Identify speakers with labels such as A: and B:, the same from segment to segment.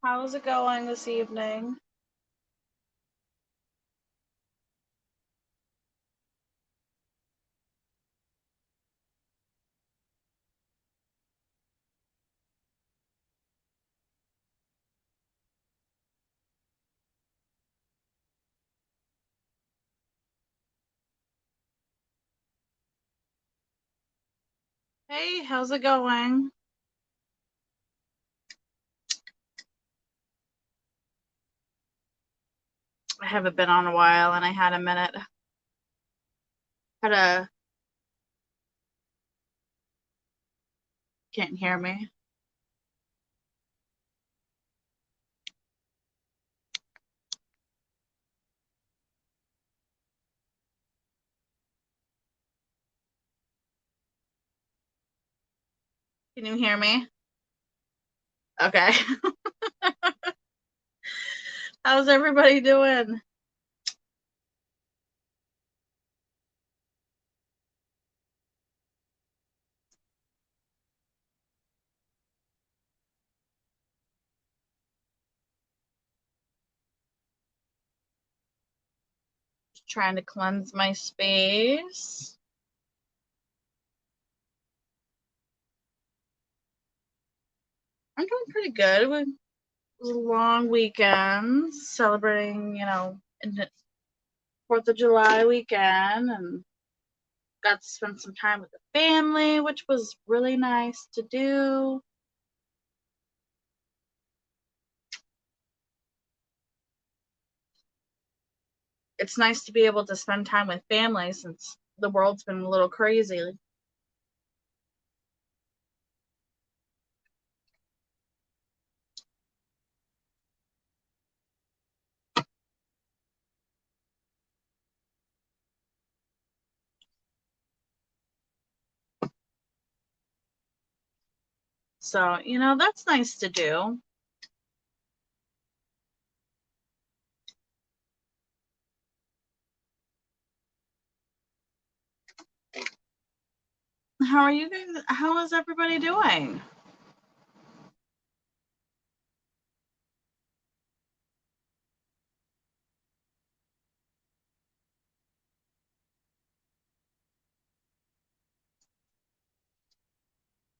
A: How's it going this evening? Hey, how's it going? I haven't been on a while and I had a minute. Had a Can't hear me. Can you hear me? Okay. How's everybody doing? Just trying to cleanse my space. I'm doing pretty good. It was a long weekend celebrating, in the 4th of July weekend, and got to spend some time with the family, which was really nice to do. It's nice to be able to spend time with family since the world's been a little crazy. So, that's nice to do. How are you guys? How is everybody doing?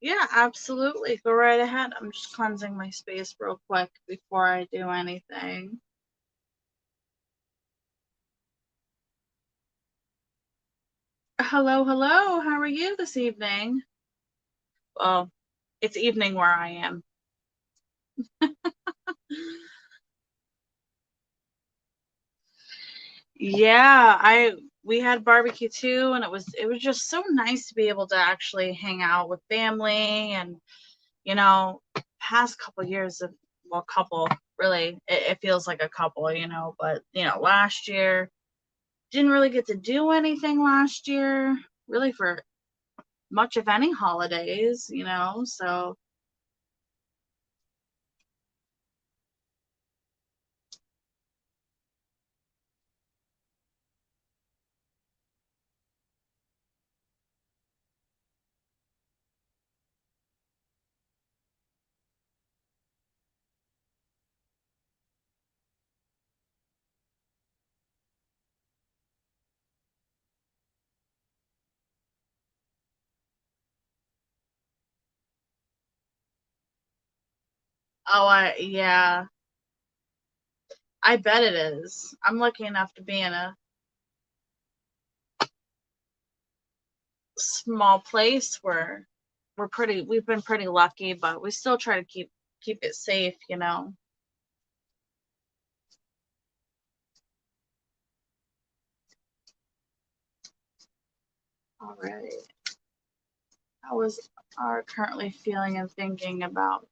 A: Yeah, absolutely. Go right ahead. I'm just cleansing my space real quick before I do anything. Hello, hello. How are you this evening? Well, it's evening where I am. Yeah, I we had barbecue too, and it was just so nice to be able to actually hang out with family. And past couple years of, well, couple, really, it feels like a couple, but last year didn't really get to do anything last year, really, for much of any holidays, so. Oh, yeah, I bet it is. I'm lucky enough to be in a small place where we've been pretty lucky, but we still try to keep it safe. All right. How is our currently feeling and thinking about?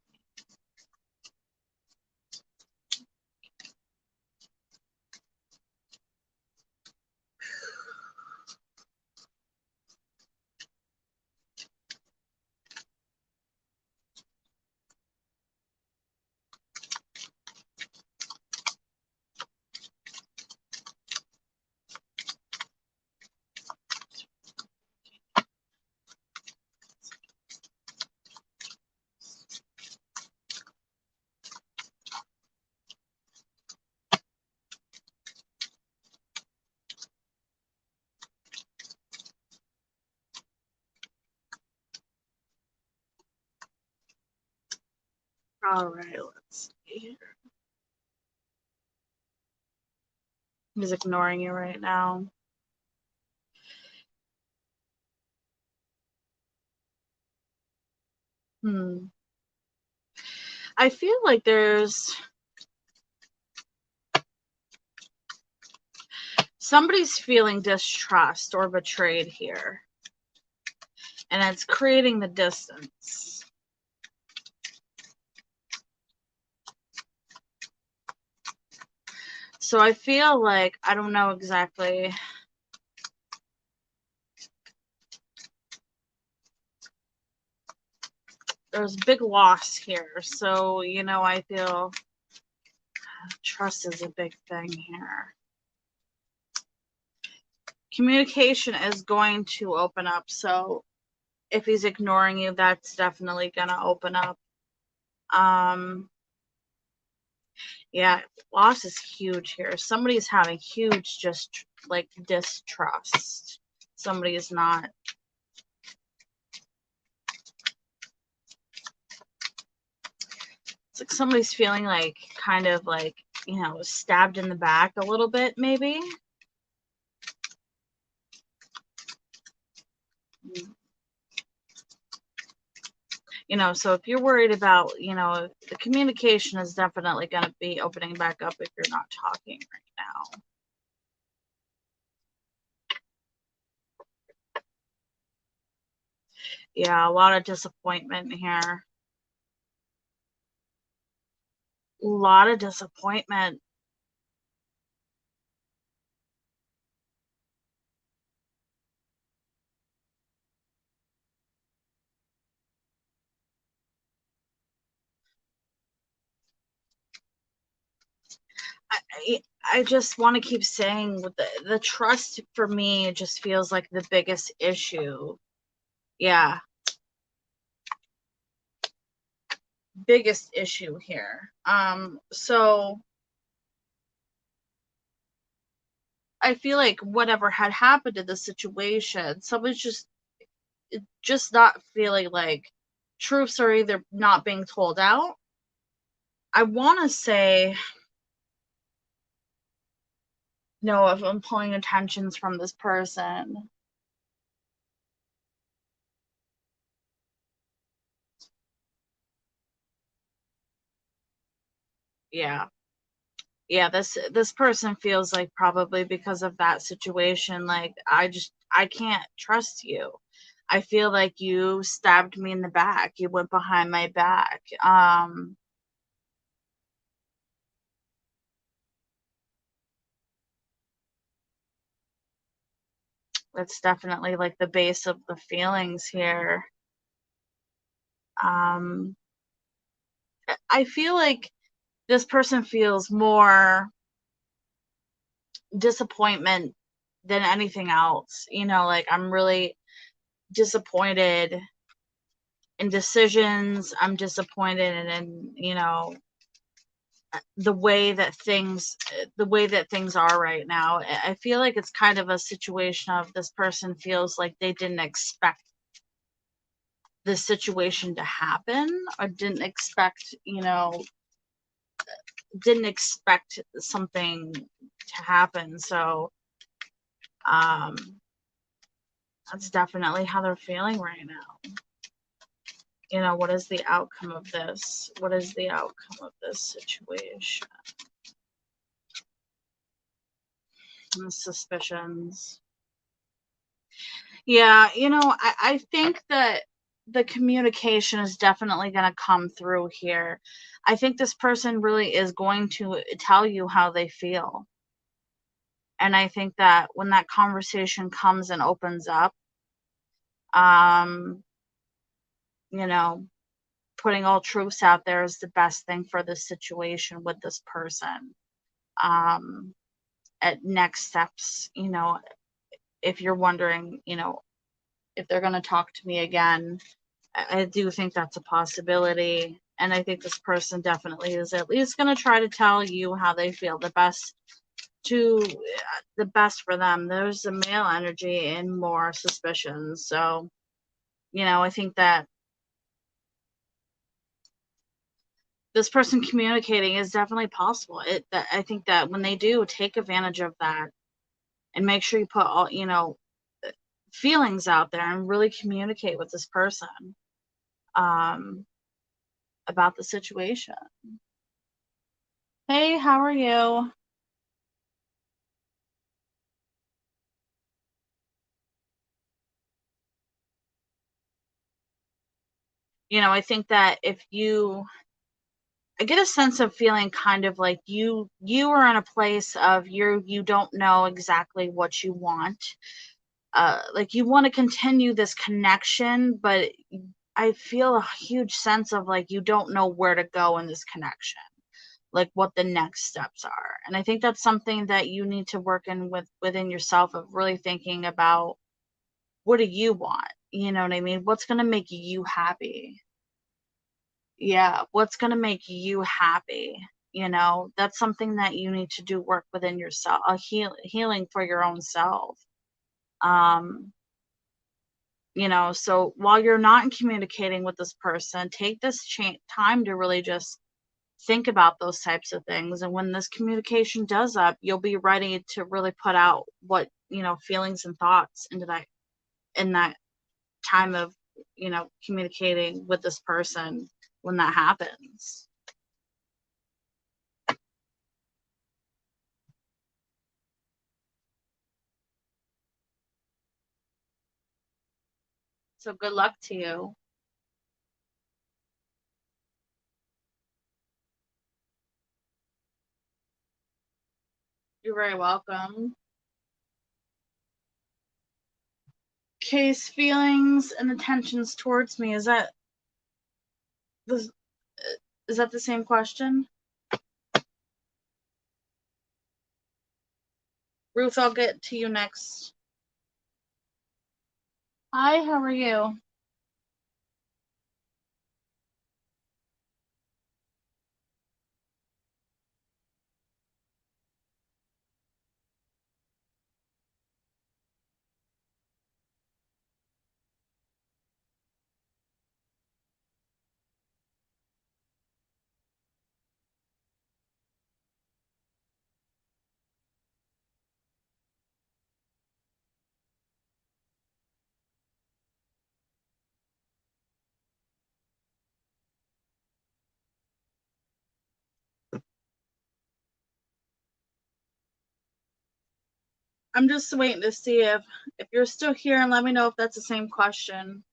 A: All right, let's see here. He's ignoring you right now. I feel like somebody's feeling distrust or betrayed here, and it's creating the distance. So I feel like, I don't know exactly. There's big loss here. So, you know, I feel trust is a big thing here. Communication is going to open up. So if he's ignoring you, that's definitely going to open up. Yeah, loss is huge here. Somebody's having huge, just like distrust. Somebody is not. It's like somebody's feeling like, kind of like, you know, stabbed in the back a little bit, maybe. You know, so if you're worried about, you know, the communication is definitely going to be opening back up if you're not talking right now. Yeah, a lot of disappointment here. A lot of disappointment. I just want to keep saying, with the trust for me, it just feels like the biggest issue. Yeah. Biggest issue here. So I feel like whatever had happened to the situation, someone's just not feeling like truths are either not being told out. I want to say, no, if I'm pulling attentions from this person. Yeah. Yeah, this person feels like, probably because of that situation, like, I can't trust you. I feel like you stabbed me in the back. You went behind my back. That's definitely like the base of the feelings here. I feel like this person feels more disappointment than anything else. You know, like, I'm really disappointed in decisions. I'm disappointed in, you know, the way that things are right now. I feel like it's kind of a situation of, this person feels like they didn't expect this situation to happen, or didn't expect, you know, didn't expect something to happen. So that's definitely how they're feeling right now. You know, what is the outcome of this? What is the outcome of this situation? And the suspicions. Yeah, you know, I think that the communication is definitely going to come through here. I think this person really is going to tell you how they feel. And I think that when that conversation comes and opens up, um, you know, putting all truths out there is the best thing for this situation with this person. Um, at next steps, you know, if you're wondering, you know, if they're going to talk to me again, I do think that's a possibility. And I think this person definitely is at least going to try to tell you how they feel, the best for them. There's a male energy and more suspicions. So, you know, I think that this person communicating is definitely possible. I think that when they do, take advantage of that and make sure you put all, feelings out there and really communicate with this person about the situation. Hey, how are you? I think that I get a sense of feeling kind of like you are in a place of you don't know exactly what you want. Like you want to continue this connection, but I feel a huge sense of like you don't know where to go in this connection, like what the next steps are. And I think that's something that you need to work in within yourself, of really thinking about, what do you want? You know what I mean? What's going to make you happy? Yeah, what's going to make you happy? That's something that you need to do work within yourself, a healing for your own self. Um, so while you're not communicating with this person, take this time to really just think about those types of things. And when this communication does up, you'll be ready to really put out what, feelings and thoughts into that, in that time of, communicating with this person when that happens. So good luck to you. You're very welcome. Case feelings and intentions towards me. This, is that the same question? Ruth, I'll get to you next. Hi, how are you? I'm just waiting to see if you're still here, and let me know if that's the same question.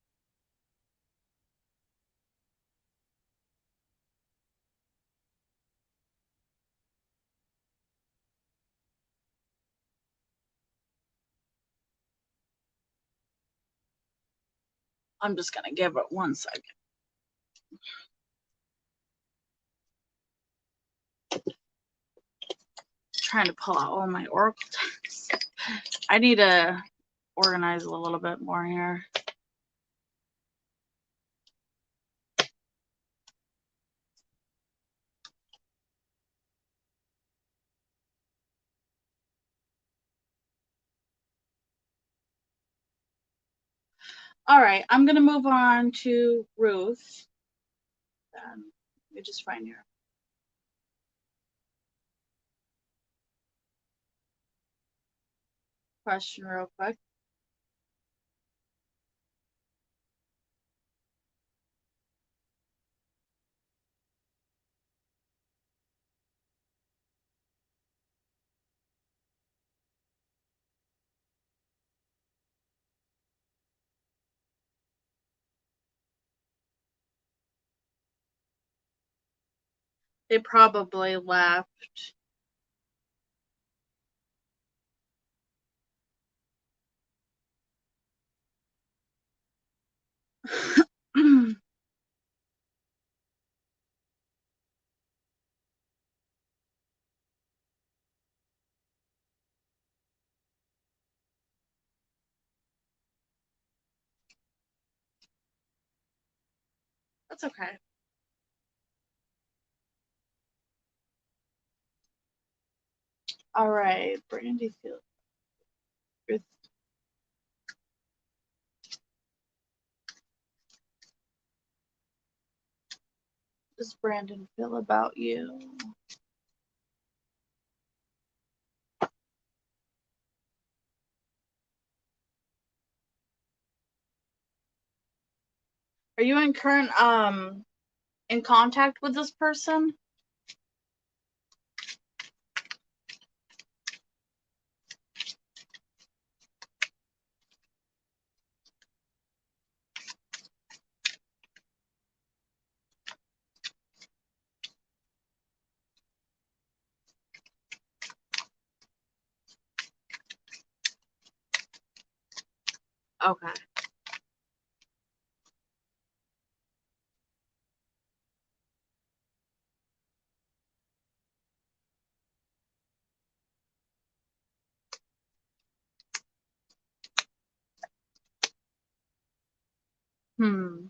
A: I'm just gonna give it 1 second. Trying to pull out all my oracle decks. I need to organize a little bit more here. All right, I'm gonna move on to Ruth. Let me just find your question real quick. They probably left. That's okay. All right, Brandy Field. does Brandon feel about you? Are you in contact with this person? Okay. Hmm.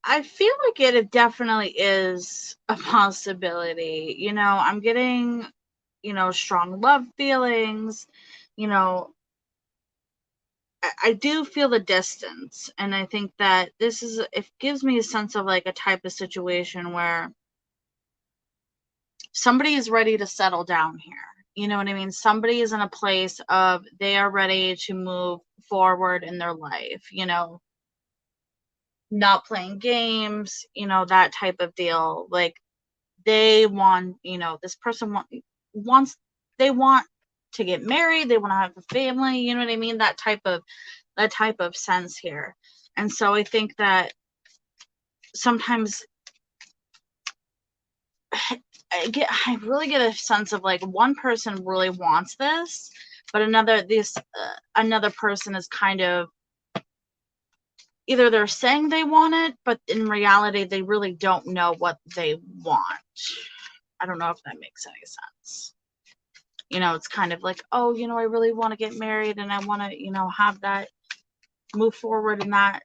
A: I feel like it definitely is a possibility. I'm getting, strong love feelings. You know, I do feel the distance. And I think that it gives me a sense of like a type of situation where somebody is ready to settle down here. You know what I mean? Somebody is in a place of they are ready to move forward in their life, not playing games, that type of deal. Like they want, this person wants they want to get married, they want to have a family, you know what I mean? That type of sense here. And so I think that sometimes I really get a sense of like one person really wants this, but another person is kind of either they're saying they want it, but in reality they really don't know what they want. I don't know if that makes any sense. It's kind of like, oh, I really want to get married and I want to, have that move forward in that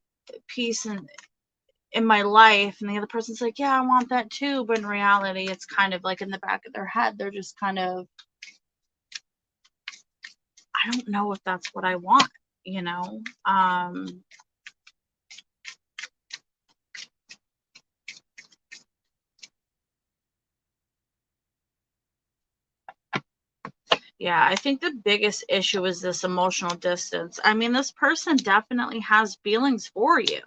A: piece and in my life. And the other person's like, yeah, I want that too. But in reality, it's kind of like in the back of their head, they're just kind of, I don't know if that's what I want, you know? Yeah, I think the biggest issue is this emotional distance. I mean, this person definitely has feelings for you.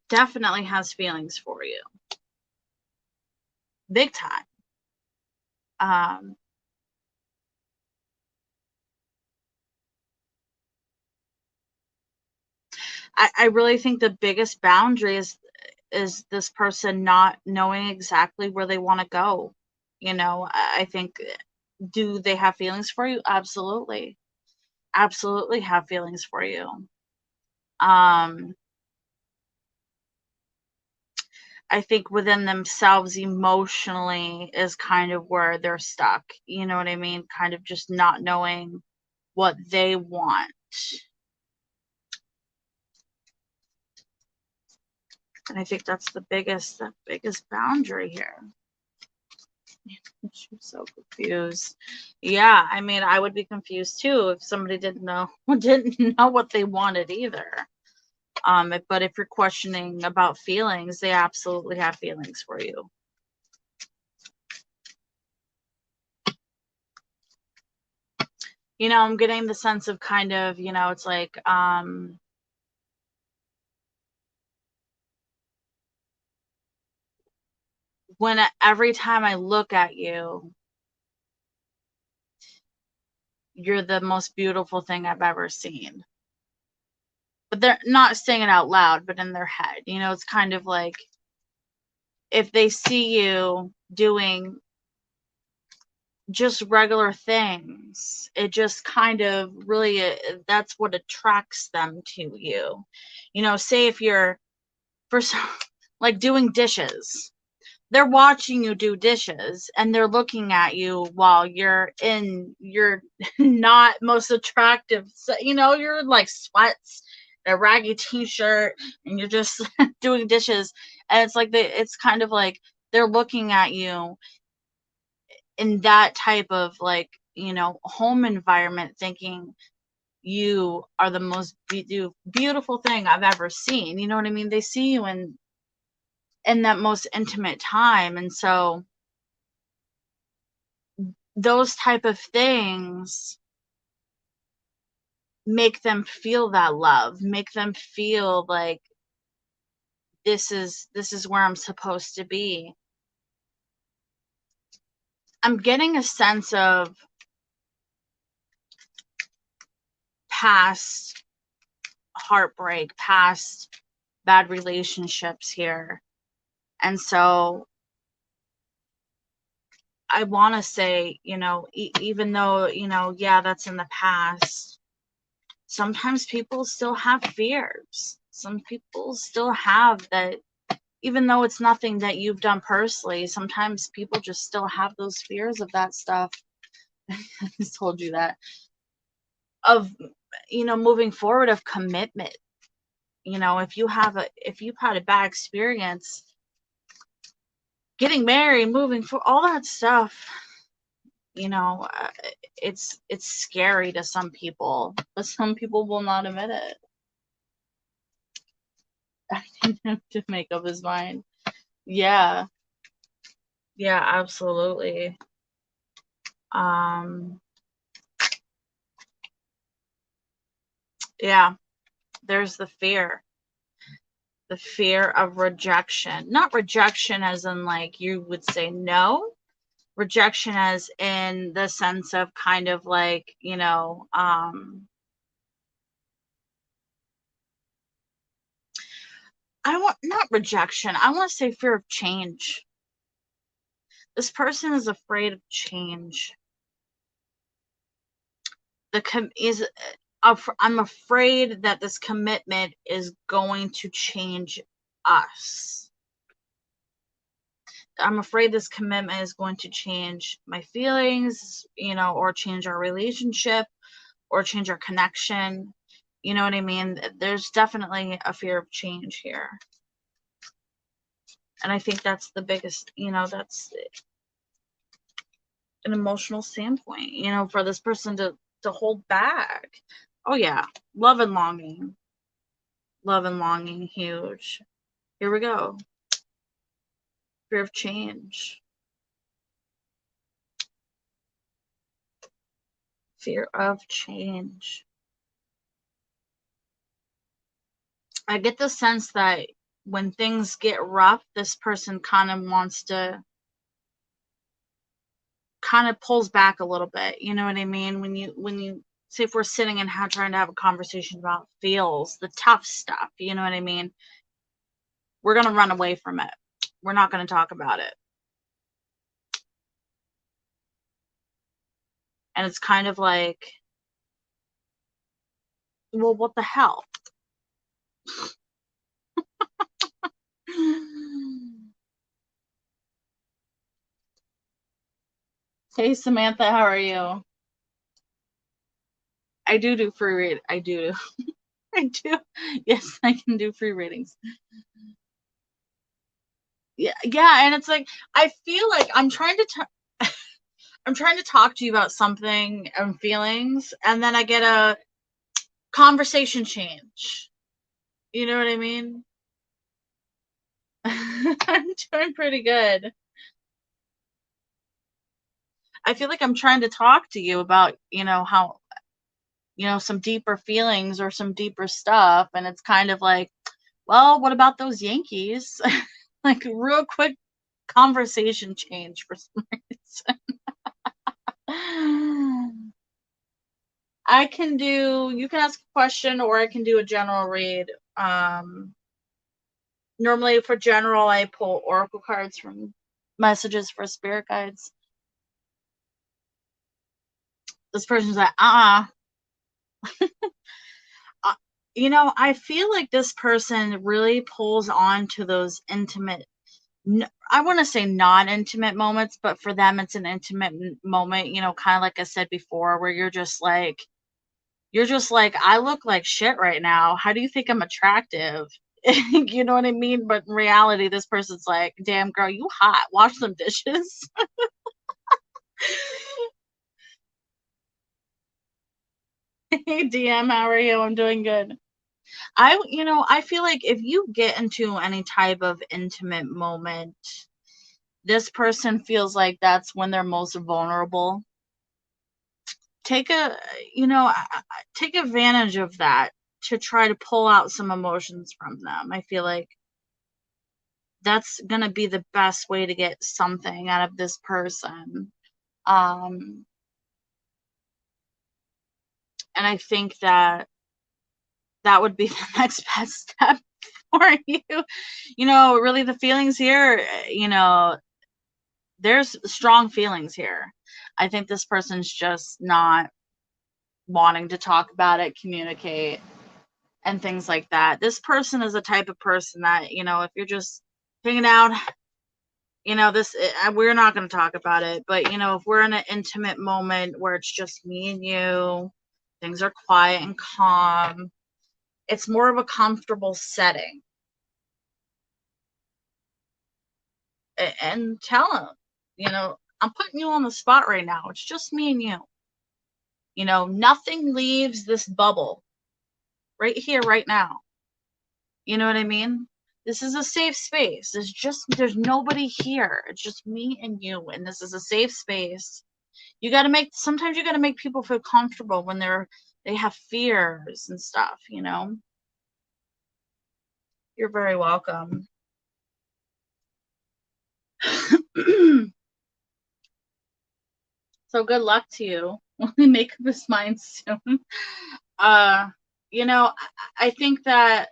A: Definitely has feelings for you. Big time. Um, I really think the biggest boundary is this person not knowing exactly where they want to go. I think, do they have feelings for you? Absolutely. Absolutely have feelings for you. Um, I think within themselves emotionally is kind of where they're stuck. You know what I mean? Kind of just not knowing what they want. And I think that's the biggest boundary here. I'm so confused. Yeah, I mean, I would be confused too if somebody didn't know what they wanted either. But if you're questioning about feelings, they absolutely have feelings for you. I'm getting the sense of kind of, it's like, every time I look at you, you're the most beautiful thing I've ever seen. But they're not saying it out loud, but in their head, it's kind of like if they see you doing just regular things, it just kind of really, that's what attracts them to you. Say if you're for some, like doing dishes, they're watching you do dishes and they're looking at you while you're in your not most attractive, you're like sweats a raggedy t-shirt and you're just doing dishes, and it's like it's kind of like they're looking at you in that type of like, home environment, thinking you are the most beautiful thing I've ever seen. You know what I mean? They see you in that most intimate time, and so those type of things make them feel that love, make them feel like this is where I'm supposed to be. I'm getting a sense of past heartbreak, past bad relationships here. And so I want to say, even though, yeah, that's in the past, sometimes people still have fears. Some people still have that, even though it's nothing that you've done personally, sometimes people just still have those fears of that stuff. I just told you that. Of, moving forward, of commitment. If you've had a bad experience getting married, moving for all that stuff, it's scary to some people, but some people will not admit it. I didn't have to make up his mind. Yeah, absolutely. Yeah, there's the fear of rejection. Not rejection as in like you would say no, rejection as in the sense of kind of like, not rejection. I want to say fear of change. This person is afraid of change. I'm afraid that this commitment is going to change us. I'm afraid this commitment is going to change my feelings, or change our relationship, or change our connection. You know what I mean? There's definitely a fear of change here. And I think that's the biggest, that's an emotional standpoint, for this person to hold back. Oh yeah, love and longing, huge. Here we go. Fear of change. Fear of change. I get the sense that when things get rough, this person kind of wants to, kind of pulls back a little bit. You know what I mean? When you say, if we're sitting and trying to have a conversation about feels, the tough stuff, you know what I mean? We're going to run away from it. We're not going to talk about it. And it's kind of like, well, what the hell? Hey, Samantha, how are you? I do free read. I do. I do. Yes, I can do free readings. Yeah, and it's like, I feel like I'm trying to talk to you about something and feelings, and then I get a conversation change. You know what I mean? I'm doing pretty good. I feel like I'm trying to talk to you about, how, some deeper feelings or some deeper stuff, and it's kind of like, well, what about those Yankees? Like, real quick conversation change for some reason. You can ask a question, or I can do a general read. Normally for general, I pull oracle cards from messages for spirit guides. This person's like, I feel like this person really pulls on to those intimate, I want to say non-intimate moments, but for them it's an intimate moment, kind of like I said before, where you're just like, You're just like, I look like shit right now. How do you think I'm attractive? You know what I mean? But in reality, this person's like, damn girl, you hot. Wash some dishes. Hey DM, how are you? I'm doing good. I feel like if you get into any type of intimate moment, this person feels like that's when they're most vulnerable. Take a, take advantage of that to try to pull out some emotions from them. I feel like that's going to be the best way to get something out of this person. Um, and I think that that would be the next best step for you. Really the feelings here, there's strong feelings here. I think this person's just not wanting to talk about it, communicate, and things like that. This person is a type of person that, if you're just hanging out, we're not going to talk about it, but, if we're in an intimate moment where it's just me and you, things are quiet and calm, it's more of a comfortable setting. And tell them, I'm putting you on the spot right now. It's just me and you. Nothing leaves this bubble right here, right now. You know what I mean? This is a safe space. There's nobody here. It's just me and you. And this is a safe space. Sometimes you got to make people feel comfortable when they have fears and stuff, You're very welcome. So good luck to you when we make up his mind soon. Uh, I think that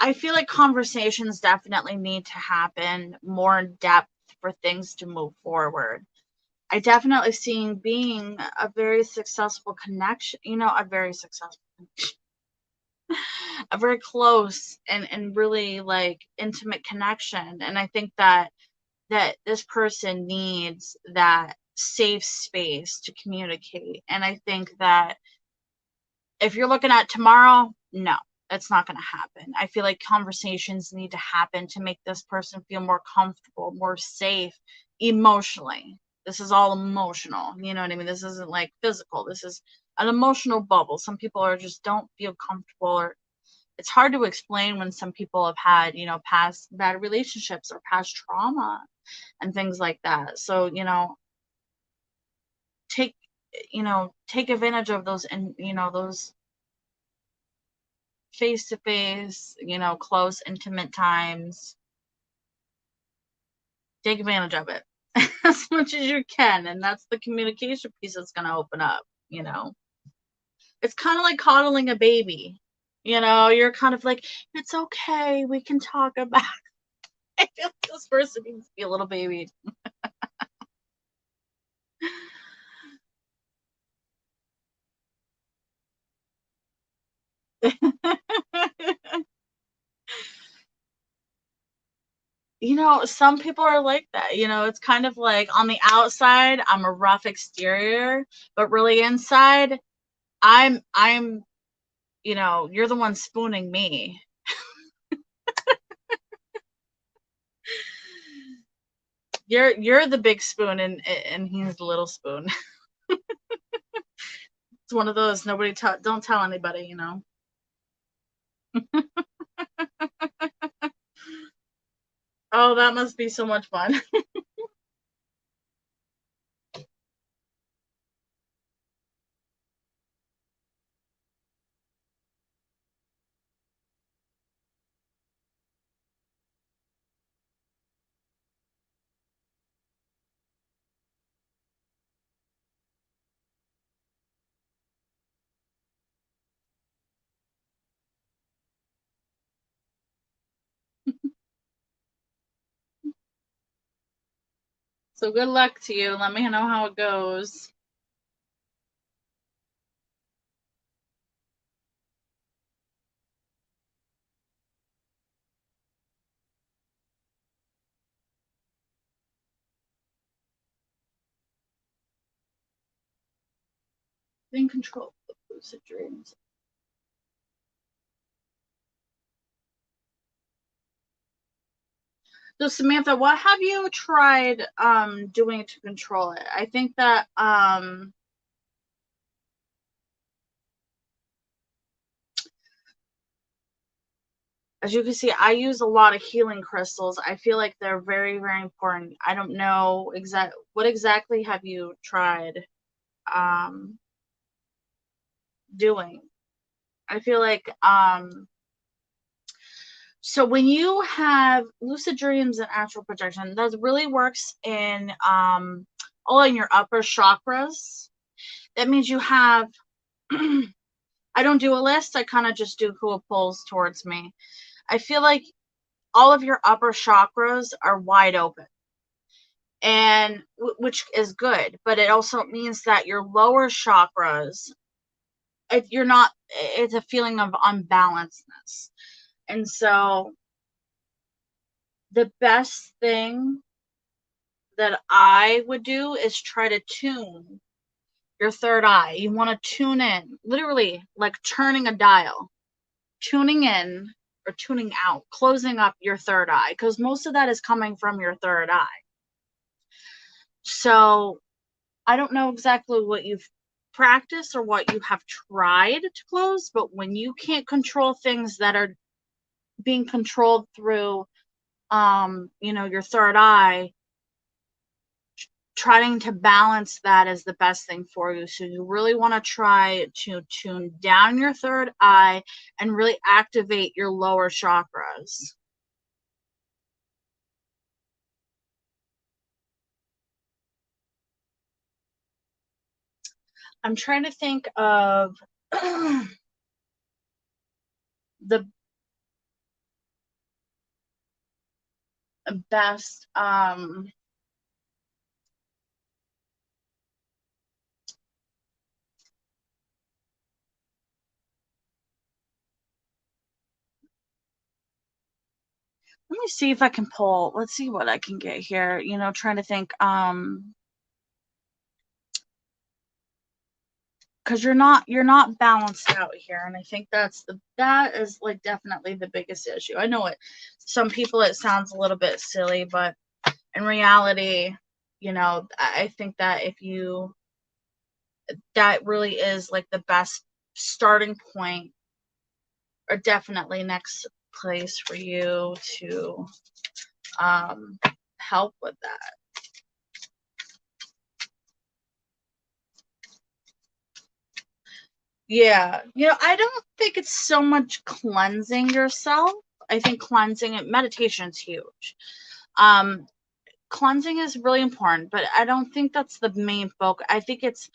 A: I feel like conversations definitely need to happen more in depth for things to move forward. I definitely see being a very successful connection, a very successful, a very close and really like intimate connection. And I think that this person needs that safe space to communicate. And I think that if you're looking at tomorrow, no, that's not going to happen. I feel like conversations need to happen to make this person feel more comfortable, more safe emotionally. This is all emotional. You know what I mean? This isn't like physical. This is an emotional bubble. Some people are just don't feel comfortable, or it's hard to explain when some people have had, past bad relationships or past trauma and things like that. So, take, take advantage of those, and, those face to face, close, intimate times. Take advantage of it as much as you can. And that's the communication piece that's going to open up. It's kind of like coddling a baby. You're kind of like, it's okay. We can talk about I feel like this person needs to be a little baby. Some people are like that. It's kind of like on the outside, I'm a rough exterior, but really inside, I'm, you're the one spooning me. You're the big spoon, and he's the little spoon. It's one of those don't tell anybody. Oh, that must be so much fun. So good luck to you. Let me know how it goes. In control of lucid dreams. So Samantha, what have you tried doing to control it? I think that as you can see, I use a lot of healing crystals. I feel like they're very, very important. I don't know what exactly have you tried doing. I feel like so when you have lucid dreams and astral projection, that really works in all in your upper chakras. That means you have I don't do a list, I kind of just do who it pulls towards me. I feel like all of your upper chakras are wide open, and which is good, but it also means that your lower chakras, you're not, it's a feeling of unbalancedness. And so the best thing that I would do is try to tune your third eye. You want to tune in, literally like turning a dial, tuning in or tuning out, closing up your third eye, because most of that is coming from your third eye. So I don't know exactly what you've practiced or what you have tried to close, but when you can't control things that are being controlled through your third eye, trying to balance that is the best thing for you. So you really want to try to tune down your third eye and really activate your lower chakras. I'm trying to think of the best let me see if I can pull. Let's see what I can get here. Trying to think because you're not balanced out here, and I think that is like definitely the biggest issue. I know some people it sounds a little bit silly, but in reality, I think that that really is like the best starting point, or definitely next place for you to help with that. Yeah, I don't think it's so much cleansing yourself. I think meditation's huge. Cleansing is really important, but I don't think that's the main focus. I think it's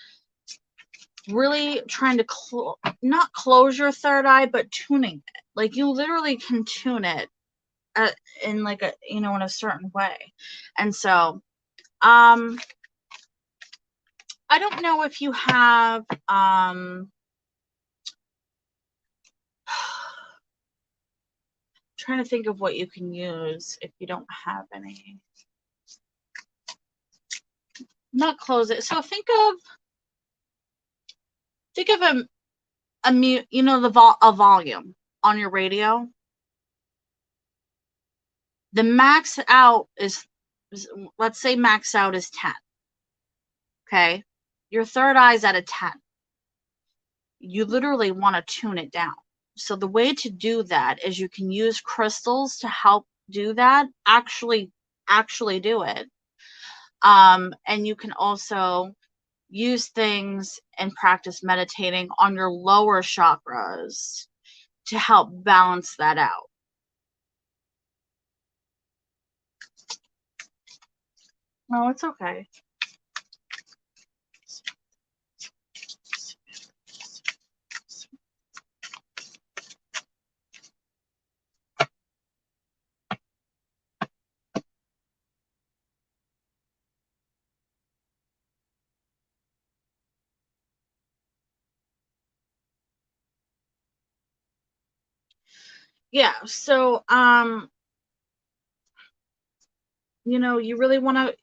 A: really trying to not close your third eye, but tuning it. Like you literally can tune it in like in a certain way. And so, I don't know if you have trying to think of what you can use if you don't have any. Not close it. So think of a mute, a volume on your radio. The max out is, let's say max out is 10. Okay. Your third eye is at a 10. You literally want to tune it down. So the way to do that is you can use crystals to help do that, actually do it. And you can also use things and practice meditating on your lower chakras to help balance that out. No, it's okay. Yeah, so you really want to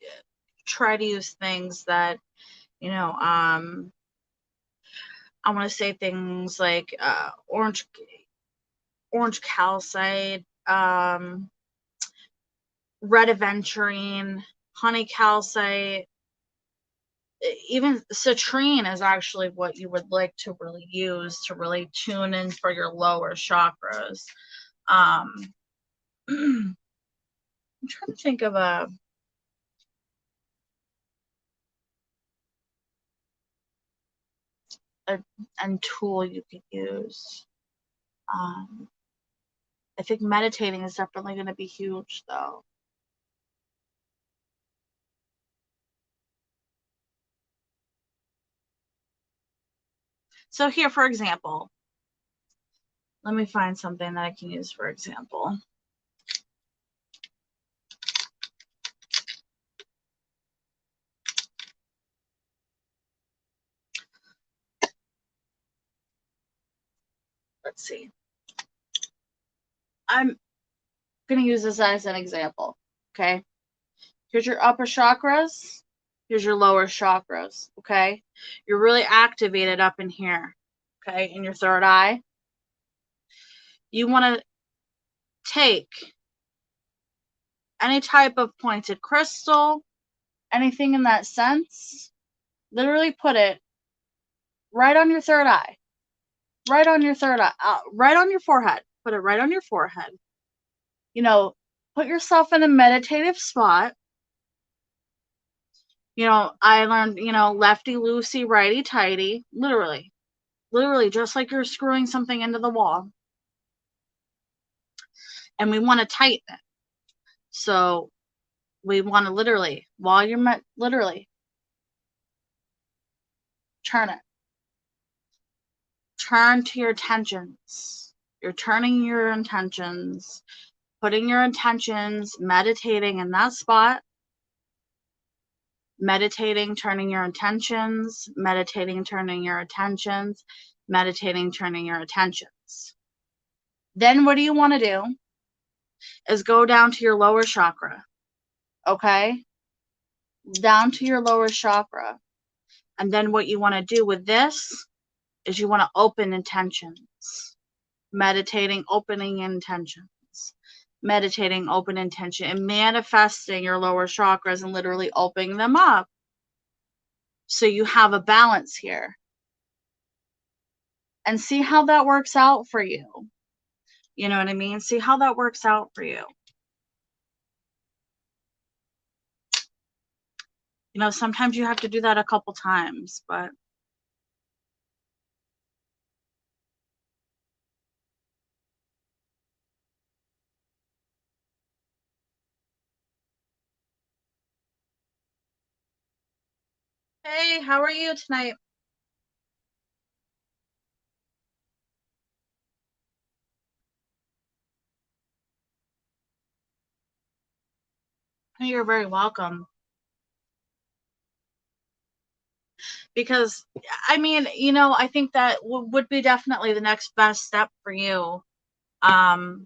A: try to use things that, I want to say things like orange calcite, red aventurine, honey calcite, even citrine is actually what you would like to really use to really tune in for your lower chakras. Um, I'm trying to think of a tool you could use. Um, I think meditating is definitely going to be huge, though. So here, for example, let me find something that I can use for example. Let's see. I'm going to use this as an example. Okay. Here's your upper chakras. Here's your lower chakras. Okay. You're really activated up in here. Okay. In your third eye. You want to take any type of pointed crystal, anything in that sense, literally put it right on your third eye. Right on your third eye. Right on your forehead. Put it right on your forehead. Put yourself in a meditative spot. I learned, lefty loosey, righty tighty, literally, just like you're screwing something into the wall. And we want to tighten it. So we want to literally, while you're literally turn it. Turn to your intentions. You're turning your intentions, putting your intentions, meditating in that spot. Meditating, turning your intentions, meditating, turning your attentions, meditating, turning your attentions. Then what do you want to do is go down to your lower chakra, okay? Down to your lower chakra. And then what you want to do with this is you want to open intentions. Meditating, opening intentions. Meditating, open intention, and manifesting your lower chakras and literally opening them up. So you have a balance here. And see how that works out for you. You know what I mean? See how that works out for you. Sometimes you have to do that a couple times, but hey, how are you tonight? You're very welcome. Because, I mean, I think that would be definitely the next best step for you. I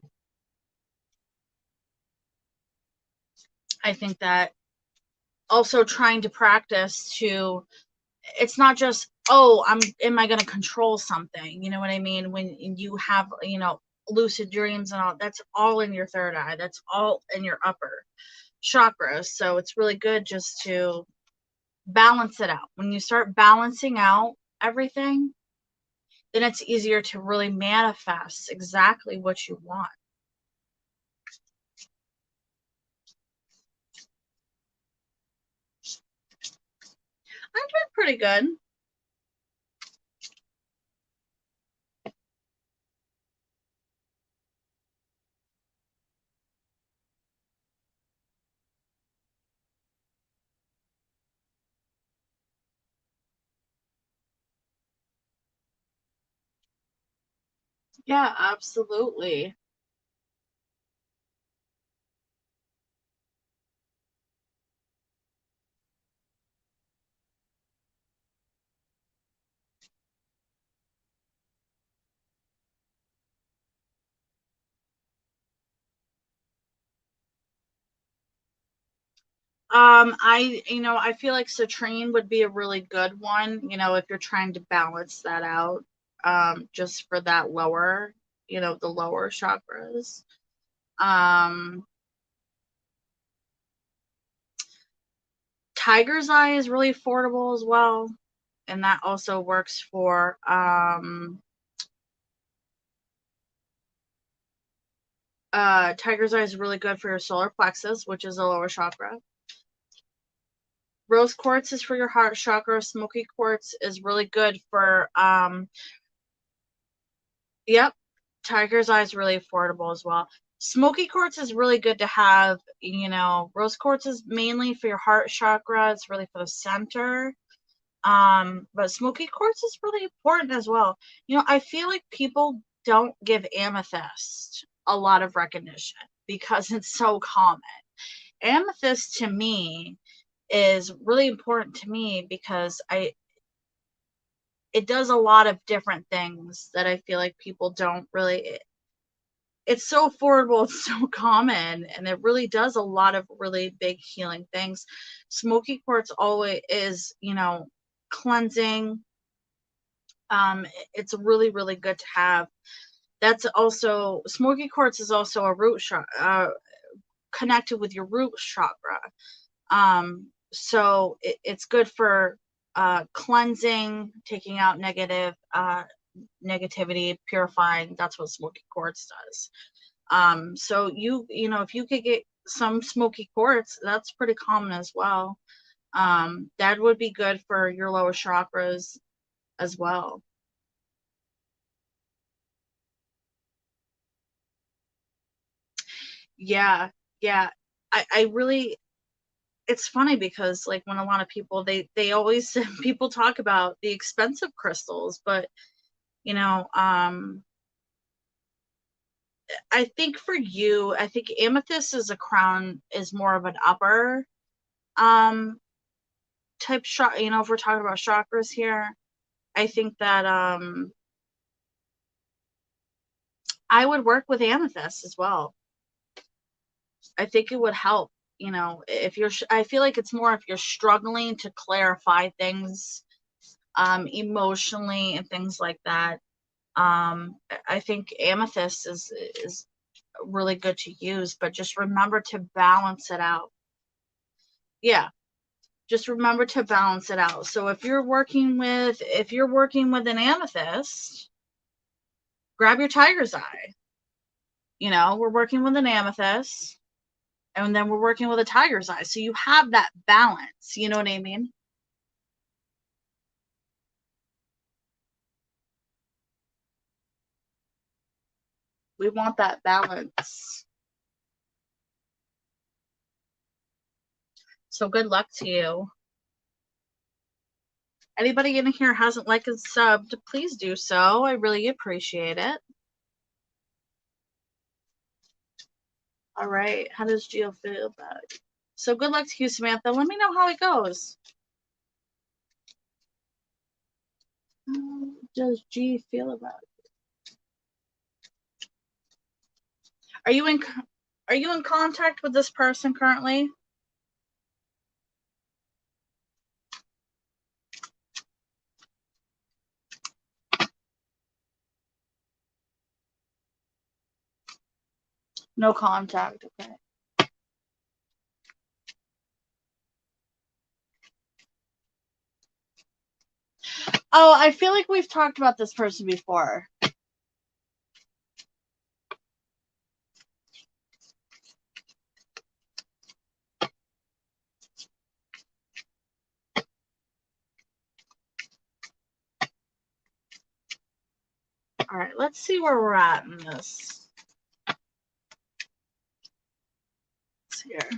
A: think that also trying to practice it's not just, oh, am I going to control something? You know what I mean? When you have, lucid dreams and all, that's all in your third eye. That's all in your upper chakras. So it's really good just to balance it out. When you start balancing out everything, then it's easier to really manifest exactly what you want. I'm doing pretty good. Yeah, absolutely. I feel like citrine would be a really good one, if you're trying to balance that out, just for that lower, the lower chakras. Tiger's Eye is really affordable as well, and that also works for, Tiger's Eye is really good for your solar plexus, which is a lower chakra. Rose quartz is for your heart chakra. Smoky quartz is really good for, yep, Tiger's Eye is really affordable as well. Smoky quartz is really good to have, rose quartz is mainly for your heart chakra. It's really for the center. But smoky quartz is really important as well. I feel like people don't give amethyst a lot of recognition because it's so common. Amethyst to me is really important to me because it does a lot of different things that I feel like people don't really. It's so affordable, it's so common, and it really does a lot of really big healing things. Smoky quartz always is, cleansing. It's really, really good to have. That's also, smoky quartz is also a root chakra, connected with your root chakra. So it's good for cleansing, taking out negativity, purifying. That's what smoky quartz does. So if you could get some smoky quartz, that's pretty common as well. That would be good for your lower chakras as well. Yeah, yeah. I really, it's funny because like when a lot of people, they always, people talk about the expensive crystals, but I think for you, I think amethyst is more of an upper type shot. If we're talking about chakras here, I think that I would work with amethyst as well. I think it would help. If I feel like it's more if you're struggling to clarify things emotionally and things like that. I think amethyst is really good to use, but just remember to balance it out. Yeah, just remember to balance it out. So if you're working with an amethyst, grab your tiger's eye. We're working with an amethyst, and then we're working with a tiger's eye. So you have that balance. You know what I mean? We want that balance. So good luck to you. Anybody in here hasn't liked and subbed, please do so. I really appreciate it. All right. How does Gio feel about it? So good luck to you, Samantha. Let me know how it goes. How does G feel about it? Are you in contact with this person currently? No contact. Okay. Oh, I feel like we've talked about this person before. All right, let's see where we're at in this. Let's see here.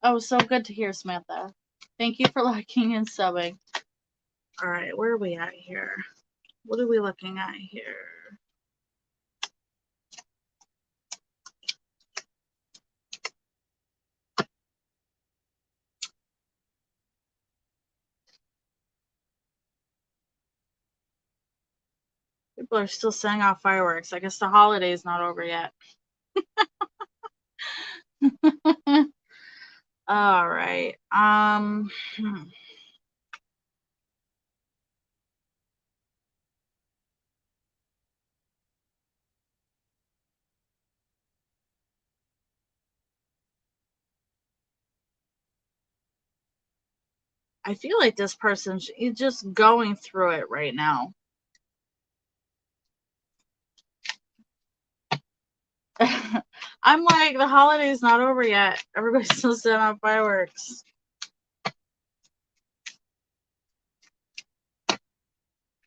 A: Oh, so good to hear, Samantha. Thank you for liking and subbing. All right, where are we at here? What are we looking at here? People are still setting off fireworks. I guess the holiday's not over yet. All right. I feel like this person's just going through it right now. I'm like, the holiday's not over yet. Everybody's still setting up fireworks.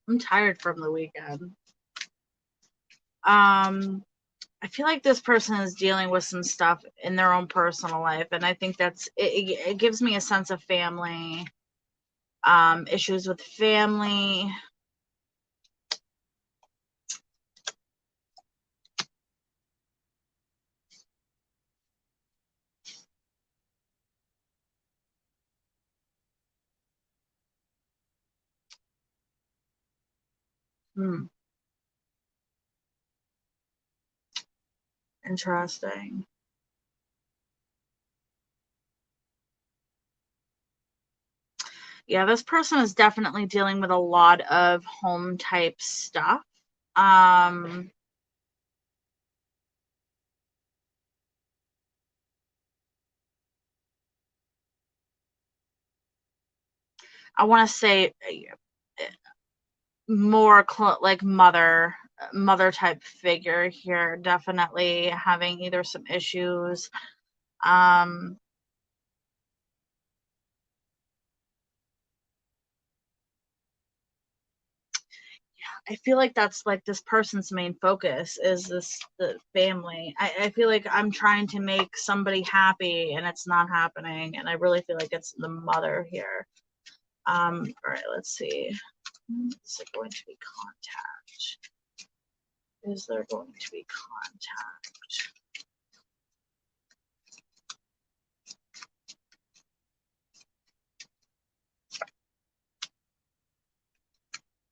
A: I'm tired from the weekend. I feel like this person is dealing with some stuff in their own personal life, and I think it gives me a sense of family, issues with family. Interesting. Yeah, this person is definitely dealing with a lot of home type stuff. Um, I want to say more like mother type figure here, definitely having either some issues. I feel like that's like this person's main focus is the family. I feel like I'm trying to make somebody happy and it's not happening, and I really feel like it's the mother here. All right, let's see. Is it going to be contact? Is there going to be contact?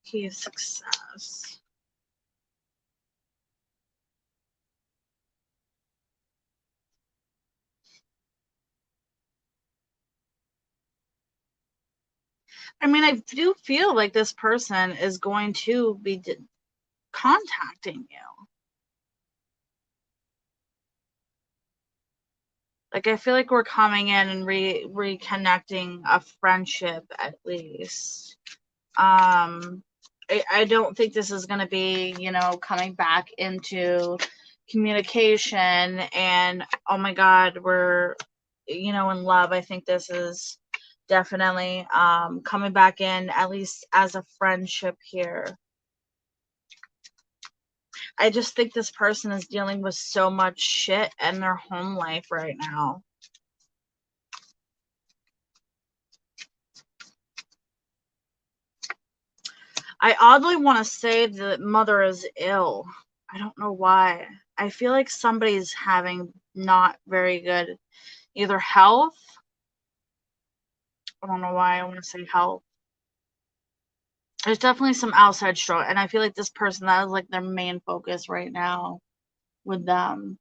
A: Key of success. I mean, I do feel like this person is going to be contacting you. Like, I feel like we're coming in and reconnecting a friendship at least. I don't think this is going to be, coming back into communication and, oh my God, we're, in love. I think this is definitely coming back in, at least as a friendship here. I just think this person is dealing with so much shit in their home life right now. I oddly want to say that mother is ill. I don't know why. I feel like somebody's having not very good either health. I don't know why I want to say health. There's definitely some outside struggle, and I feel like this person, that is like their main focus right now with them.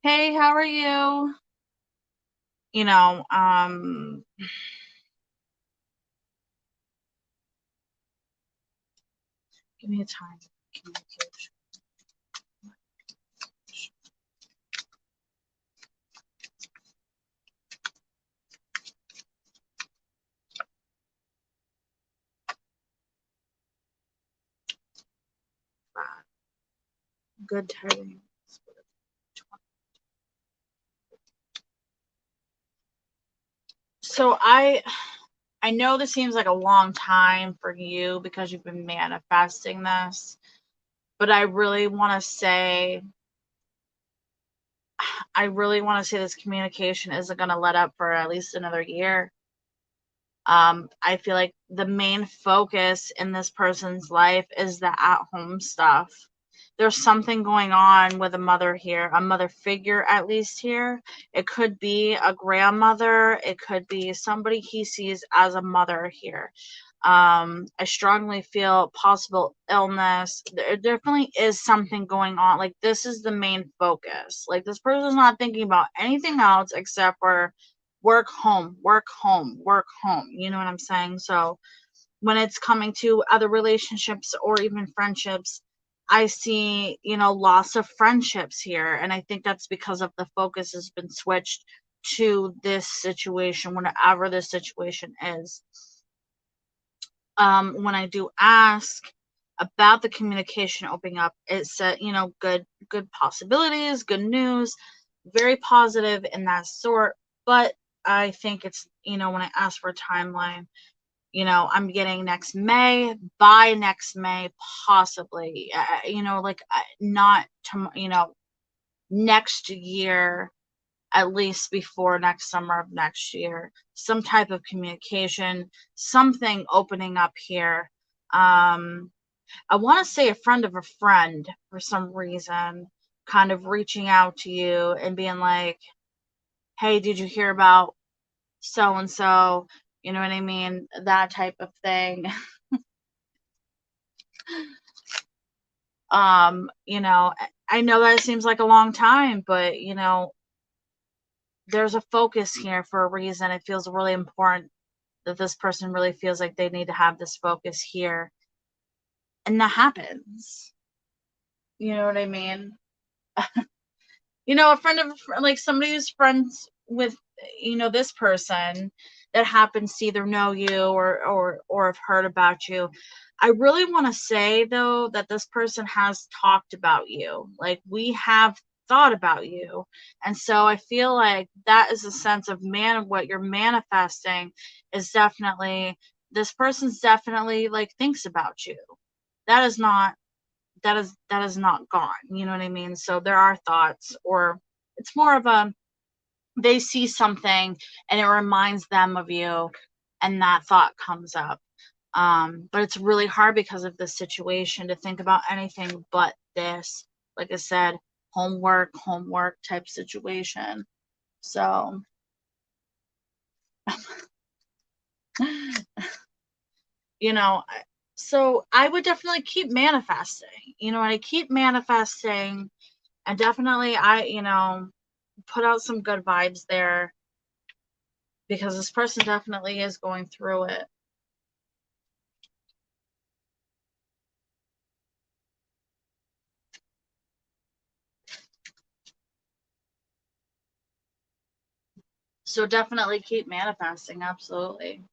A: Hey, how are you? You know, give me a time. Communication. Good tidings. So I know this seems like a long time for you because you've been manifesting this, but I really want to say this communication isn't going to let up for at least another year. I feel like the main focus in this person's life is the at-home stuff. There's something going on with a mother here, a mother figure at least here. It could be a grandmother. It could be somebody he sees as a mother here. I strongly feel possible illness. There definitely is something going on. Like, this is the main focus. Like, this person's not thinking about anything else except for work, home, work, home, work, home. You know what I'm saying? So when it's coming to other relationships or even friendships, I see, loss of friendships here. And I think that's because of the focus has been switched to this situation, whatever this situation is. When I do ask about the communication opening up, it said, good possibilities, good news, very positive in that sort. But I think it's, when I ask for a timeline, I'm getting next May, by next May, possibly, not to, next year, at least before next summer of next year, some type of communication, something opening up here. I want to say a friend of a friend, for some reason, kind of reaching out to you and being like, hey, did you hear about so and so? You know what I mean? That type of thing. I know that seems like a long time, but there's a focus here for a reason. It feels really important that this person really feels like they need to have this focus here. And that happens. You know what I mean? A friend of, like, somebody who's friends with, this person that happens to either know you or have heard about you. I really want to say, though, that this person has talked about you. Like, we have thought about you. And so I feel like that is a sense of what you're manifesting is definitely, this person's definitely, like, thinks about you. That is not gone. You know what I mean? So there are thoughts, or it's more of a, they see something and it reminds them of you, and that thought comes up. But it's really hard because of the situation to think about anything but this. Like I said, homework type situation. So so I would definitely keep manifesting. I keep manifesting, and definitely put out some good vibes there, because this person definitely is going through it. So definitely keep manifesting. Absolutely.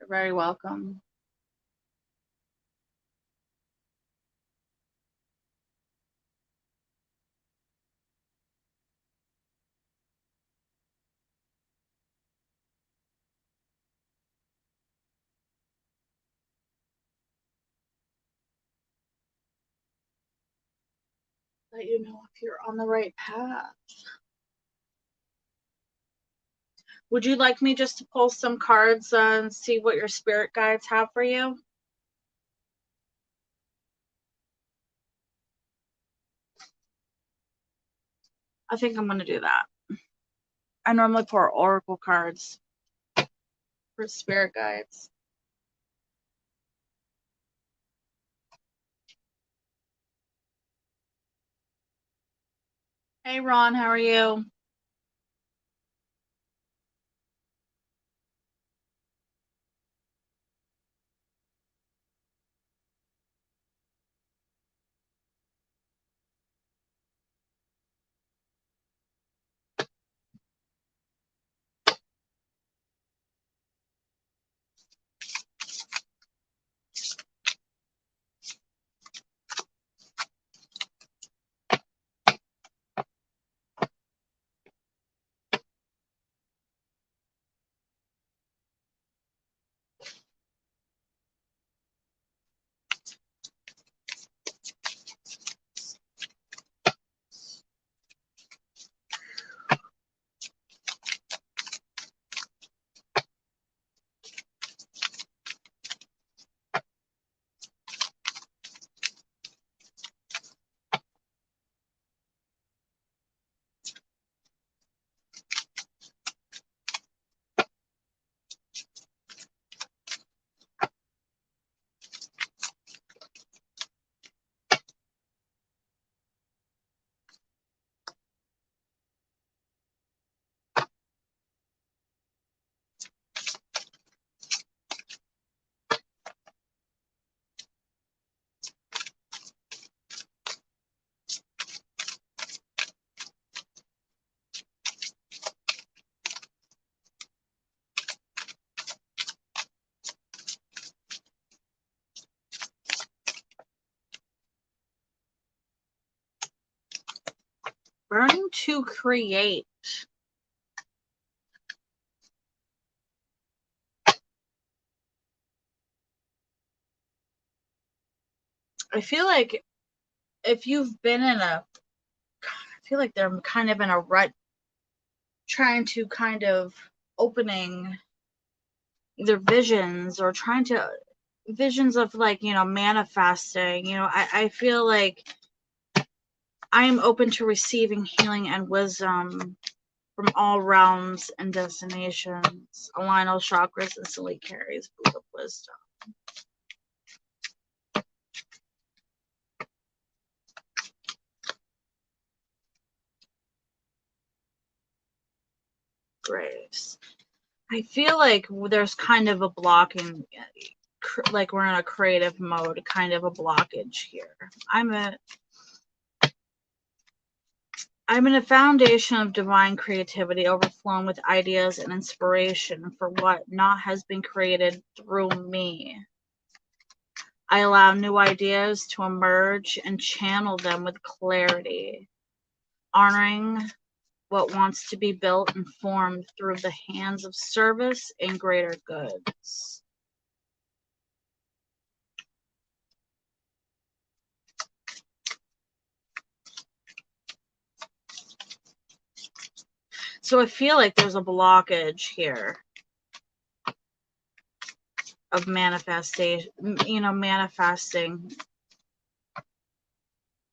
A: You're very welcome. Let you know if you're on the right path. Would you like me just to pull some cards and see what your spirit guides have for you? I think I'm going to do that. I normally pull oracle cards for spirit guides. Hey, Ron, how are you? open to create. I feel like if you've been in a, I feel like they're kind of in a rut, trying to kind of opening either visions or trying to visions of like, you know, manifesting, you know, I feel like I am open to receiving healing and wisdom from all realms and destinations. Align all chakras instantly carries food of wisdom. Grace. I feel like there's kind of a blocking, like we're in a creative mode, kind of a blockage here. I'm in a foundation of divine creativity, overflowing with ideas and inspiration for what not has been created through me. I allow new ideas to emerge and channel them with clarity, honoring what wants to be built and formed through the hands of service and greater goods. So I feel like there's a blockage here of manifestation, you know, manifesting,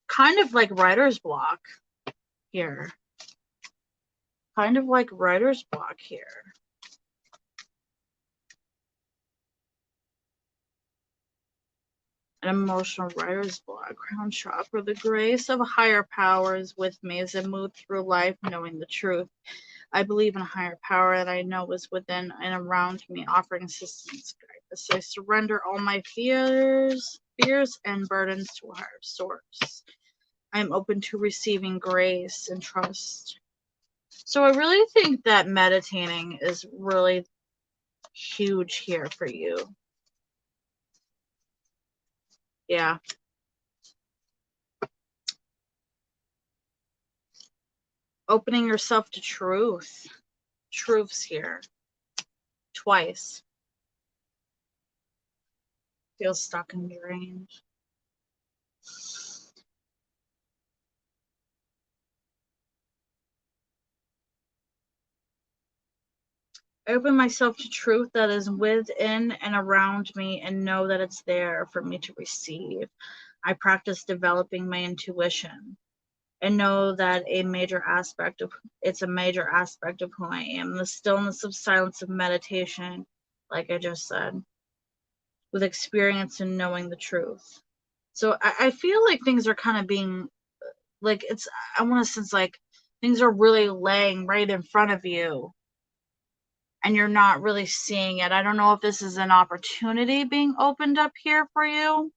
A: kind of like writer's block here. Kind of like writer's block here. An emotional writer's block, crown chakra. The grace of a higher power is with me as I move through life knowing the truth. I believe in a higher power that I know is within and around me, offering assistance, guidance. I surrender all my fears and burdens to a higher source. I am open to receiving grace and trust. So I really think that meditating is really huge here for you. Yeah. Opening yourself to truth. Truths here. Twice. Feel stuck and drained. I open myself to truth that is within and around me and know that it's there for me to receive. I practice developing my intuition and know that it's a major aspect of who I am. The stillness of silence of meditation, like I just said, with experience and knowing the truth. So I feel like things are kind of being like, I want to sense like things are really laying right in front of you and you're not really seeing it. I don't know if this is an opportunity being opened up here for you.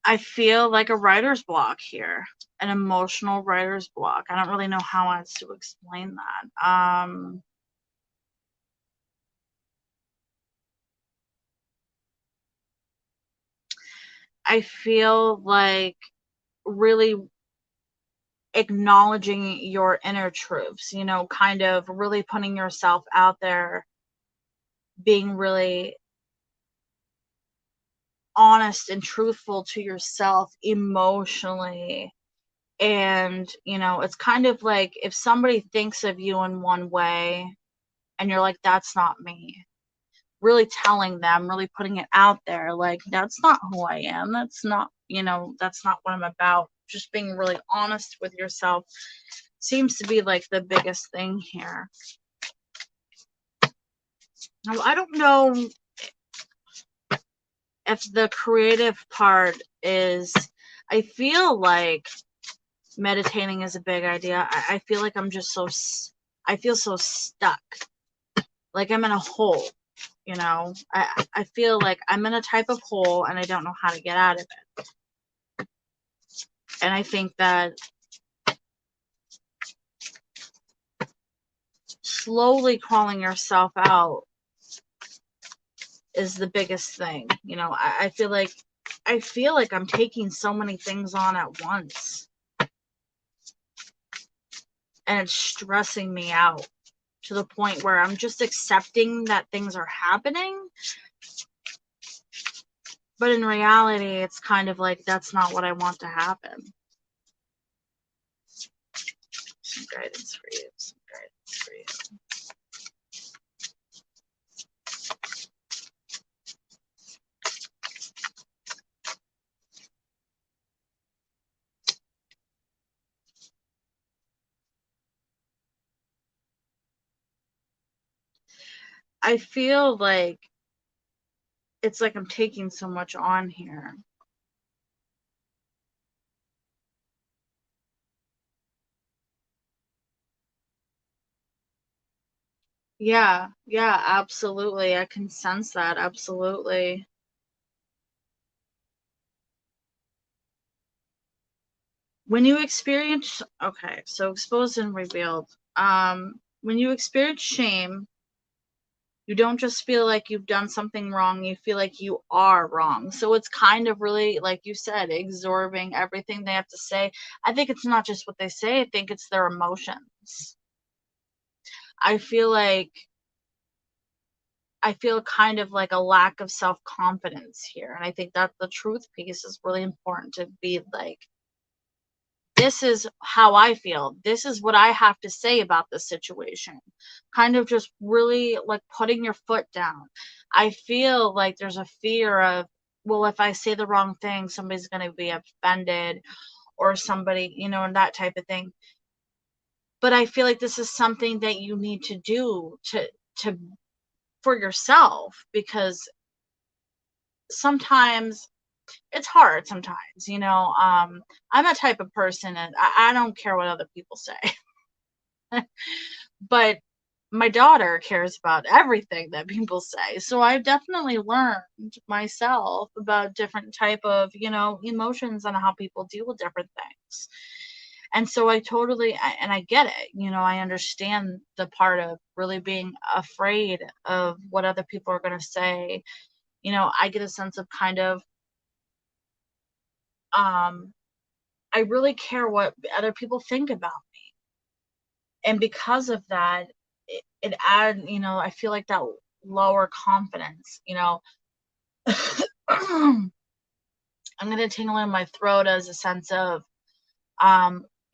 A: I feel like a writer's block here, an emotional writer's block. I don't really know how else to explain that. I feel like really acknowledging your inner truths, you know, kind of really putting yourself out there, being really honest and truthful to yourself emotionally. And, you know, it's kind of like if somebody thinks of you in one way and you're like, that's not me, really telling them, really putting it out there, like, that's not who I am. That's not, you know, that's not what I'm about. Just being really honest with yourself seems to be like the biggest thing here. Now, I don't know if the creative part is, I feel like meditating is a big idea. I feel like I'm just I feel so stuck. Like I'm in a hole, you know? I feel like I'm in a type of hole and I don't know how to get out of it. And I think that slowly crawling yourself out is the biggest thing. You know, I feel like I feel like I'm taking so many things on at once, and it's stressing me out to the point where I'm just accepting that things are happening. But in reality, it's kind of like, that's not what I want to happen. Some guidance for you. Some guidance for you. I feel like it's like I'm taking so much on here. Yeah, absolutely. I can sense that. Absolutely. When you experience, okay, so exposed and revealed. When you experience shame, you don't just feel like you've done something wrong, you feel like you are wrong. So it's kind of really, like you said, absorbing everything they have to say. I think it's not just what they say, I think it's their emotions. I feel kind of like a lack of self-confidence here. And I think that the truth piece is really important, to be like, this is how I feel. This is what I have to say about this situation. Kind of just really like putting your foot down. I feel like there's a fear of, well, if I say the wrong thing, somebody's going to be offended, or somebody, and that type of thing. But I feel like this is something that you need to do to for yourself, because sometimes it's hard sometimes, I'm a type of person, and I don't care what other people say. But my daughter cares about everything that people say. So I've definitely learned myself about different type of, emotions and how people deal with different things. And so and I get it, I understand the part of really being afraid of what other people are going to say. I get a sense of kind of, um, I really care what other people think about me. And because of that, it add, I feel like that lower confidence, I'm gonna tingle in my throat as a sense of,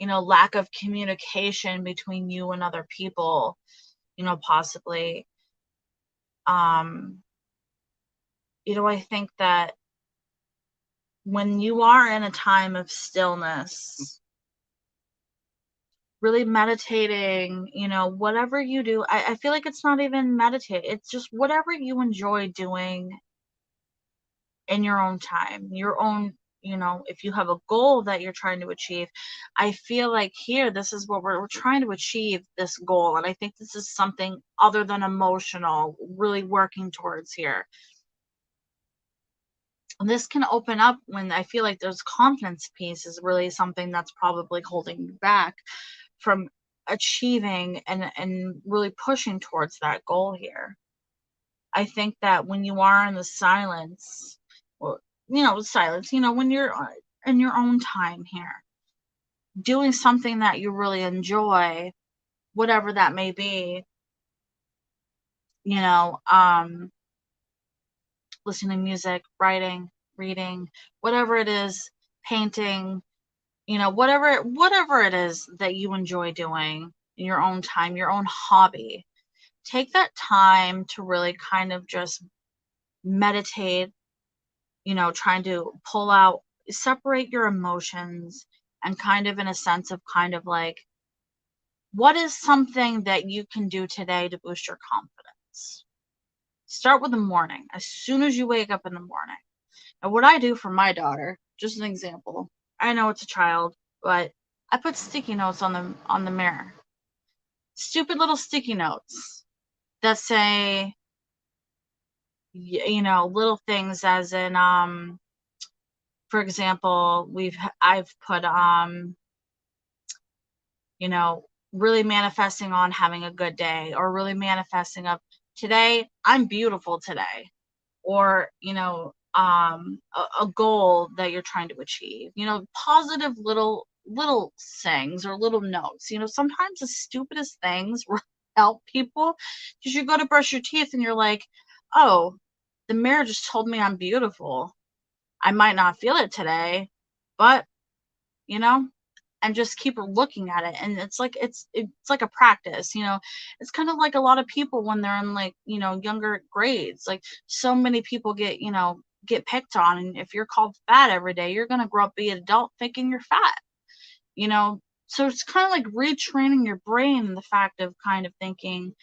A: lack of communication between you and other people, possibly. Um, I think that when you are in a time of stillness, really meditating, whatever you do, I feel like it's not even meditate. It's just whatever you enjoy doing in your own time, your own, if you have a goal that you're trying to achieve. I feel like here, this is what we're trying to achieve, this goal. And I think this is something other than emotional, really working towards here. And this can open up when I feel like there's confidence piece is really something that's probably holding you back from achieving and really pushing towards that goal here. I think that when you are in the silence, or silence, when you're in your own time here, doing something that you really enjoy, whatever that may be, you know, um, listening to music, writing, reading, whatever it is, painting, whatever it is that you enjoy doing in your own time, your own hobby. Take that time to really kind of just meditate, trying to separate your emotions, and kind of in a sense of kind of like, what is something that you can do today to boost your confidence? Start with the morning, as soon as you wake up in the morning. And what I do for my daughter, just an example, I know it's a child, but I put sticky notes on the mirror. Stupid little sticky notes that say, little things, as in, for example, I've put, really manifesting on having a good day, or really manifesting of, today I'm beautiful today, or a goal that you're trying to achieve. Positive little sayings or little notes. Sometimes the stupidest things help people, because you go to brush your teeth and you're like, oh, the mirror just told me I'm beautiful. I might not feel it today, but and just keep looking at it. And it's like a practice. It's kind of like a lot of people when they're in, like, younger grades. Like, so many people get picked on, and if you're called fat every day, you're going to grow up, be an adult thinking you're fat. So it's kind of like retraining your brain in the fact of kind of thinking,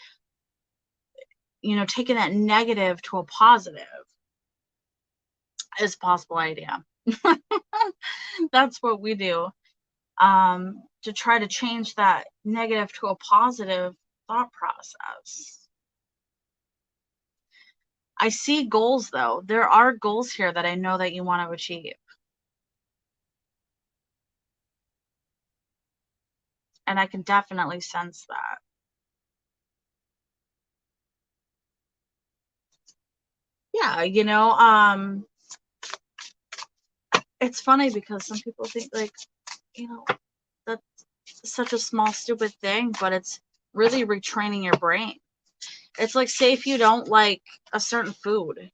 A: taking that negative to a positive is a possible idea. That's what we do, to try to change that negative to a positive thought process. I see goals, though. There are goals here that I know that you want to achieve. And I can definitely sense that. Yeah, it's funny because some people think, like, that's such a small, stupid thing, but it's really retraining your brain. It's like, say if you don't like a certain food,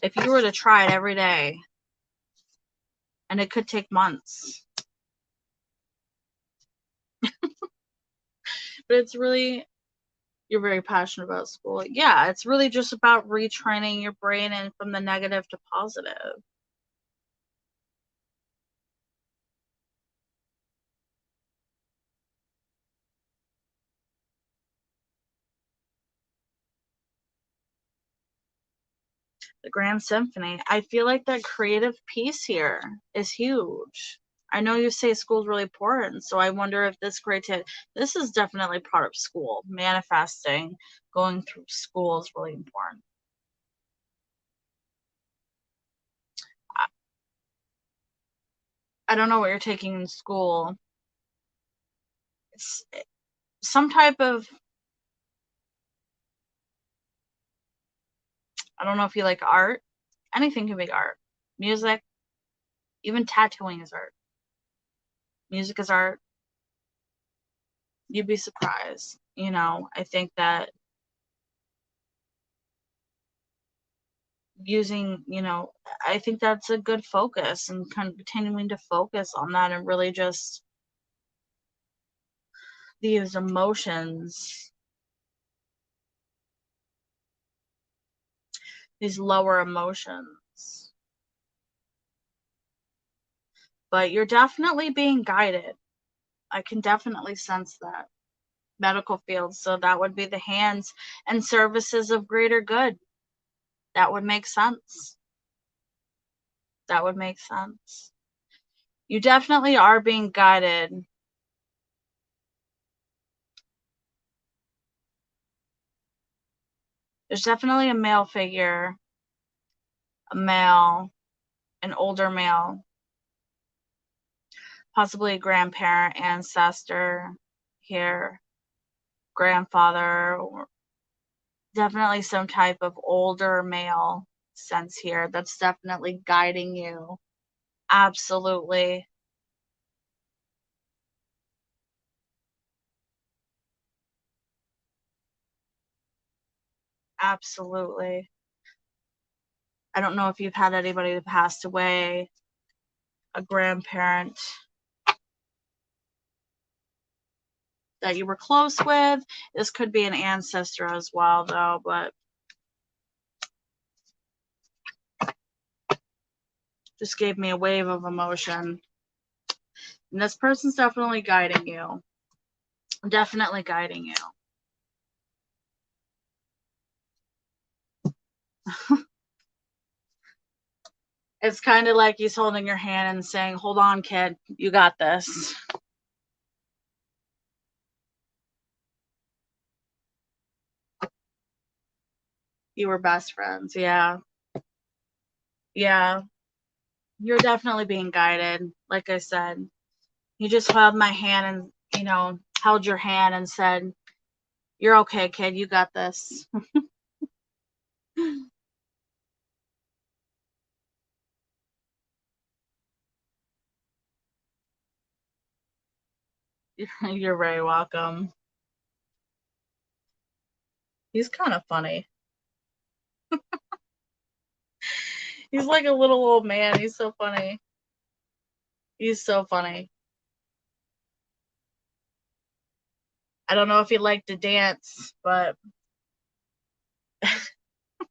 A: if you were to try it every day, and it could take months, but it's really, you're very passionate about school. Yeah, it's really just about retraining your brain and from the negative to positive. The Grand Symphony. I feel like that creative piece here is huge. I know you say school's really important, so I wonder if this is definitely part of school. Manifesting, going through school is really important. I don't know what you're taking in school. It's some type of, I don't know if you like art. Anything can be art. Music, even tattooing is art. Music is art. You'd be surprised. I think that I think that's a good focus, and continuing to focus on that, and really just these emotions, these lower emotions. But you're definitely being guided. I can definitely sense that. Medical field, so that would be the hands and services of greater good. That would make sense. That would make sense. You definitely are being guided. There's definitely a male figure, an older male, possibly a grandparent, ancestor here, grandfather, or definitely some type of older male sense here that's definitely guiding you. Absolutely. Absolutely. I don't know if you've had anybody that passed away, a grandparent that you were close with. This could be an ancestor as well, though, but just gave me a wave of emotion. And this person's definitely guiding you. Definitely guiding you. It's kind of like he's holding your hand and saying, hold on, kid, you got this. You were best friends. Yeah. Yeah. You're definitely being guided. Like I said, you just held my hand and, held your hand and said, you're okay, kid, you got this. You're very welcome. He's kind of funny. He's like a little old man. He's so funny. He's so funny. I don't know if he liked to dance, but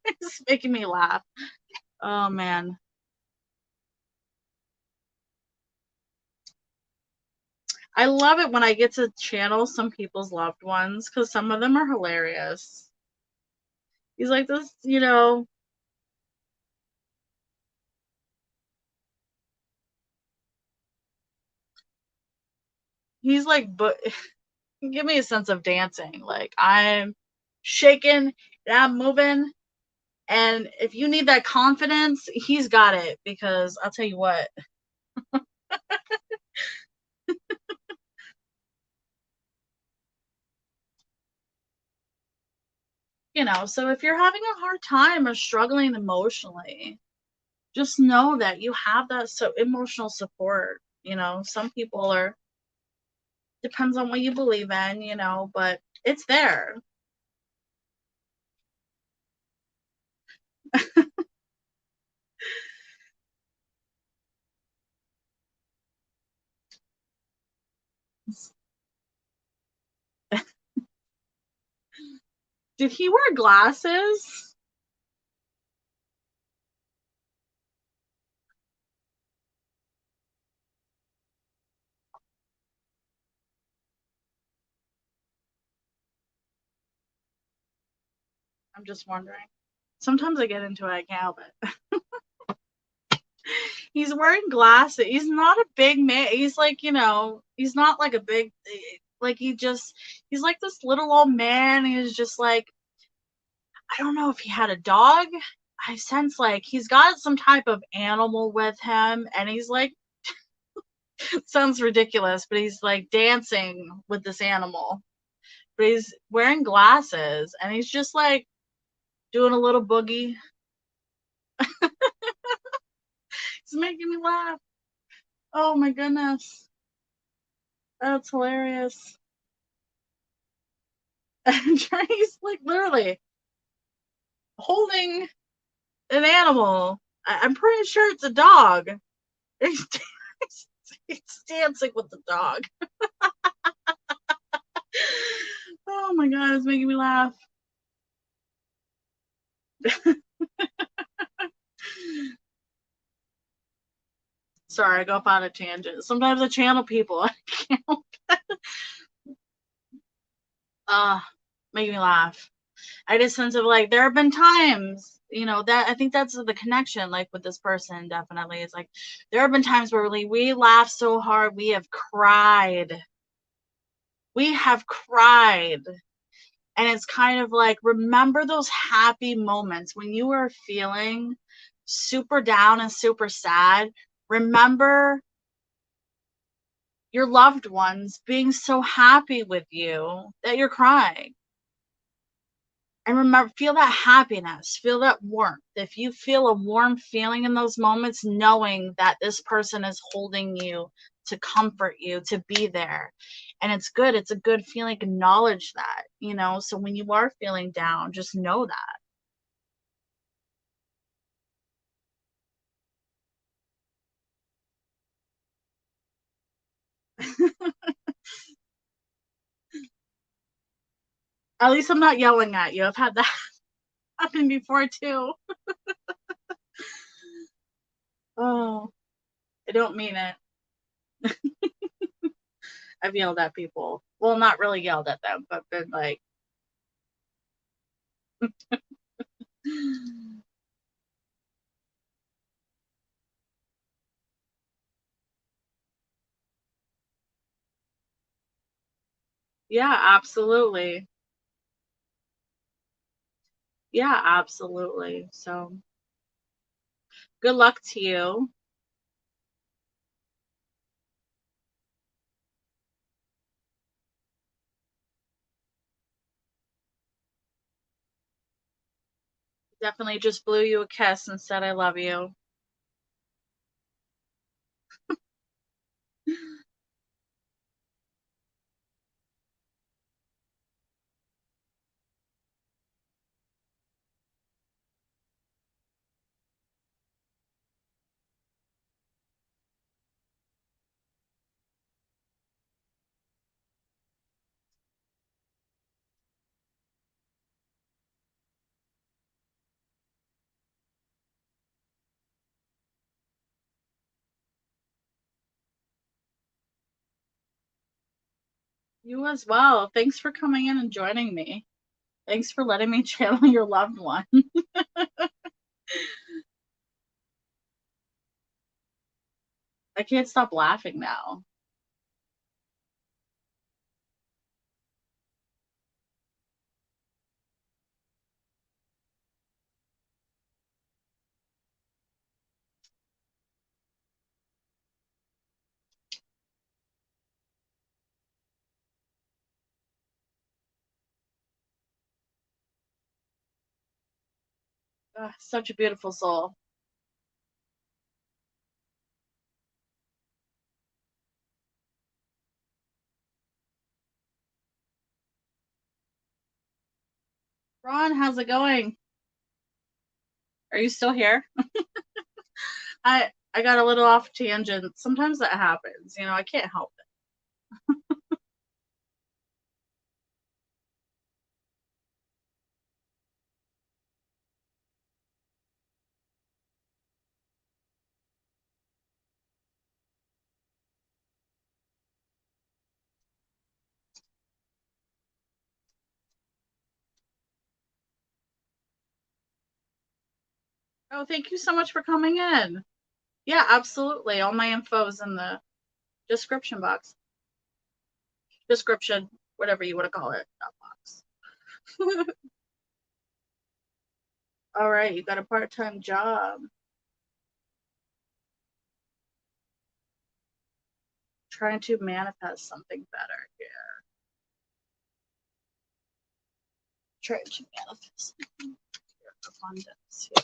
A: it's making me laugh. Oh man. I love it when I get to channel some people's loved ones because some of them are hilarious. He's like this, he's like, but give me a sense of dancing. Like I'm shaking and I'm moving. And if you need that confidence, he's got it because I'll tell you what. So if you're having a hard time or struggling emotionally, just know that you have that emotional support. Some people are, depends on what you believe in, but it's there. Did he wear glasses? I'm just wondering. Sometimes I get into it, I can't help it. He's wearing glasses. He's not a big man. He's like, he's not like a big, like he's like this little old man. He's just like, I don't know if he had a dog. I sense like he's got some type of animal with him, and he's like, sounds ridiculous, but he's like dancing with this animal. But he's wearing glasses, and he's just like doing a little boogie. It's making me laugh. Oh my goodness. That's hilarious. He's like literally holding an animal. I'm pretty sure it's a dog. He's, he's dancing with the dog. Oh my god, it's making me laugh. Sorry, I go off on a tangent. Sometimes I channel people. I can't. Make me laugh. I just sense of like there have been times, that I think that's the connection, like with this person, definitely. It's like there have been times where we laugh so hard we have cried. We have cried. And it's kind of like remember those happy moments when you were feeling super down and super sad. Remember your loved ones being so happy with you that you're crying. And remember, feel that happiness, feel that warmth. If you feel a warm feeling in those moments, knowing that this person is holding you to comfort you, to be there. And it's good. It's a good feeling. Acknowledge that, so when you are feeling down, just know that. At least I'm not yelling at you. I've had that happen before too. Oh, I don't mean it. I've yelled at people. Well, not really yelled at them, but been like, yeah, absolutely. Yeah, absolutely. So good luck to you. Definitely just blew you a kiss and said, I love you. You as well. Thanks for coming in and joining me. Thanks for letting me channel your loved one. I can't stop laughing now. Such a beautiful soul. Ron, how's it going? Are you still here? I got a little off tangent. Sometimes that happens, I can't help it. Oh, thank you so much for coming in. Yeah, absolutely. All my info is in the description box. Description, whatever you want to call it, that box. All right, you got a part-time job. Trying to manifest something better here. Trying to manifest abundance here.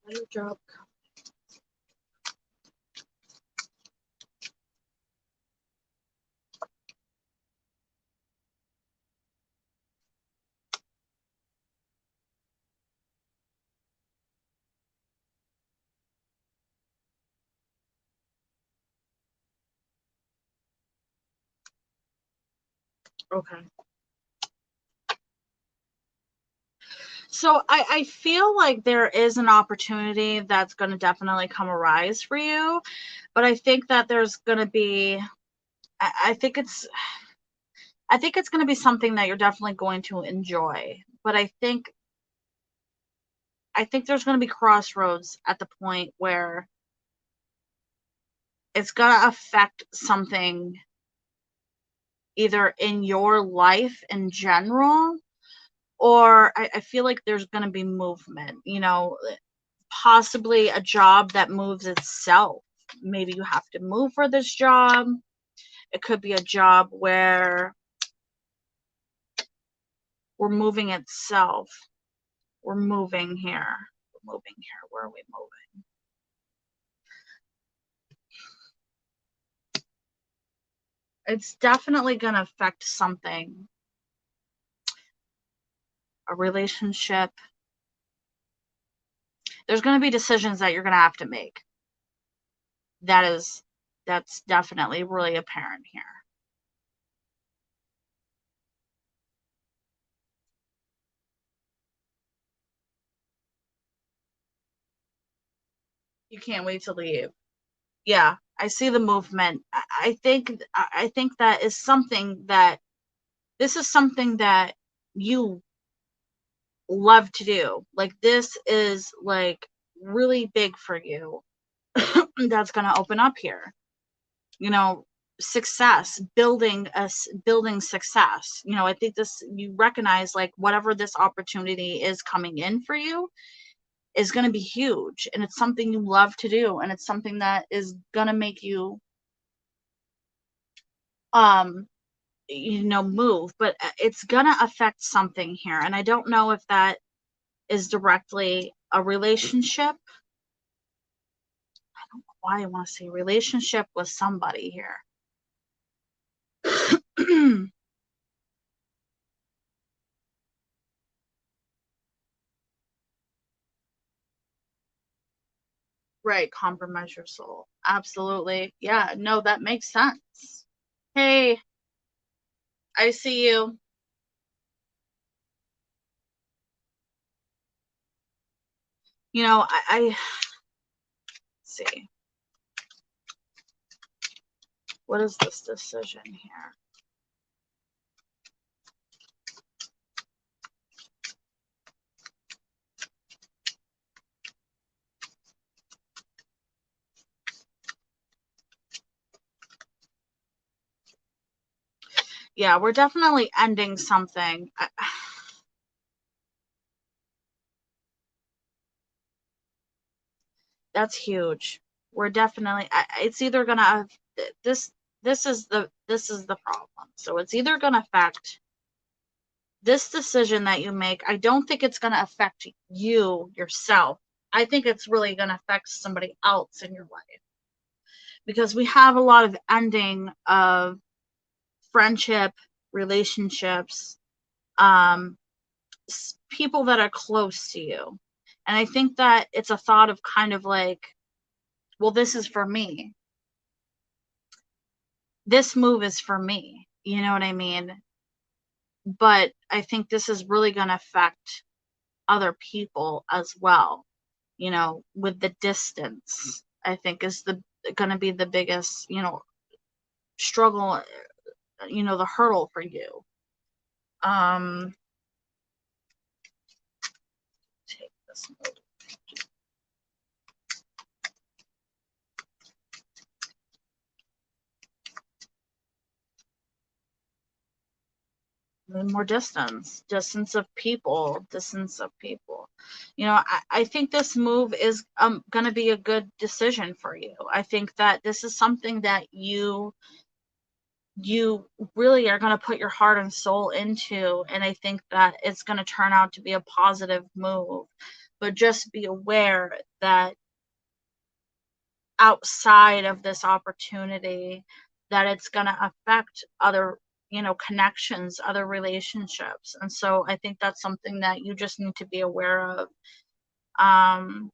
A: Better job. Okay. So I feel like there is an opportunity that's going to definitely come arise for you, but I think that there's going to be, I think it's going to be something that you're definitely going to enjoy. But I think there's going to be crossroads at the point where it's going to affect something either in your life in general, or I feel like there's going to be movement, possibly a job that moves itself. Maybe you have to move for this job. It could be a job where we're moving itself. We're moving here. We're moving here. Where are we moving? It's definitely going to affect something. A relationship. There's going to be decisions that you're going to have to make. That's definitely really apparent here. You can't wait to leave. Yeah, I see the movement. I think that is something that this is something that you love to do. Like, this is like really big for you. That's going to open up here. Success, building success. I think you recognize, like, whatever this opportunity is coming in for you is going to be huge, and it's something you love to do, and it's something that is going to make you move, but it's going to affect something here, and I don't know if that is directly a relationship. I don't know why I want to say relationship with somebody here. Right, compromise your soul. Absolutely. Yeah, no, that makes sense. Hey, I see you. You know, I see. What is this decision here? Yeah, we're definitely ending something. That's huge. We're definitely, it's either gonna, this, this is the problem. So it's either gonna affect this decision that you make. I don't think it's gonna affect you yourself. I think it's really gonna affect somebody else in your life, because we have a lot of ending of friendship, relationships, um, people that are close to you. And I think that it's a thought of kind of like, well, this is for me. This move is for me. You know what I mean? But I think this is really going to affect other people as well. You know, with the distance, I think is the going to be the biggest, struggle, the hurdle for you. Take this move. More distance of people, I think this move is going to be a good decision for you. I think that this is something that you really are going to put your heart and soul into, and I think that it's going to turn out to be a positive move. But just be aware that outside of this opportunity, that it's going to affect other, connections, other relationships. And so I think that's something that you just need to be aware of, um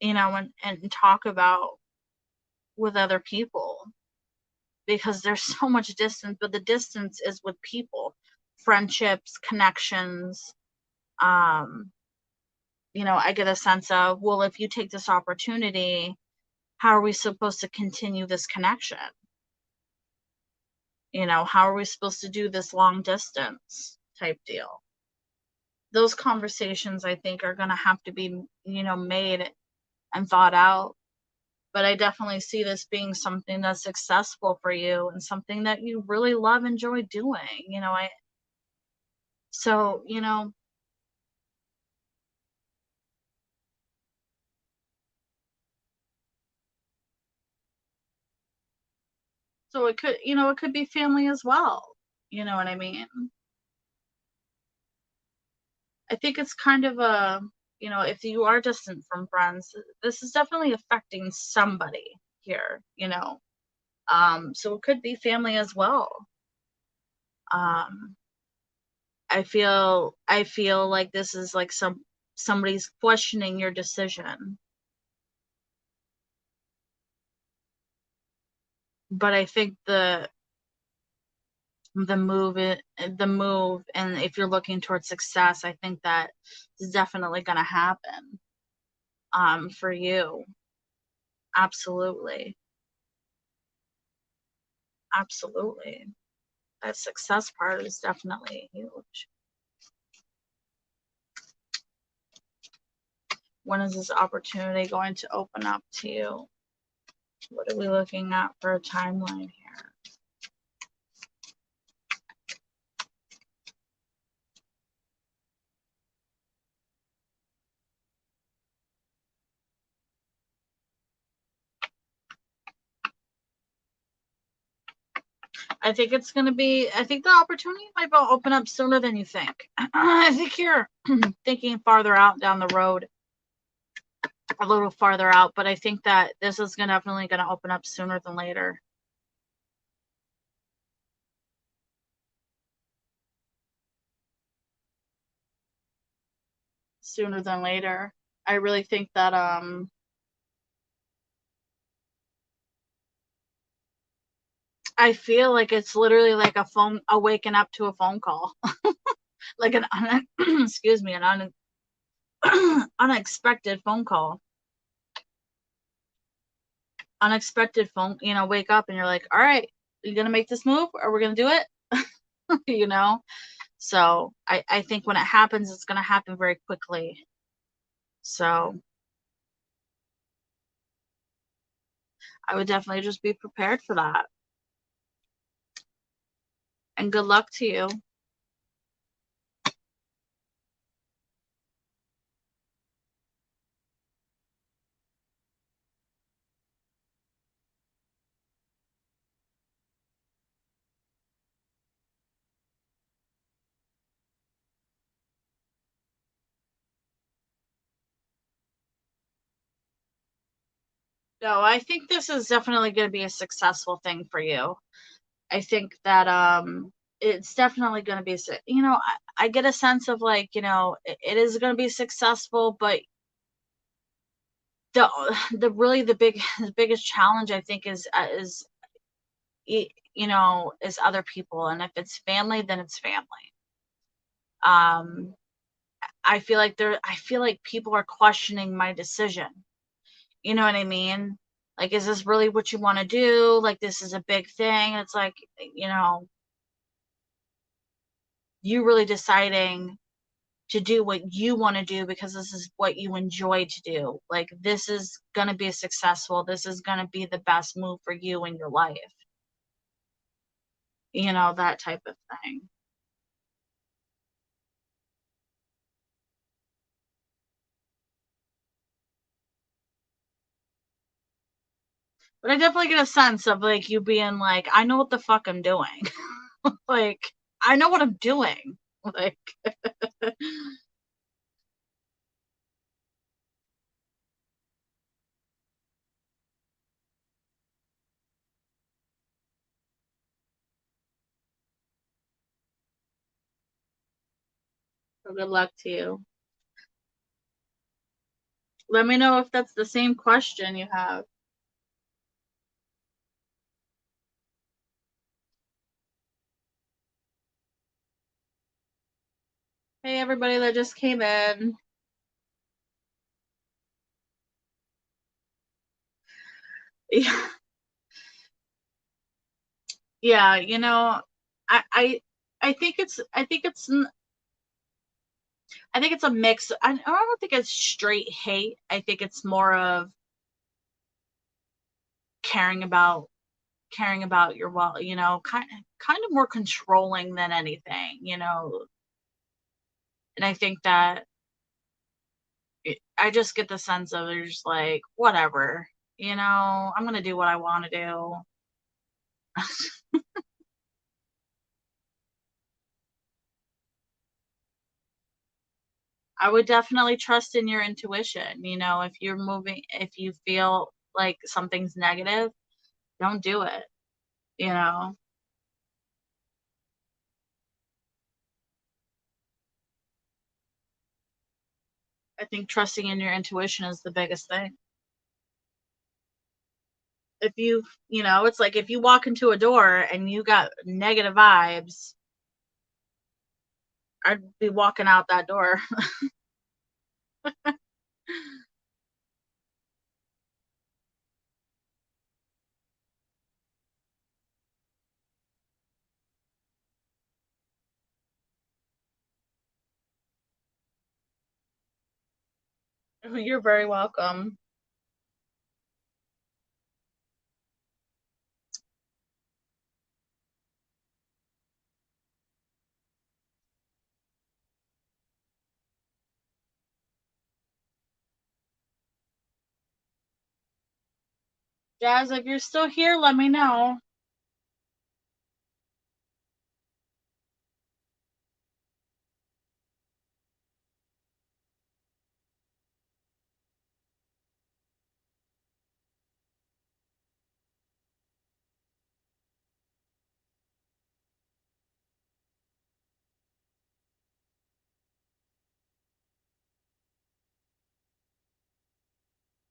A: and talk about with other people, because there's so much distance, but the distance is with people, friendships, connections. um I get a sense of, well, if you take this opportunity, how are we supposed to continue this connection? How are we supposed to do this long distance type deal? Those conversations, I think, are going to have to be, made and thought out. But I definitely see this being something that's successful for you and something that you really love, enjoy doing. So, it could be family as well. You know what I mean? I think it's kind of a, if you are distant from friends, this is definitely affecting somebody here. So it could be family as well. Um, I feel like this is like somebody's questioning your decision. But I think the move, and if you're looking towards success, I think that is definitely going to happen, for you. Absolutely. Absolutely. That success part is definitely huge. When is this opportunity going to open up to you? What are we looking at for a timeline here? I think the opportunity might open up sooner than you think. I think you're thinking farther out down the road, a little farther out, but I think that this is definitely going to open up sooner than later. Sooner than later. I really think that I feel like it's literally like a waking up to a phone call. Like excuse me, an unexpected phone call. Unexpected phone, wake up and you're like, all right, you gonna make this move or we're gonna do it? So I think when it happens, it's gonna happen very quickly. So I would definitely just be prepared for that. And good luck to you. No, I think this is definitely going to be a successful thing for you. I think that it's definitely going to be, I get a sense of like, it is going to be successful, but the the biggest challenge I think is is other people, and if it's family, then it's family. Um, I feel like people are questioning my decision. You know what I mean? Like, is this really what you want to do? Like, this is a big thing. It's like, you really deciding to do what you want to do because this is what you enjoy to do. Like, this is going to be successful. This is going to be the best move for you in your life. That type of thing. But I definitely get a sense of like you being like, I know what the fuck I'm doing. Like, I know what I'm doing. Like, so good luck to you. Let me know if that's the same question you have. Hey, everybody that just came in. Yeah, yeah, I, I, I think it's a mix. I don't think it's straight hate. I think it's more of caring about your well, kind of more controlling than anything, And I think that I just get the sense of they're just like, whatever, I'm gonna do what I want to do. I would definitely trust in your intuition. If you feel like something's negative, don't do it. You know, I think trusting in your intuition is the biggest thing. If it's like if you walk into a door and you got negative vibes, I'd be walking out that door. You're very welcome. Jazz, if you're still here, let me know.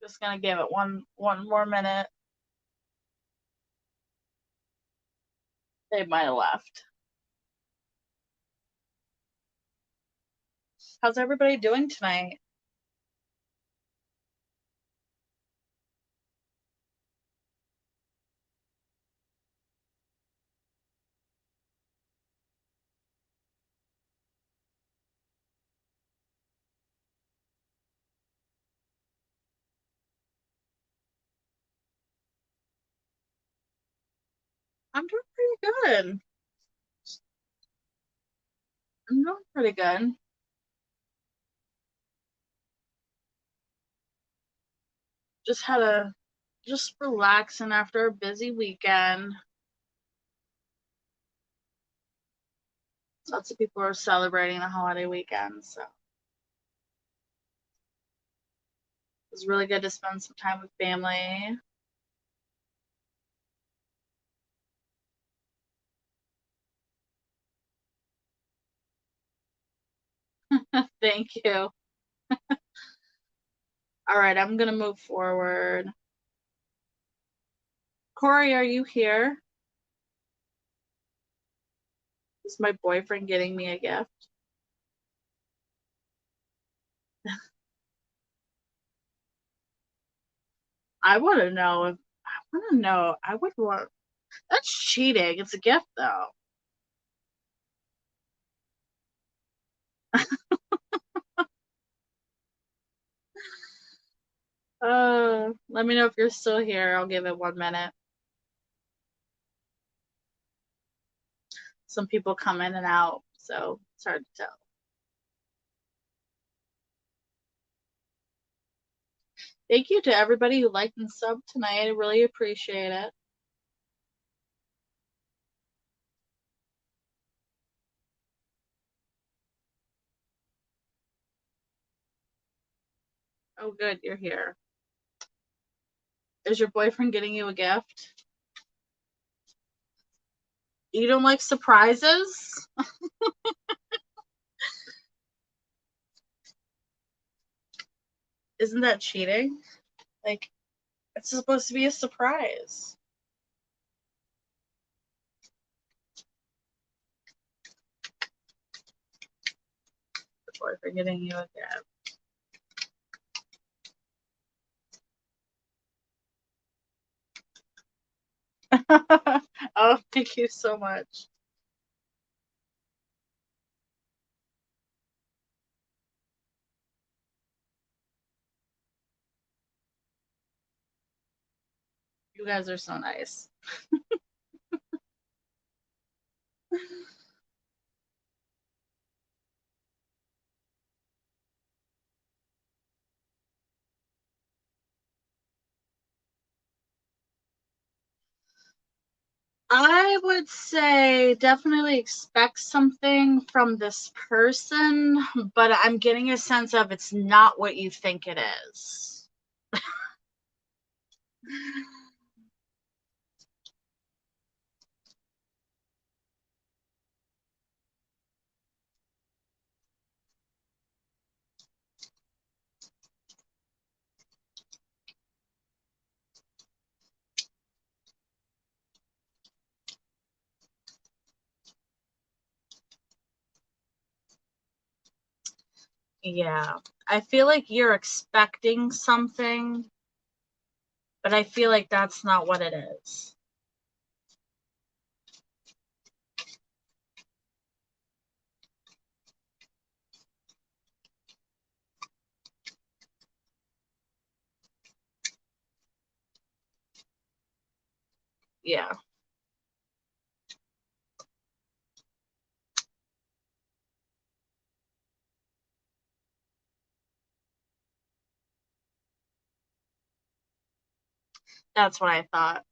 A: Just gonna give it one more minute. They might have left. How's everybody doing tonight? I'm doing pretty good. I'm doing pretty good. Just relaxing after a busy weekend. Lots of people are celebrating the holiday weekend, so it was really good to spend some time with family. Thank you. All right, I'm gonna move forward. Corey, are you here? Is my boyfriend getting me a gift? I want to know if I want to know. I would want. That's cheating. It's a gift, though. Let me know if you're still here. I'll give it 1 minute. Some people come in and out, so it's hard to tell. Thank you to everybody who liked and subbed tonight. I really appreciate it. Oh, good, you're here. Is your boyfriend getting you a gift? You don't like surprises? Isn't that cheating? Like, it's supposed to be a surprise. Your boyfriend getting you a gift. Oh, thank you so much. You guys are so nice. I would say definitely expect something from this person, but I'm getting a sense of it's not what you think it is. Yeah. I feel like you're expecting something, but I feel like that's not what it is. Yeah. That's what I thought.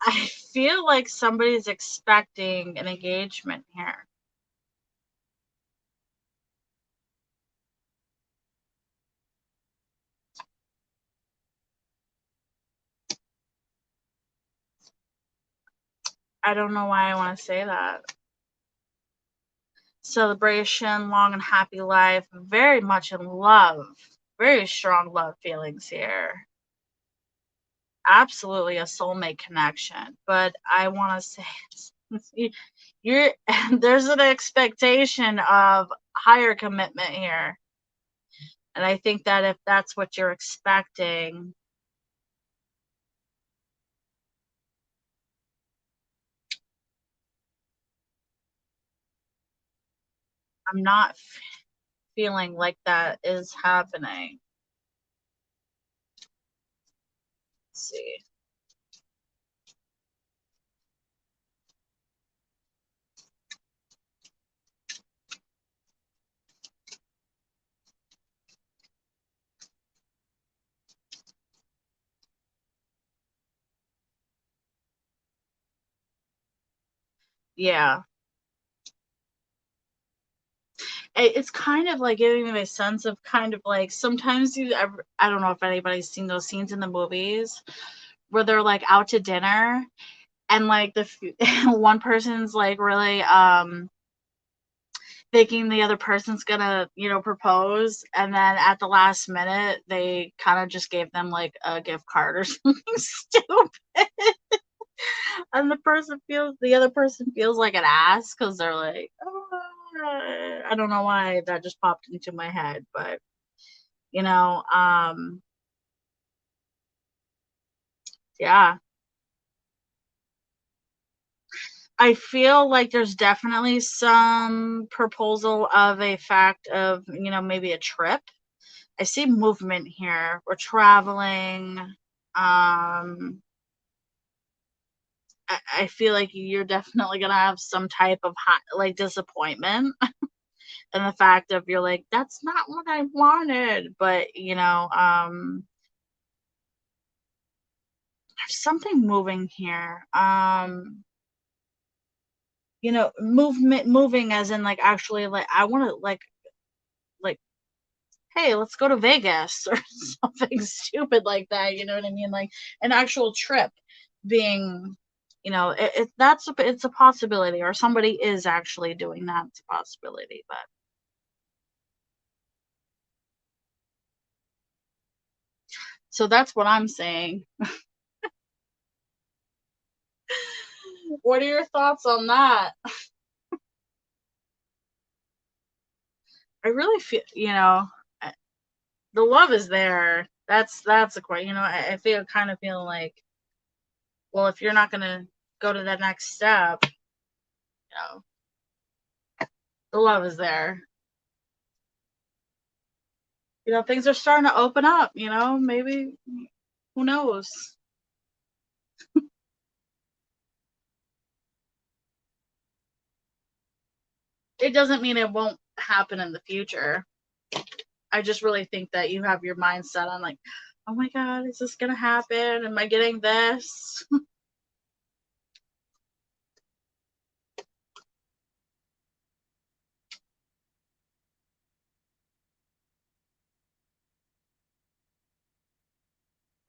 A: I feel like somebody's expecting an engagement here. I don't know why I want to say that. Celebration, long and happy life, very much in love. Very strong love feelings here. Absolutely a soulmate connection. But I want to say you're there's an expectation of higher commitment here. And I think that if that's what you're expecting, I'm not feeling like that is happening. Let's see. Yeah. It's kind of like giving me a sense of kind of like sometimes I don't know if anybody's seen those scenes in the movies where they're like out to dinner and like one person's like really thinking the other person's gonna, propose, and then at the last minute they kind of just gave them like a gift card or something stupid, and the other person feels like an ass because they're like, oh, I don't know why that just popped into my head, but you know, yeah, I feel like there's definitely some proposal of a fact of, maybe a trip. I see movement here. We're traveling. I feel like you're definitely gonna have some type of like disappointment, and the fact of you're like, that's not what I wanted. But there's something moving here. Moving as in like actually like I want to like hey, let's go to Vegas or something stupid like that. You know what I mean? Like an actual trip being, it's a possibility, or somebody is actually doing that. It's a possibility, but so that's what I'm saying. What are your thoughts on that? I really feel, the love is there. That's a quite, I feel kind of feeling like, well, if you're not gonna go to that next step, the love is there. Things are starting to open up, maybe, who knows? It doesn't mean it won't happen in the future. I just really think that you have your mindset on like, oh my God, is this gonna happen? Am I getting this?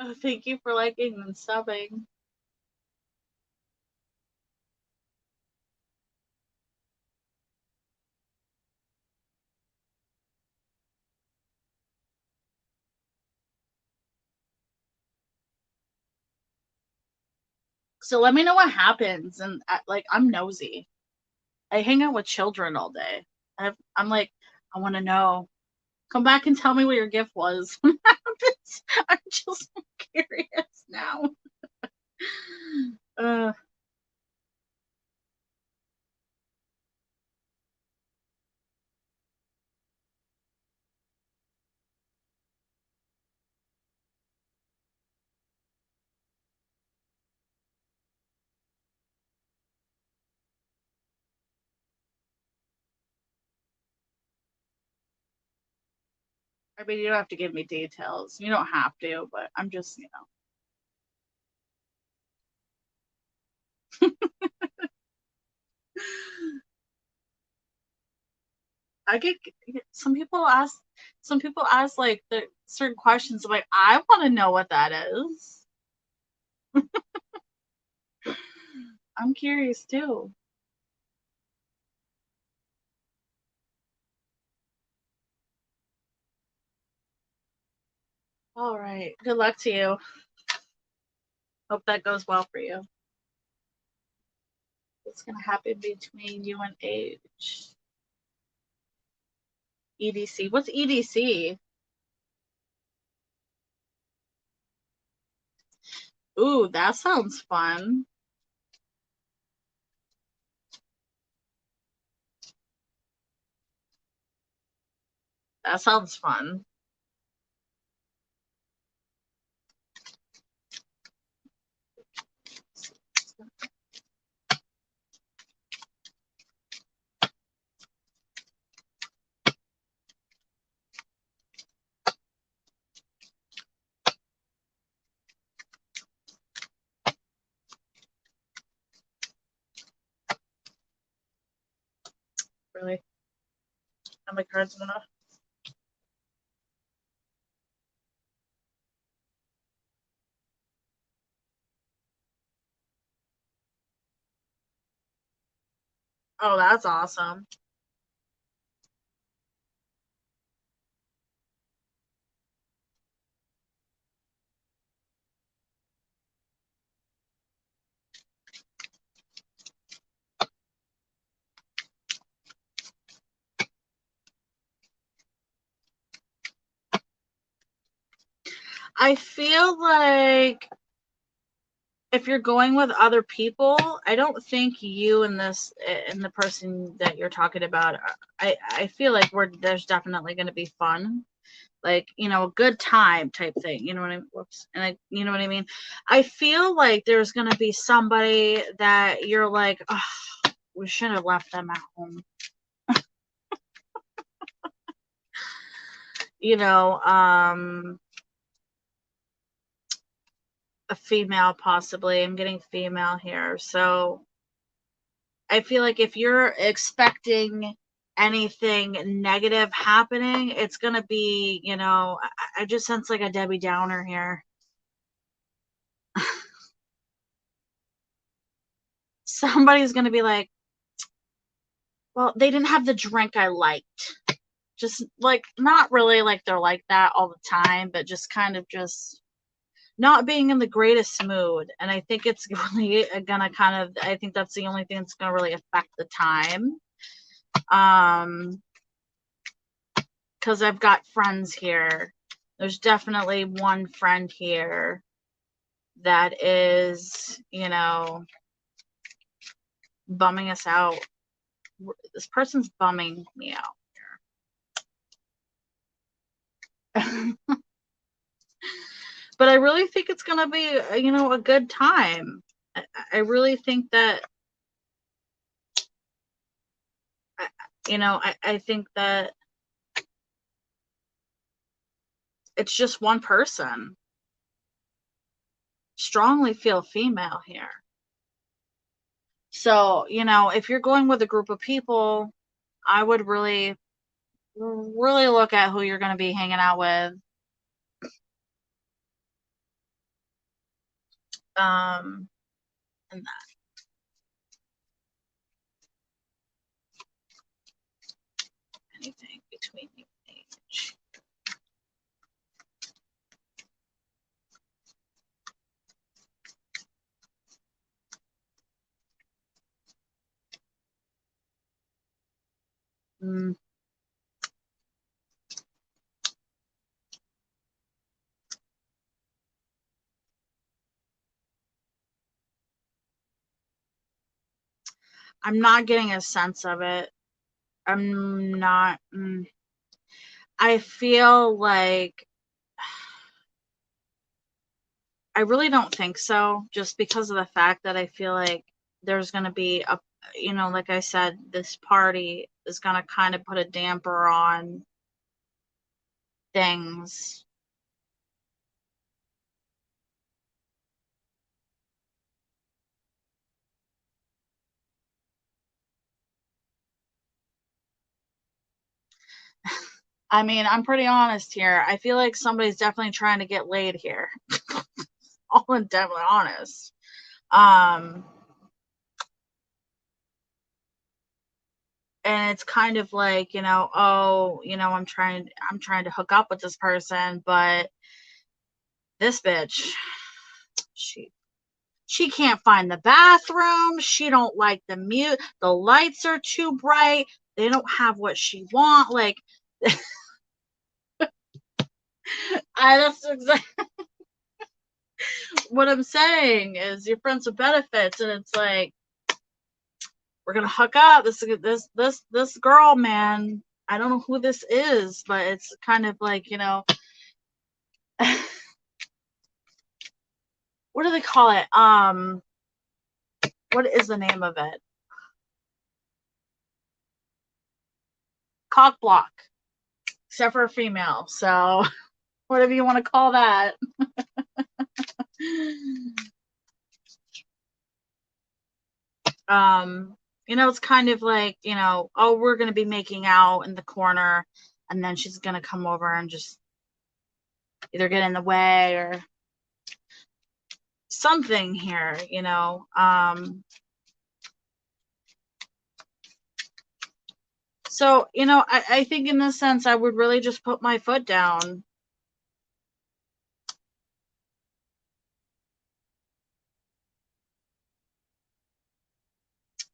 A: Oh, thank you for liking and subbing. So let me know what happens. And like, I'm nosy. I hang out with children all day. I'm like, I want to know. Come back and tell me what your gift was. I'm just curious now. Uh, I mean, you don't have to give me details. You don't have to, but I'm just, I get some people ask like the certain questions. I'm like, I want to know what that is. I'm curious too. All right. Good luck to you. Hope that goes well for you. What's going to happen between you and Age? EDC. What's EDC? Ooh, that sounds fun. That sounds fun. Really? How many cards enough? Oh, that's awesome. I feel like if you're going with other people, I don't think you and the person that you're talking about, I feel like there's definitely going to be fun, like, you know, a good time type thing, you know what I mean? Whoops. And you know what I mean? I feel like there's going to be somebody that you're like, oh, we should have left them at home. You know, a female possibly. I'm getting female here. So I feel like if you're expecting anything negative happening, it's going to be, you know, I just sense like a Debbie Downer here. Somebody's going to be like, well, they didn't have the drink I liked. Just like, not really like they're like that all the time, but just kind of just not being in the greatest mood. And I think it's really gonna kind of, I think that's the only thing that's gonna really affect the time. Because I've got friends here. There's definitely one friend here that is, you know, bumming us out. This person's bumming me out here. But I really think it's going to be, you know, a good time. I really think that, you know, I think that it's just one person. Strongly feel female here. So, you know, if you're going with a group of people, I would really, really look at who you're going to be hanging out with. And that. Anything between you and Age. I'm not getting a sense of it. I'm not. I feel like I really don't think so, just because of the fact that I feel like there's going to be a, you know, like I said, this party is going to kind of put a damper on things. I mean, I'm pretty honest here. I feel like somebody's definitely trying to get laid here. All I'm definitely honest. And it's kind of like, you know, oh, you know, I'm trying to hook up with this person, but This bitch, she can't find the bathroom. She don't like the mute. The lights are too bright. They don't have what she want. Like, that's exactly what I'm saying. Is your friends with benefits, and it's like, we're gonna hook up. This girl, man. I don't know who this is, but it's kind of like, what do they call it? What is the name of it? Cock block, except for a female. So whatever you want to call that. It's kind of like, oh, we're gonna be making out in the corner, and then she's gonna come over and just either get in the way or something here, So, I think in this sense, I would really just put my foot down.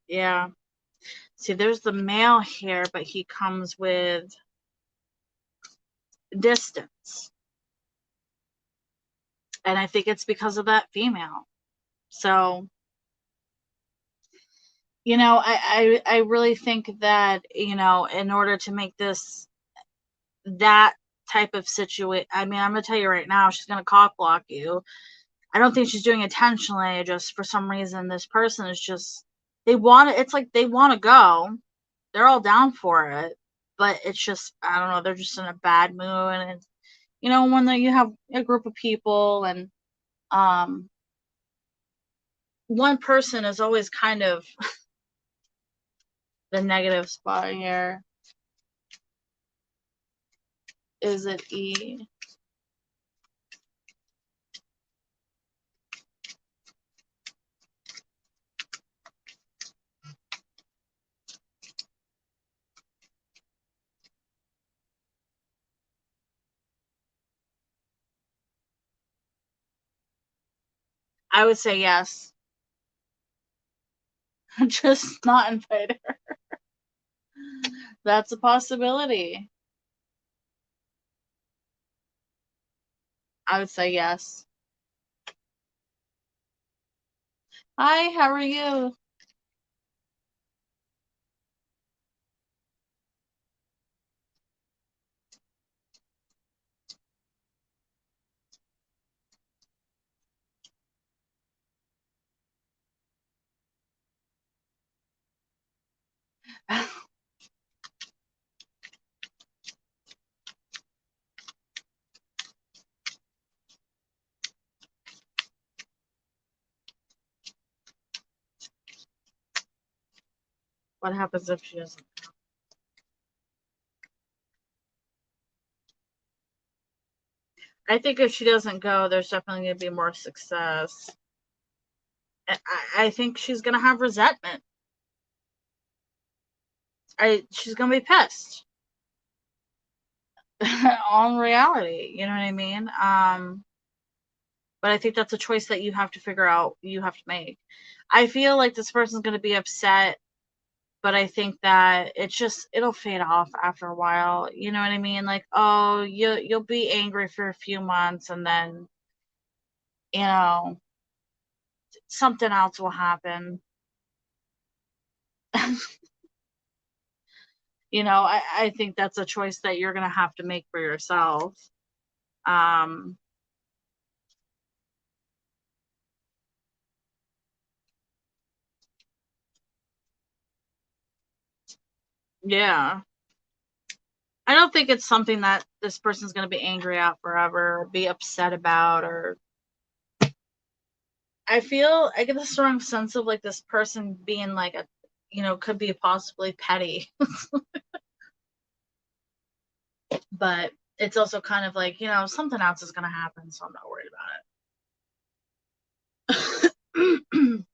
A: Yeah. See, there's the male here, but he comes with distance. And I think it's because of that female. So, I really think that, in order to make this that type of situation, I mean, I'm gonna tell you right now, she's gonna cock block you. I don't think she's doing it intentionally. Just for some reason, this person is just, it's like they want to go. They're all down for it, but it's just, I don't know, they're just in a bad mood. And when you have a group of people, and one person is always kind of the negative spot here. Is it E? I would say yes. Just not invite her. That's a possibility. I would say yes. Hi, how are you? What happens if she doesn't? I think if she doesn't go, there's definitely going to be more success. I think she's going to have resentment. She's going to be pissed on reality. You know what I mean? But I think that's a choice that you have to figure out, you have to make. I feel like this person's going to be upset, but I think that it'll fade off after a while. You know what I mean? Like, oh, you'll be angry for a few months, and then, something else will happen. I think that's a choice that you're going to have to make for yourself. Yeah. I don't think it's something that this person's going to be angry at forever or be upset about, or I get the strong sense of like this person being like could be possibly petty. But it's also kind of like, something else is going to happen, so I'm not worried about it.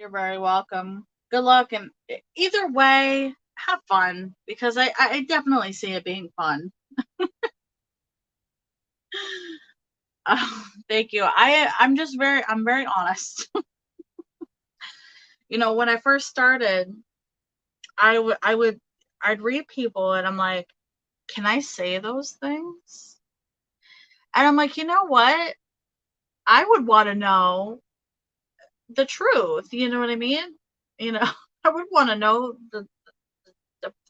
A: You're very welcome. Good luck, and either way, have fun, because I definitely see it being fun. Thank you. I'm very honest. When I first started, I'd read people and I'm like, can I say those things? And I'm like, you know what? I would want to know the truth. You know what I mean? You know, I would want to know the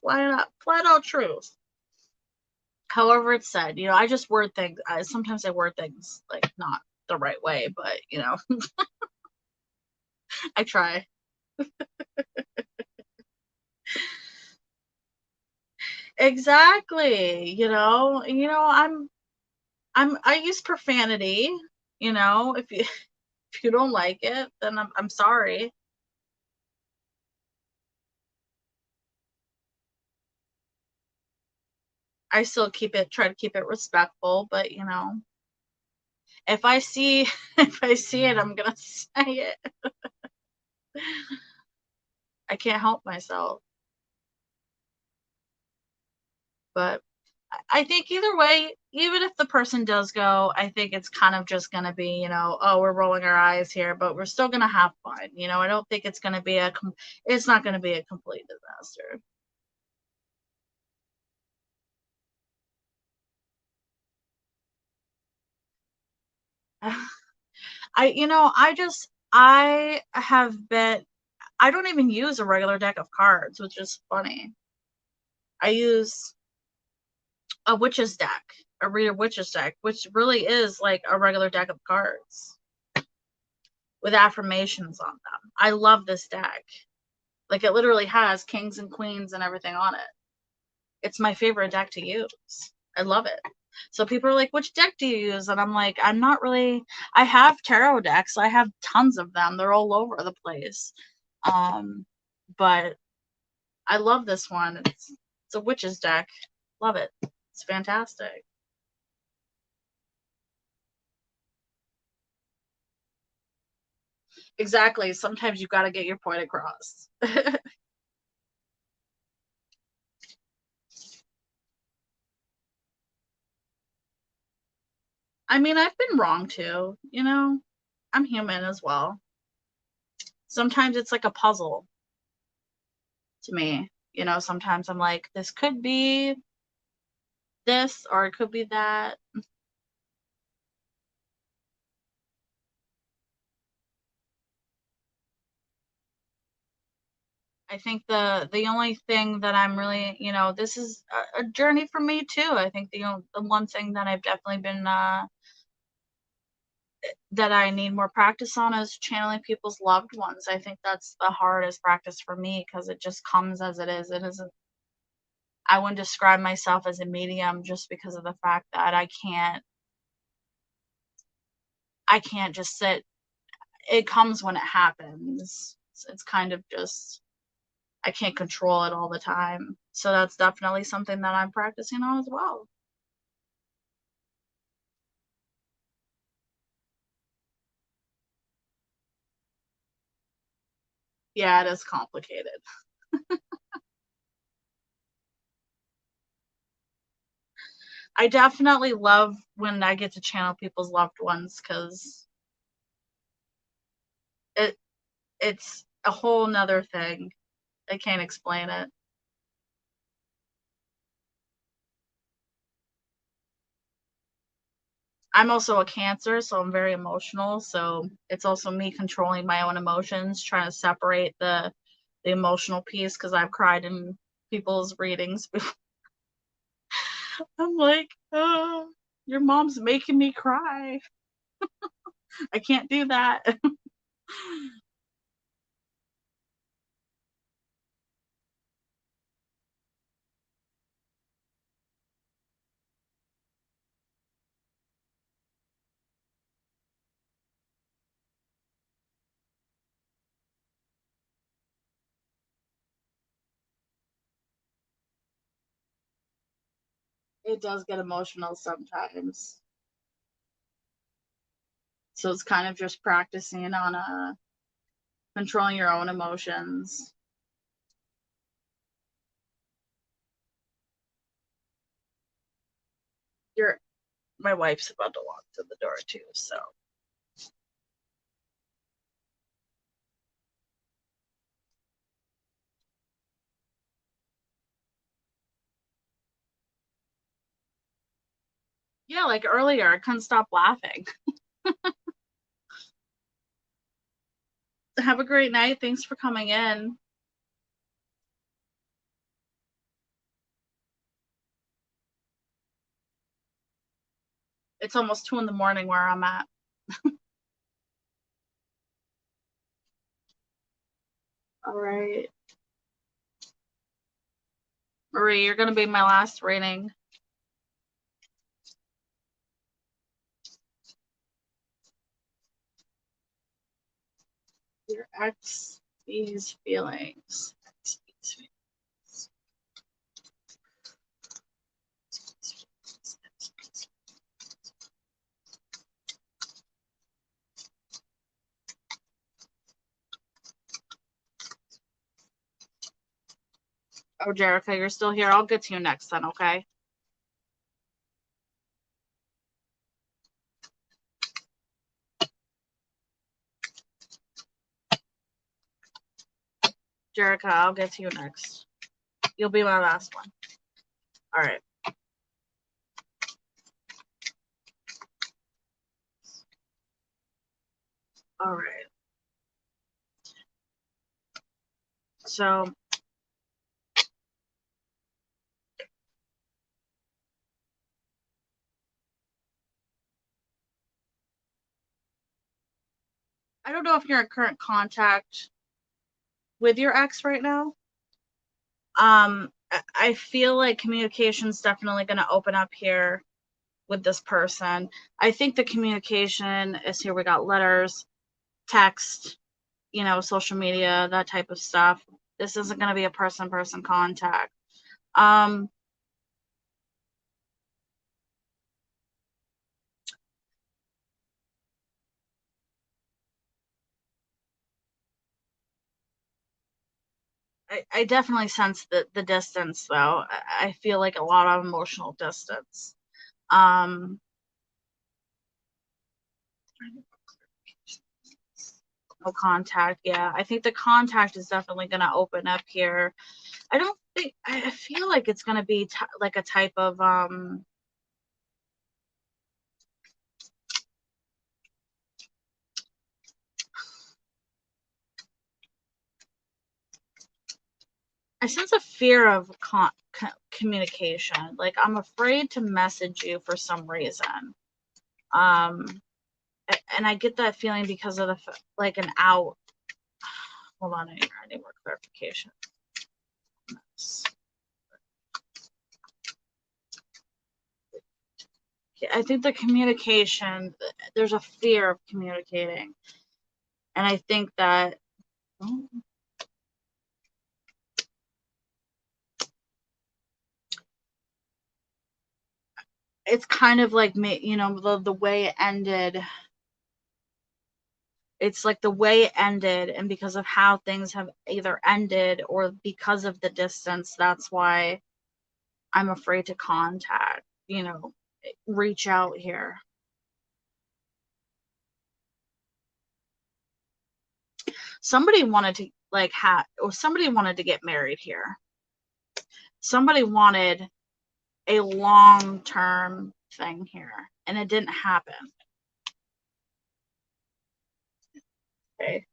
A: flat out truth. However it's said, I just word things. Sometimes I word things like not the right way, but I try. Exactly. I use profanity. If you if you don't like it, then I'm sorry. I still try to keep it respectful, but if I see if I see it, I'm gonna say it. I can't help myself. But I think either way, even if the person does go, I think it's kind of just gonna be, oh, we're rolling our eyes here, but we're still gonna have fun. I don't think it's gonna be it's not gonna be a complete disaster. I have been, I don't even use a regular deck of cards, which is funny. I use a witch's deck, a reader witch's deck, which really is like a regular deck of cards with affirmations on them. I love this deck. Like, it literally has kings and queens and everything on it. It's my favorite deck to use. I love it. So people are like, which deck do you use? And I'm like, I'm not really, I have tarot decks. I have tons of them. They're all over the place. But I love this one. It's a witch's deck. Love it. It's fantastic. Exactly. Sometimes you got to get your point across. I mean, I've been wrong too. I'm human as well. Sometimes it's like a puzzle to me. Sometimes I'm like, this could be this or it could be that. I think the only thing that I'm really, this is a journey for me too. I think the one thing that I've definitely been that I need more practice on is channeling people's loved ones. I think that's the hardest practice for me because it just comes as it is. It isn't. I wouldn't describe myself as a medium just because of the fact that I can't just sit. It comes when it happens. It's kind of just, I can't control it all the time. So that's definitely something that I'm practicing on as well. Yeah, it is complicated. I definitely love when I get to channel people's loved ones because it it's a whole nother thing. I can't explain it. I'm also a Cancer, so I'm very emotional. So it's also me controlling my own emotions, trying to separate the emotional piece because I've cried in people's readings before. I'm like, oh, your mom's making me cry. I can't do that. It does get emotional sometimes. So it's kind of just practicing on controlling your own emotions. My wife's about to walk to the door too, so. Yeah, like earlier, I couldn't stop laughing. Have a great night. Thanks for coming in. It's almost 2 a.m. where I'm at. All right. Marie, you're going to be my last reading. Your ex, these feelings. Oh, Jerica, you're still here. I'll get to you next then, okay? Jerica, I'll get to you next. You'll be my last one. All right. All right. So I don't know if you're in current contact with your ex right now. I feel like communication's definitely going to open up here with this person. I think the communication is here. We got letters, text, social media, that type of stuff. This isn't going to be a person-person contact. I definitely sense the distance, though. I feel like a lot of emotional distance. No contact. Yeah, I think the contact is definitely going to open up here. I feel like it's going to be like a type of I sense a fear of communication. Like, I'm afraid to message you for some reason. And I get that feeling because of like an out. Hold on, I need more clarification. I think the communication, there's a fear of communicating. And I think that it's kind of like me, the way it ended. It's like the way it ended, and because of how things have either ended or because of the distance, that's why I'm afraid to contact, reach out here. Somebody wanted to somebody wanted to get married here. Somebody wanted a long-term thing here, and it didn't happen. Okay.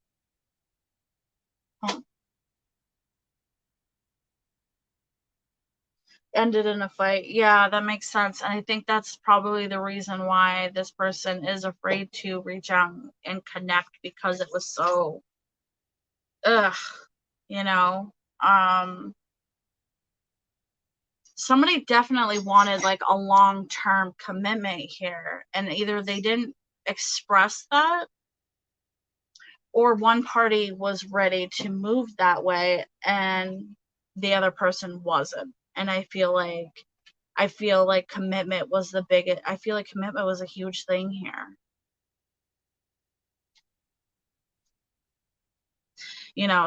A: Ended in a fight. Yeah, that makes sense. And I think that's probably the reason why this person is afraid to reach out and connect, because it was so, you know. Somebody definitely wanted like a long-term commitment here, and either they didn't express that, or one party was ready to move that way and the other person wasn't. And I feel like commitment was I feel like commitment was a huge thing here.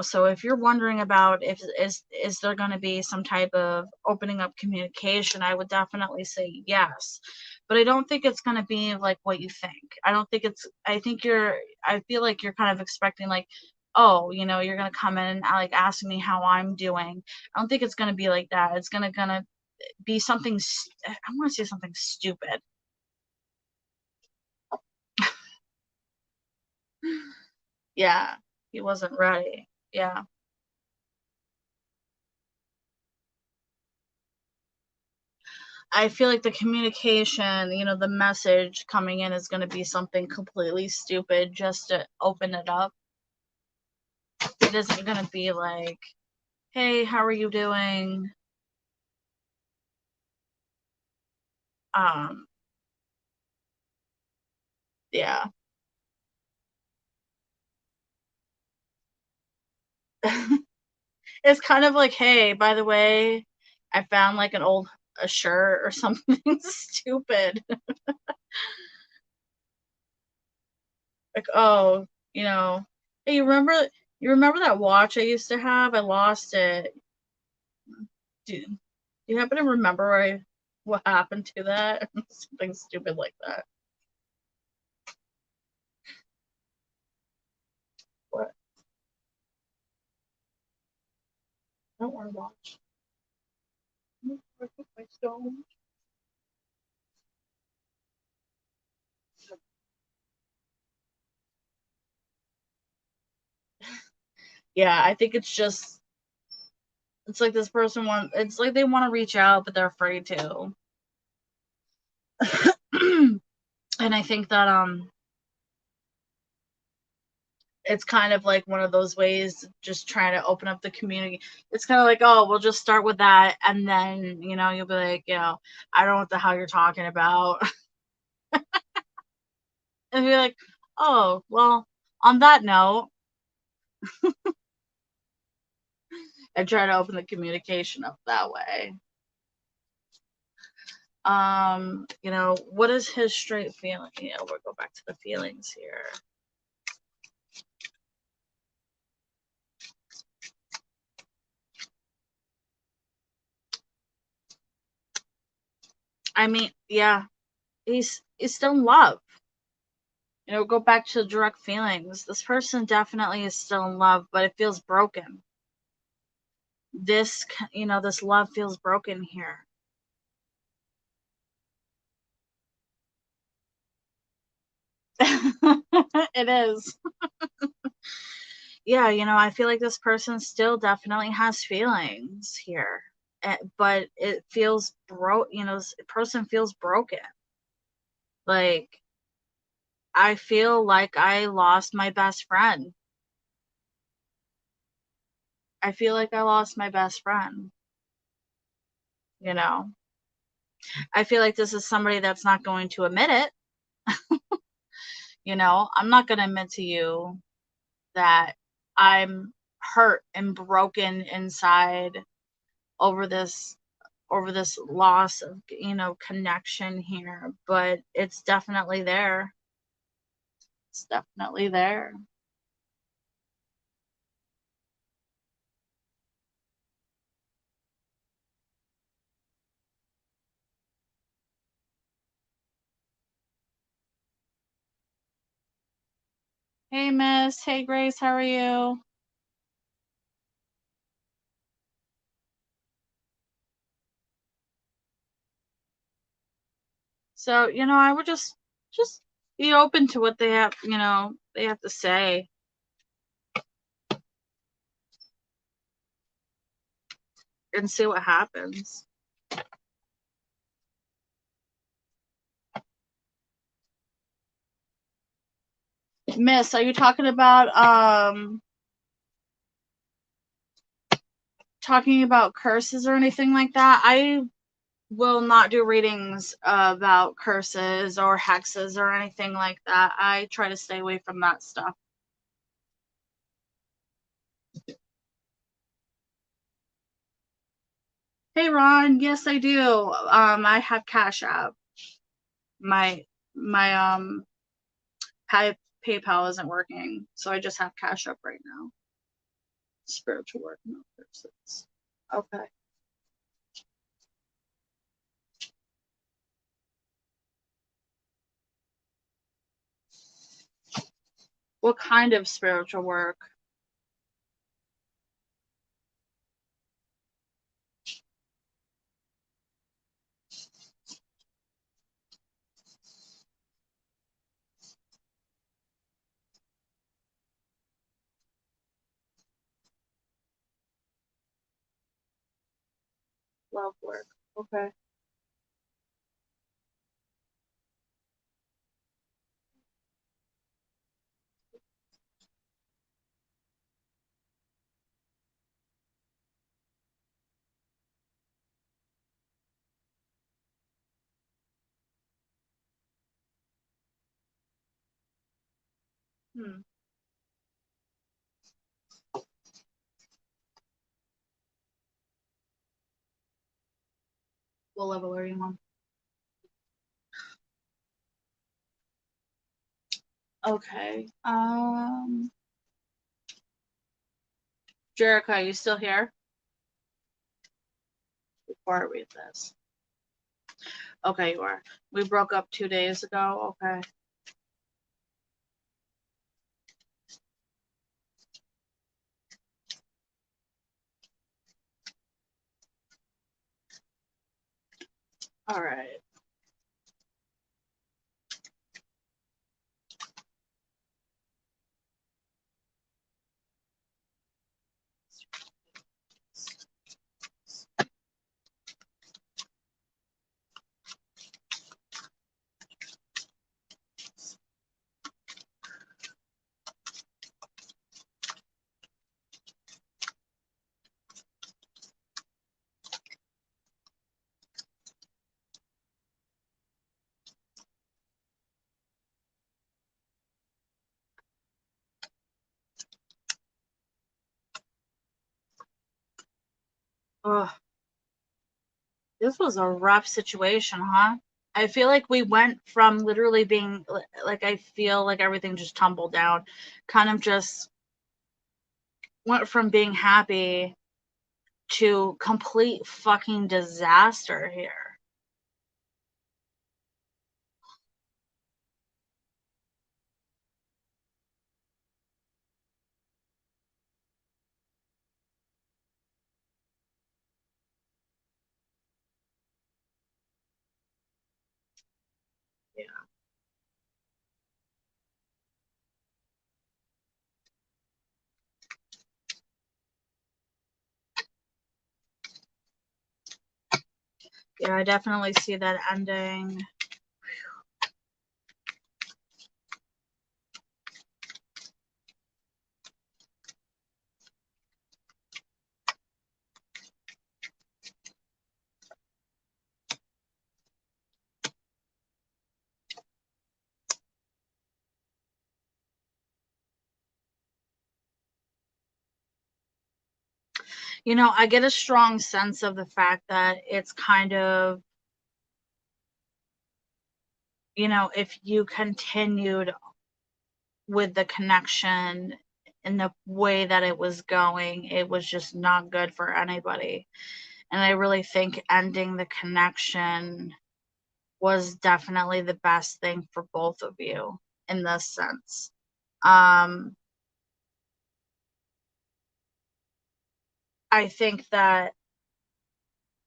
A: So if you're wondering about if is there going to be some type of opening up communication, I would definitely say yes. But I don't think it's going to be like what you think. I feel like you're kind of expecting like, oh, you're going to come in and like asking me how I'm doing. I don't think it's going to be like that. It's going to be something, I want to say something stupid. Yeah, he wasn't ready. Yeah. I feel like the communication, the message coming in is going to be something completely stupid just to open it up. It isn't going to be like, hey, how are you doing? Um, yeah. It's kind of like, hey, by the way, I found like a shirt or something stupid. Like, oh, hey, you remember that watch I used to have? I lost it. Do you happen to remember what happened to that? Something stupid like that. What? I don't want to watch. I took my stone. Yeah, I think it's like this person it's like they want to reach out, but they're afraid to. And I think that it's kind of like one of those ways just trying to open up the community. It's kind of like, oh, we'll just start with that, and then you'll be like, I don't know what the hell you're talking about. And be like, oh, well, on that note, and try to open the communication up that way. What is his straight feeling? We'll go back to the feelings here. I mean, yeah, he's still in love. Go back to direct feelings. This person definitely is still in love, but it feels broken. This love feels broken here. It is. Yeah, I feel like this person still definitely has feelings here. But it feels this person feels broken. Like, I feel like I lost my best friend. I feel like I lost my best friend. You know, I feel like this is somebody that's not going to admit it. I'm not going to admit to you that I'm hurt and broken inside over this loss of connection here, but it's definitely there. It's definitely there. Hey Miss, hey Grace, how are you? So, I would just be open to what they have to say, and see what happens. Miss, are you talking about curses or anything like that? I will not do readings about curses or hexes or anything like that. I try to stay away from that stuff. Hey Ron, yes I do. I have Cash App. My PayPal isn't working, so I just have Cash App right now. Spiritual work, no persons. Okay. What kind of spiritual work? Love work. Okay. Hmm. What level are you on? Okay. Jerica, are you still here? Before I read this. Okay, you are. We broke up 2 days ago. Okay. All right. Ugh. This was a rough situation, huh? I feel like we went from literally being like, I feel like everything just tumbled down. Kind of just went from being happy to complete fucking disaster here. Yeah. Yeah, I definitely see that ending. You know, I get a strong sense of the fact that it's kind of, you know, if you continued with the connection in the way that it was going, it was just not good for anybody. And I really think ending the connection was definitely the best thing for both of you in this sense. Um, I think that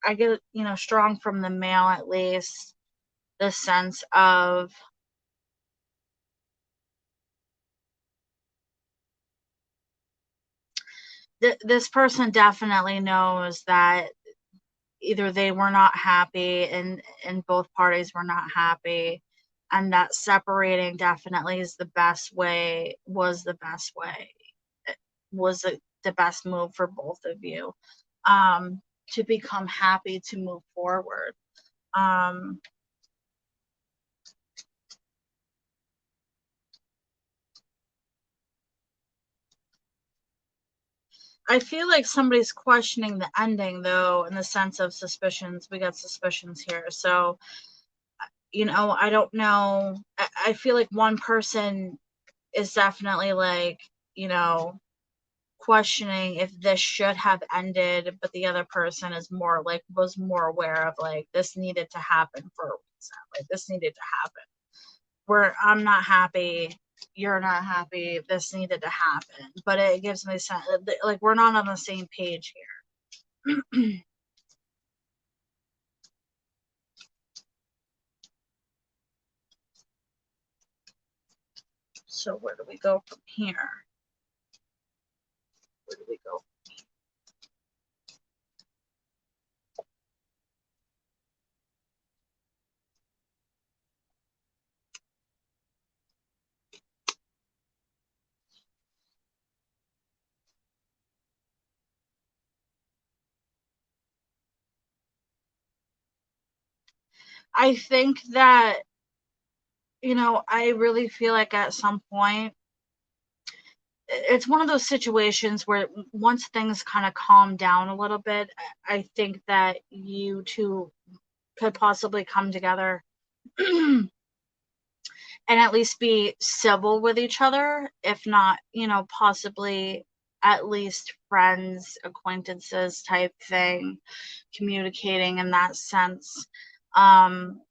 A: I get, you know, strong from the male at least, the sense of this person definitely knows that either they were not happy and both parties were not happy, and that separating definitely is the best way, was the best way, was the best move for both of you, to become happy, to move forward. um I feel like somebody's questioning the ending though, in the sense of suspicions. We got suspicions here, so you know, I don't know. I feel like one person is definitely like, you know, questioning if this should have ended, but the other person is more like, was more aware of like, this needed to happen for a reason. Like, this needed to happen. Where I'm not happy, you're not happy, this needed to happen. But it gives me sense, like, we're not on the same page here. So where do we go from here? Where do we go? I think that, you know, I really feel like at some point, it's one of those situations where once things kind of calm down a little bit, I think that you two could possibly come together and at least be civil with each other, if not, you know, possibly at least friends, acquaintances type thing, communicating in that sense. Um,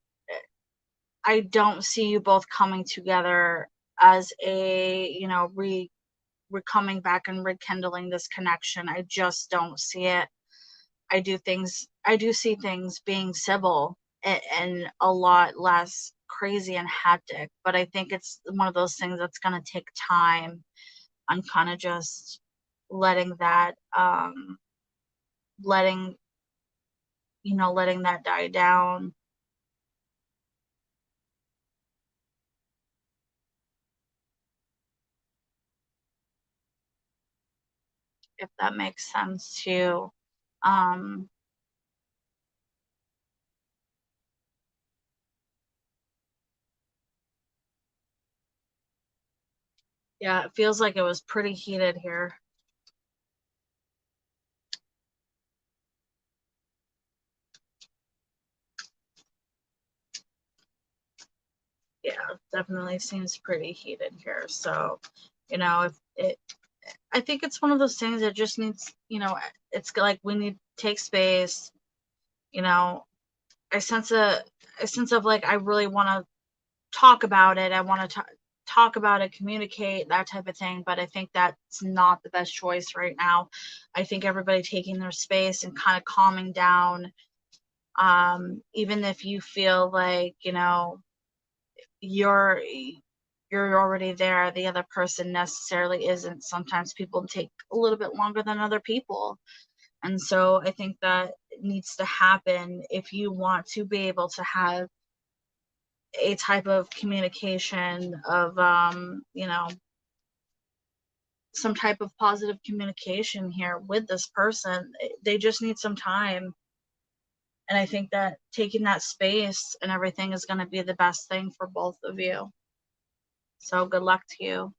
A: I don't see you both coming together as a, you know, we're coming back and rekindling this connection. I just don't see it. I do see things being civil and a lot less crazy and hectic, but I think it's one of those things that's going to take time on kind of just letting that, letting, you know, letting that die down, if that makes sense too. Um, yeah, it feels like it was pretty heated here. Yeah, definitely seems pretty heated here. So, you know, if it, I think it's one of those things that just needs, you know, it's like we need to take space. You know, I sense a sense of like, I really want to talk about it. I want to talk about it, communicate, that type of thing. But I think that's not the best choice right now. I think everybody taking their space and kind of calming down, even if you feel like, you know, you're you're already there, the other person necessarily isn't. Sometimes people take a little bit longer than other people, and so I think that needs to happen if you want to be able to have a type of communication of, you know, some type of positive communication here with this person. They just need some time, and I think that taking that space and everything is going to be the best thing for both of you. So good luck to you.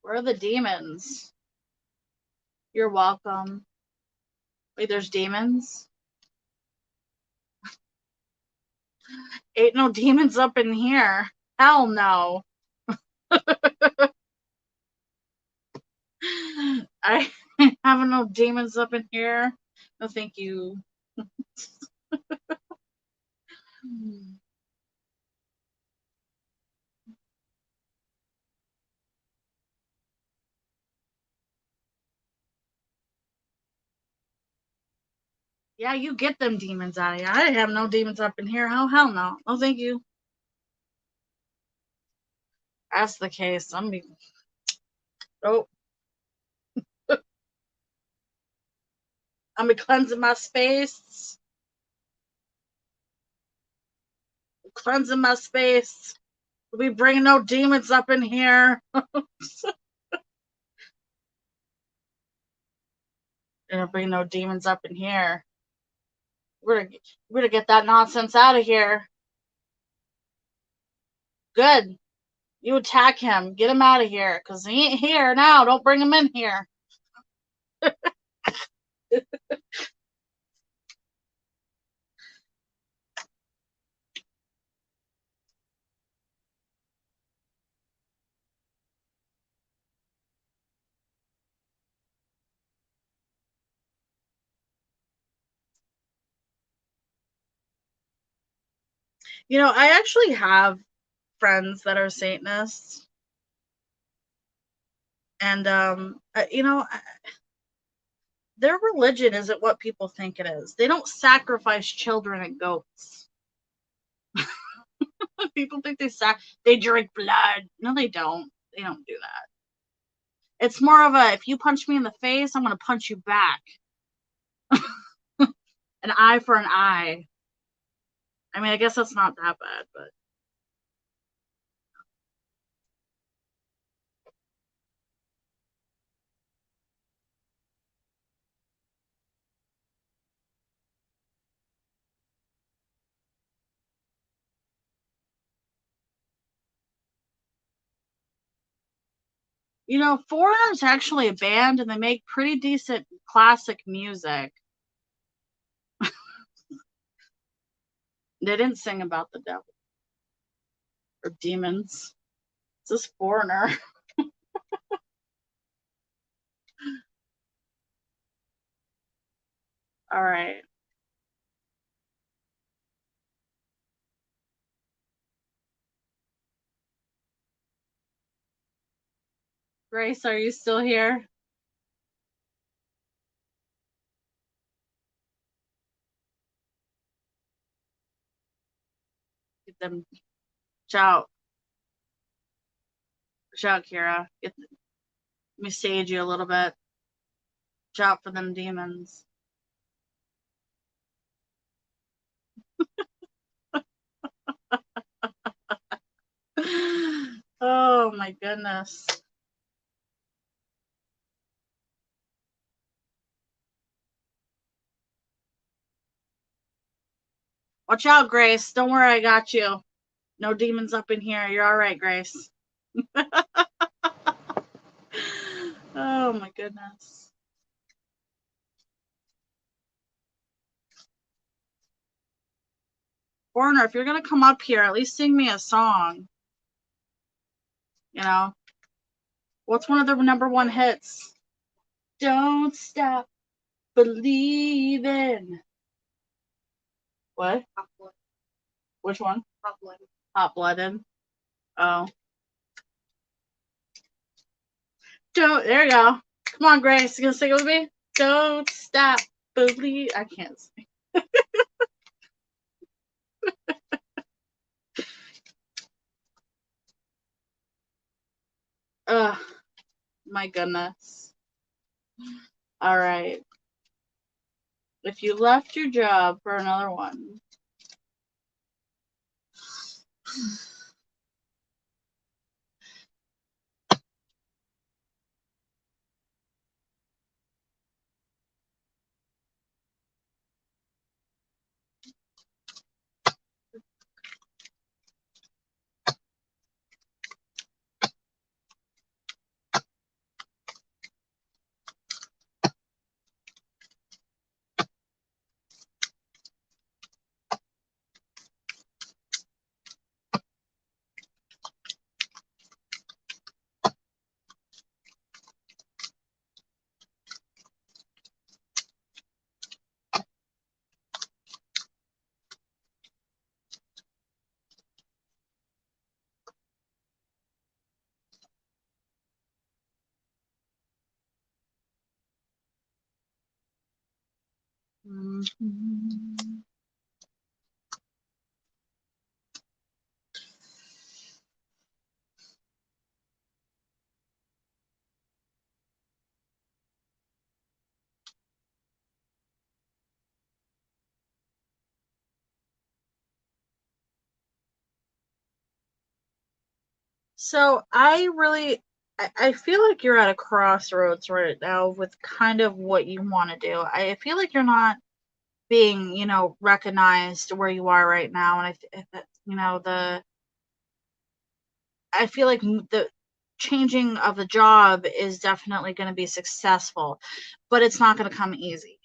A: Where are the demons? You're welcome. Wait, there's demons? Ain't no demons up in here. Hell no. I ain't having no demons up in here. No, thank you. Yeah, you get them demons out of here. I didn't have no demons up in here. Oh, hell no. No, thank you. That's the case. I'm be. Oh, I'm be cleansing my space. Cleansing my space. We bringing no demons up in here. Gonna bring no demons up in here. We're gonna get that nonsense out of here. Good. You attack him. Get him out of here, because he ain't here now. Don't bring him in here. You know, I actually have friends that are Satanists. And, you know, their religion isn't what people think it is. They don't sacrifice children and goats. People think they drink blood. No, they don't. They don't do that. It's more of a, if you punch me in the face, I'm going to punch you back. An eye for an eye. I mean, I guess that's not that bad, but. You know, Foreigner's actually a band, and they make pretty decent classic music. They didn't sing about the devil or demons. It's this Foreigner. All right. Grace, are you still here? Get them. Shout. Shout, Kira. Let me sage you a little bit. Shout for them demons. Oh my goodness. Watch out, Grace. Don't worry, I got you. No demons up in here. You're all right, Grace. Oh my goodness. Foreigner, if you're gonna come up here, at least sing me a song. You know? What's one of the #1 hits? Don't stop believing. What? Which one? Hot-blooded. Hot-blooded. Oh. Don't. There you go. Come on, Grace. You gonna sing it with me? Don't stop believe. I can't sing. Ugh. My goodness. All right. If you left your job for another one. Mm-hmm. So I feel like you're at a crossroads right now with kind of what you want to do. I feel like you're not being, recognized where you are right now. And you know, I feel like the changing of the job is definitely going to be successful, but it's not going to come easy.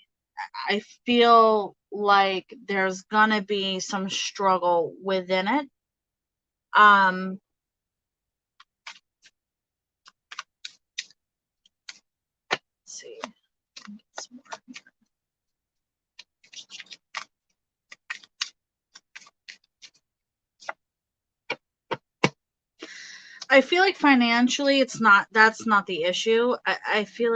A: I feel like there's going to be some struggle within it. Let's see. Some more here. I feel like financially that's not the issue. I feel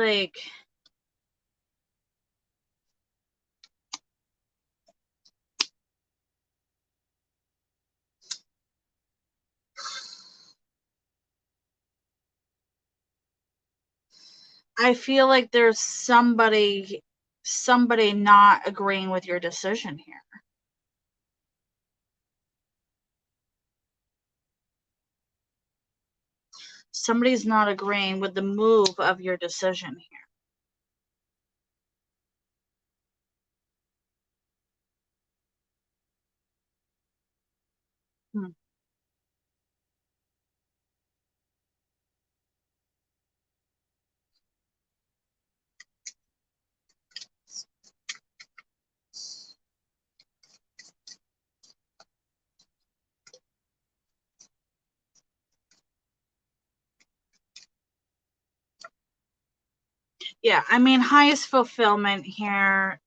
A: like there's somebody not agreeing with your decision here. Somebody's not agreeing with the move of your decision here. Hmm. Yeah, I mean, highest fulfillment here.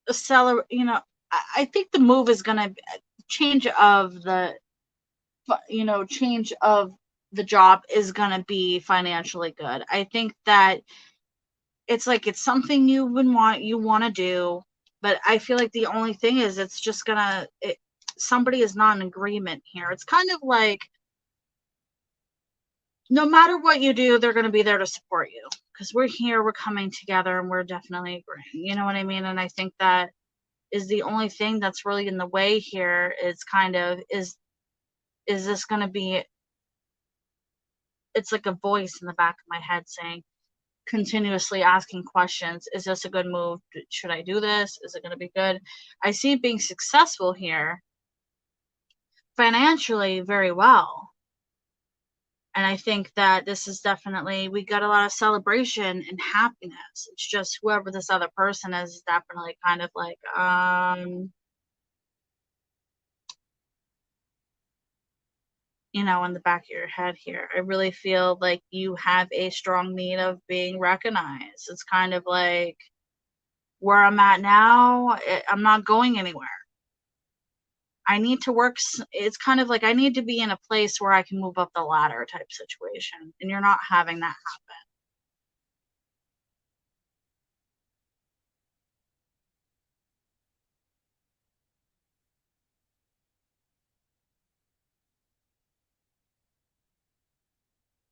A: I think the move is going to change of the job is going to be financially good. I think that it's like it's something you want to do, but I feel like the only thing is it's just gonna somebody is not in agreement here. It's kind of like no matter what you do, they're going to be there to support you because we're here, we're coming together, and we're definitely agreeing. You know what I mean? And I think that is the only thing that's really in the way here. Is kind of is this going to be? It's like a voice in the back of my head saying, continuously asking questions. Is this a good move? Should I do this? Is it going to be good? I see it being successful here financially very well. And I think that this is definitely, we got a lot of celebration and happiness. It's just whoever this other person is definitely kind of like, in the back of your head here. I really feel like you have a strong need of being recognized. It's kind of like where I'm at now, I'm not going anywhere. I need to work. It's kind of like I need to be in a place where I can move up the ladder type situation, and you're not having that happen.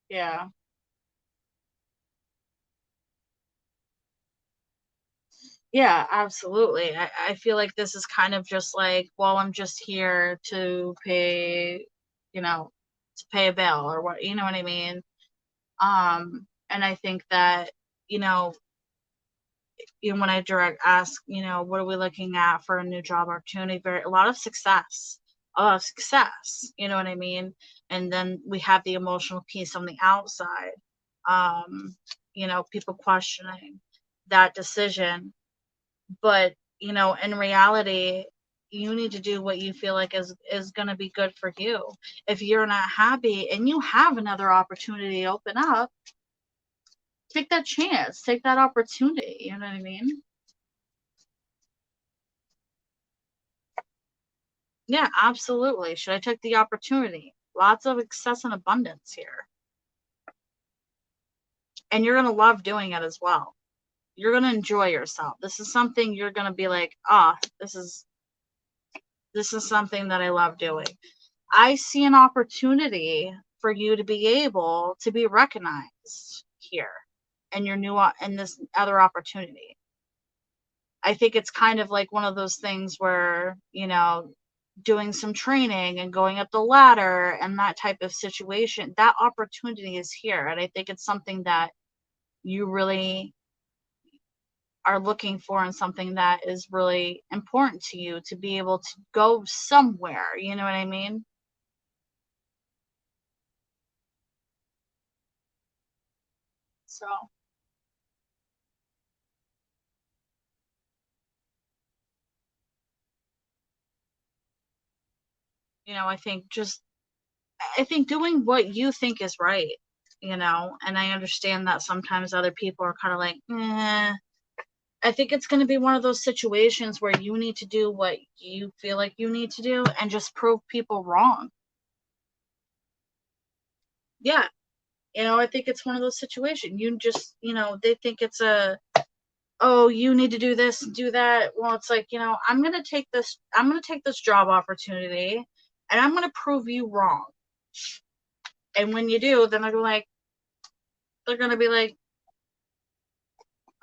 A: Yeah. Yeah, absolutely. I feel like this is kind of just like, well, I'm just here to pay, you know, to pay a bill or what, you know what I mean? And I think that, you know, when I direct ask, what are we looking at for a new job opportunity? A lot of success, a lot of success. You know what I mean? And then we have the emotional piece on the outside. Um, people questioning that decision, but in reality, you need to do what you feel like is going to be good for you. If you're not happy and you have another opportunity open up, take that chance, take that opportunity. You know what I mean? Yeah, absolutely. Should I take the opportunity? Lots of excess and abundance here. And you're going to love doing it as well. You're going to enjoy yourself. This is something you're going to be like, this is something that I love doing. I see an opportunity for you to be able to be recognized here and in this other opportunity. I think it's kind of like one of those things where, doing some training and going up the ladder and that type of situation, that opportunity is here. And I think it's something that you really are looking for and something that is really important to you to be able to go somewhere. You know what I mean? So, you know, I think doing what you think is right, you know, and I understand that sometimes other people are kind of like, eh. I think it's going to be one of those situations where you need to do what you feel like you need to do and just prove people wrong. Yeah. You know, I think it's one of those situations. You just, you know, they think it's oh, you need to do this and do that. Well, it's like, you know, I'm going to take this job opportunity and I'm going to prove you wrong. And when you do, then they're going to be like,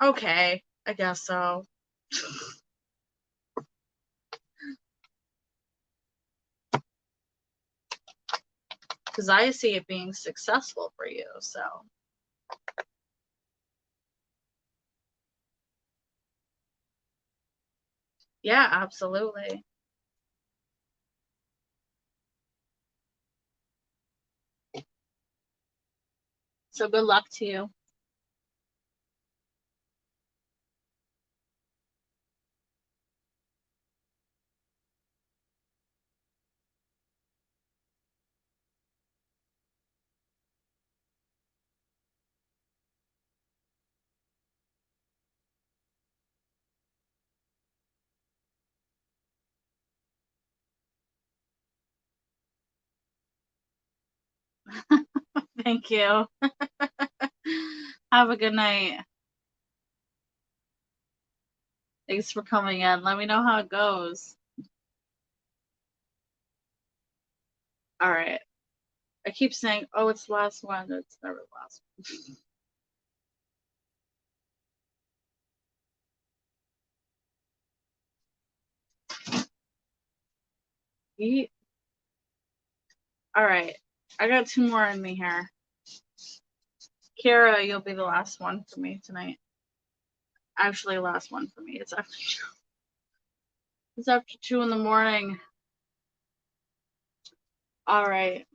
A: okay, I guess so. Because I see it being successful for you. So, yeah, absolutely. So, good luck to you. Thank you. Have a good night. Thanks for coming in. Let me know how it goes. All right. I keep saying, oh, it's the last one. It's never the last one. Yeet. All right. I got two more in me here. Kara, you'll be the last one for me tonight. Actually, last one for me. It's after 2 in the morning. All right.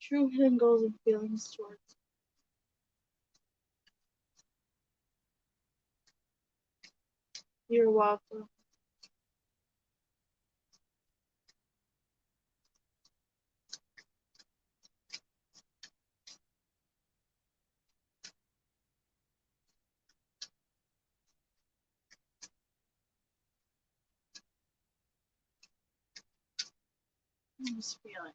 A: True hidden goals and feelings towards. You're welcome. I'm just feeling.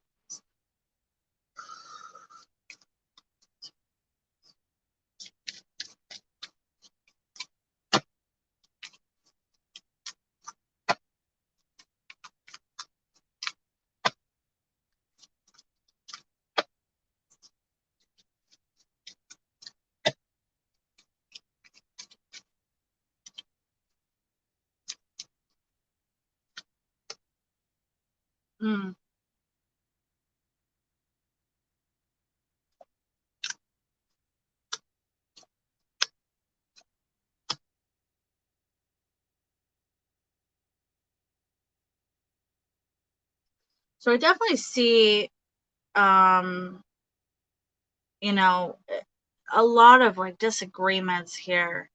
A: Mm. So I definitely see, um, you know, a lot of like disagreements here.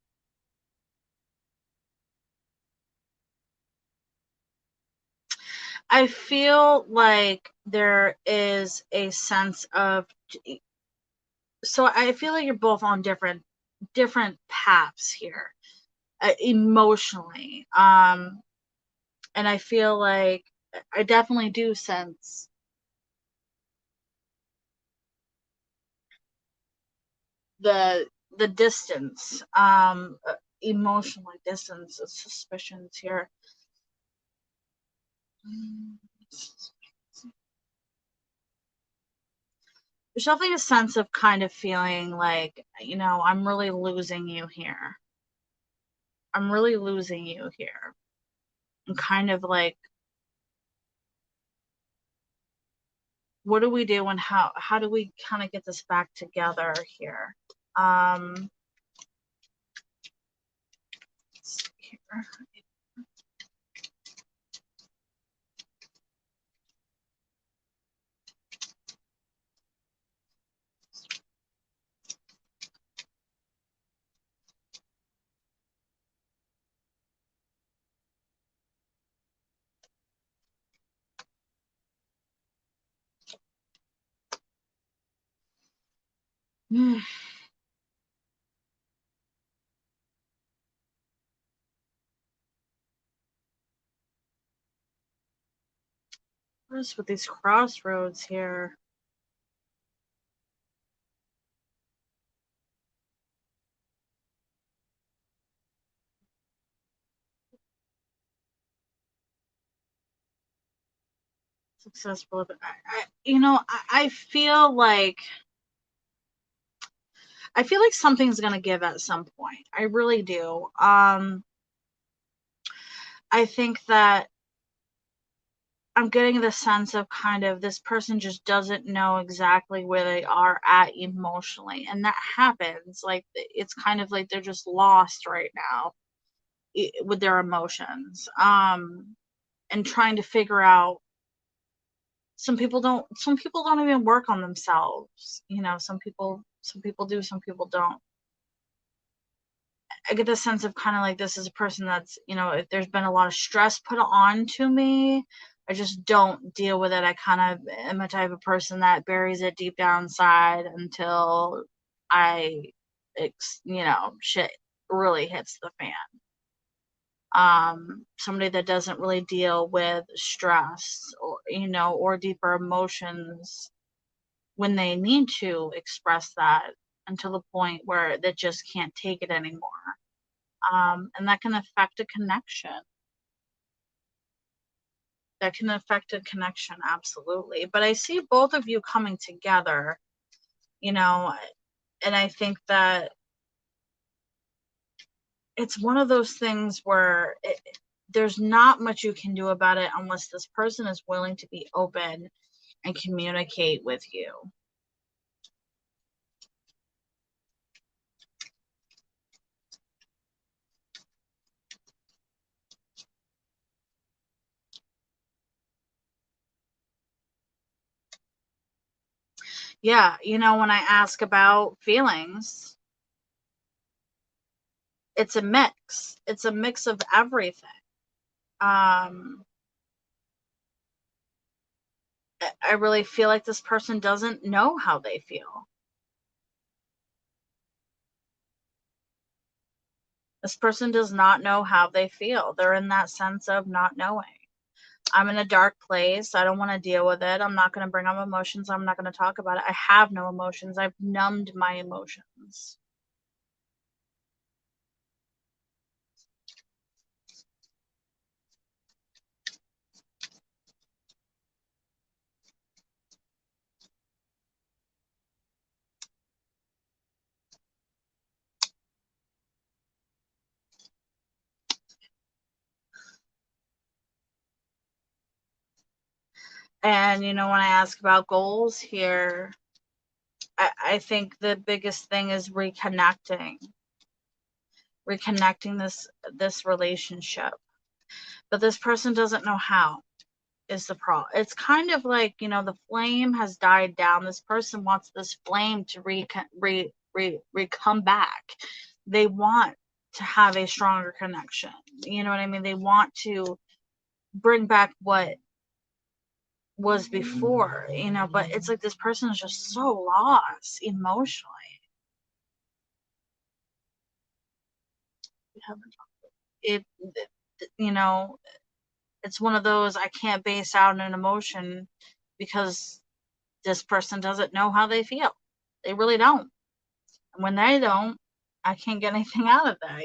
A: I feel like there is a sense of, so I feel like you're both on different paths here, emotionally. And I feel like I definitely do sense the distance, emotionally distance, suspicions here. There's definitely a sense of kind of feeling like, you know, I'm really losing you here. I'm really losing you here. I'm kind of like, what do we do and how do we kind of get this back together here? Let's see here. What is with these crossroads here? Successful. I feel like something's gonna give at some point. I really do. I think that I'm getting the sense of kind of this person just doesn't know exactly where they are at emotionally, and that happens. Like it's kind of like they're just lost right now with their emotions, and trying to figure out. Some people don't even work on themselves. Some people do, some people don't. I get the sense of kind of like this is a person that's, if there's been a lot of stress put on to me, I just don't deal with it. I kind of am a type of person that buries it deep down inside until I, shit really hits the fan. Somebody that doesn't really deal with stress or deeper emotions when they need to express that until the point where they just can't take it anymore. And that can affect a connection. That can affect a connection, absolutely. But I see both of you coming together, you know, and I think that it's one of those things where there's not much you can do about it unless this person is willing to be open and communicate with you. Yeah, when I ask about feelings, it's a mix. It's a mix of everything. Um, I really feel like this person doesn't know how they feel. This person does not know how they feel. They're in that sense of not knowing. I'm in a dark place. I don't want to deal with it. I'm not going to bring up emotions. I'm not going to talk about it. I have no emotions. I've numbed my emotions. And, when I ask about goals here, I think the biggest thing is reconnecting this relationship. But this person doesn't know how is the problem. It's kind of like, the flame has died down. This person wants this flame to come back. They want to have a stronger connection. You know what I mean? They want to bring back what was before, but it's like this person is just so lost emotionally. It, you know, it's one of those I can't base out an emotion because this person doesn't know how they feel. They really don't. And when they don't, I can't get anything out of that.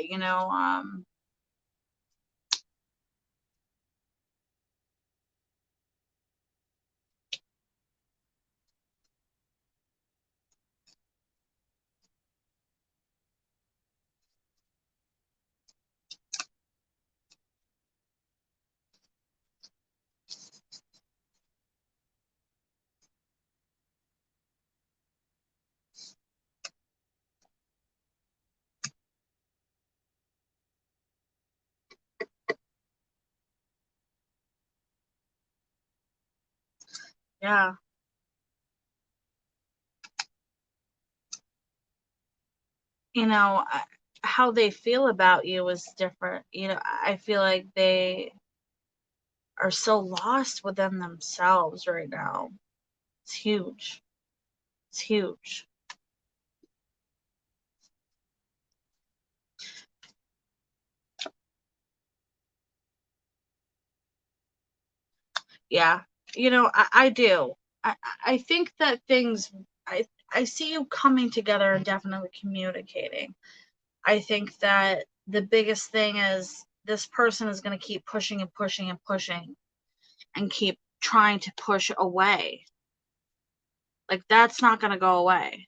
A: Yeah. How they feel about you is different. I feel like they are so lost within themselves right now. It's huge. It's huge. Yeah. I do. I think that I see you coming together and definitely communicating. I think that the biggest thing is this person is going to keep pushing and pushing and pushing and keep trying to push away. Like, that's not going to go away.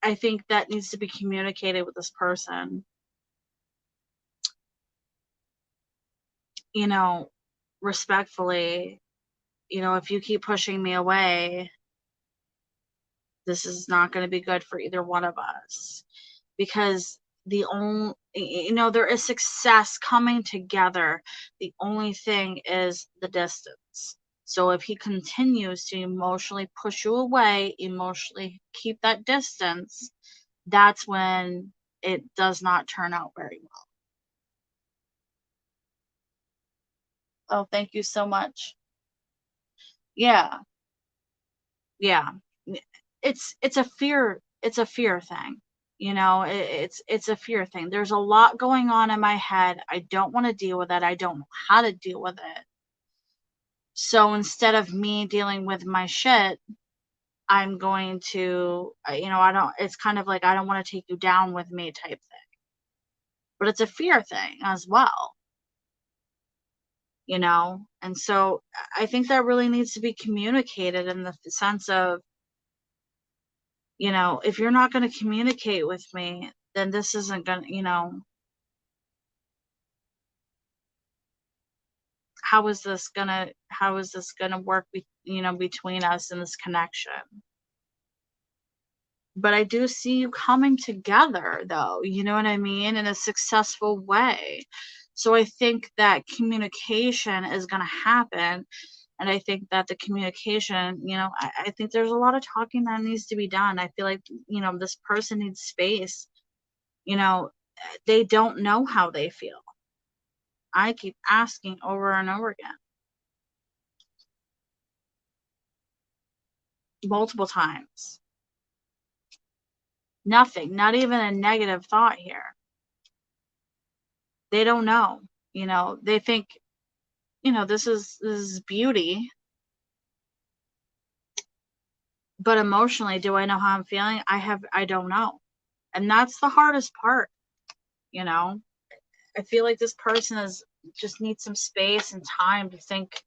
A: I think that needs to be communicated with this person. Respectfully, if you keep pushing me away, this is not going to be good for either one of us. Because there is success coming together. The only thing is the distance. So if he continues to emotionally push you away, emotionally keep that distance, that's when it does not turn out very well. Oh, thank you so much. Yeah. Yeah. It's a fear thing. It's a fear thing. There's a lot going on in my head. I don't want to deal with it. I don't know how to deal with it. So instead of me dealing with my shit, I'm going to, I don't, it's kind of like, I don't want to take you down with me type thing. But it's a fear thing as well, And so I think that really needs to be communicated in the sense of, if you're not going to communicate with me, then this isn't going to, how is this gonna work between us in this connection? But I do see you coming together though, you know what I mean, in a successful way. So I think that communication is gonna happen. And I think that the communication, I think there's a lot of talking that needs to be done. I feel like, this person needs space. You know, they don't know how they feel. I keep asking over and over again, multiple times. Nothing, not even a negative thought here. They don't know. They think, this is beauty, but emotionally, do I know how I'm feeling? I don't know. And that's the hardest part, you know. I feel like this person is just needs some space and time to think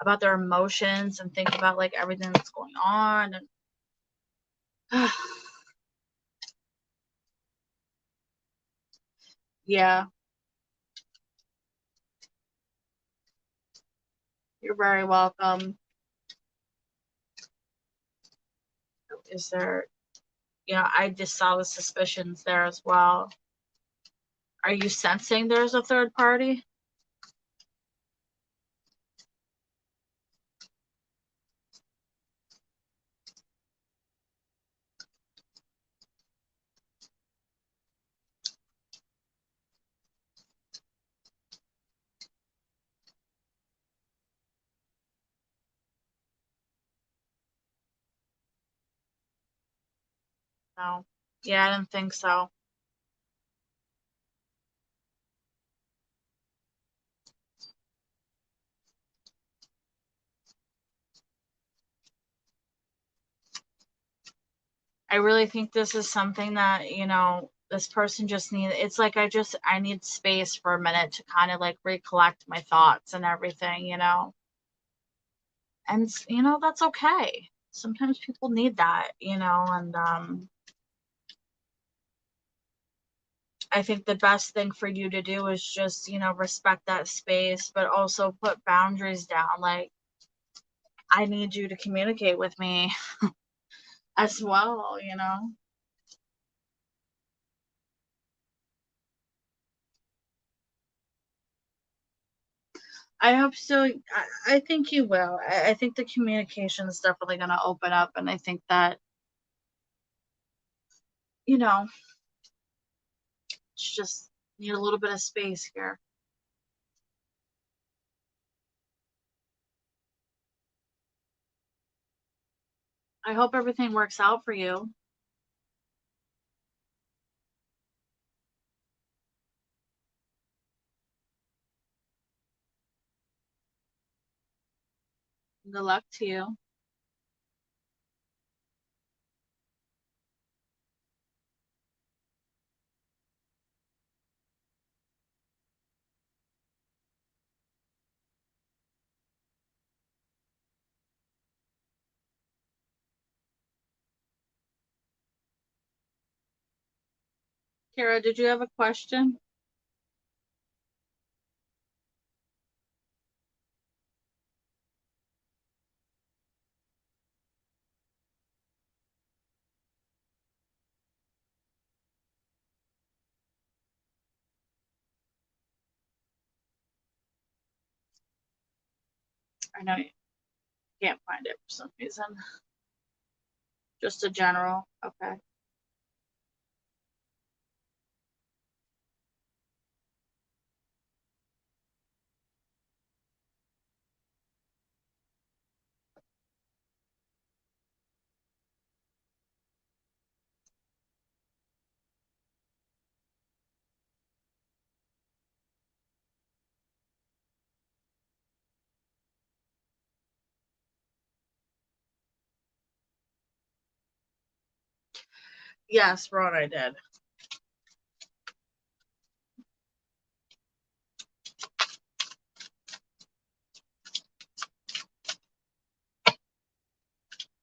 A: about their emotions and think about like everything that's going on and yeah, you're very welcome. Is there, I just saw the suspicions there as well. Are you sensing there's a third party? No. Yeah, I didn't think so. I really think this is something that, this person just needs. It's like I need space for a minute to kind of like recollect my thoughts and everything, And that's okay. Sometimes people need that, and I think the best thing for you to do is just, respect that space, but also put boundaries down. Like, I need you to communicate with me as well. I hope so. I think you will. I think the communication is definitely going to open up. And I think that, you know, it's just need a little bit of space here. I hope everything works out for you. Good luck to you. Kara, did you have a question? I know you can't find it for some reason. Just a general. Okay. Yes, Ron, I did.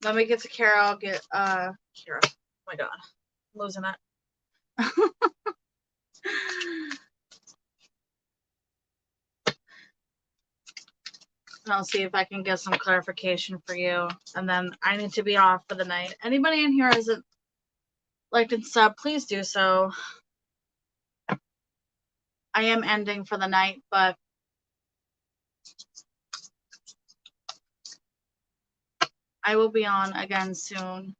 A: Let me get to Kara. I'll get Kara. Oh my god. I'm losing it. And I'll see if I can get some clarification for you. And then I need to be off for the night. Anybody in here hasn't liked and sub, please do so. I am ending for the night, but I will be on again soon.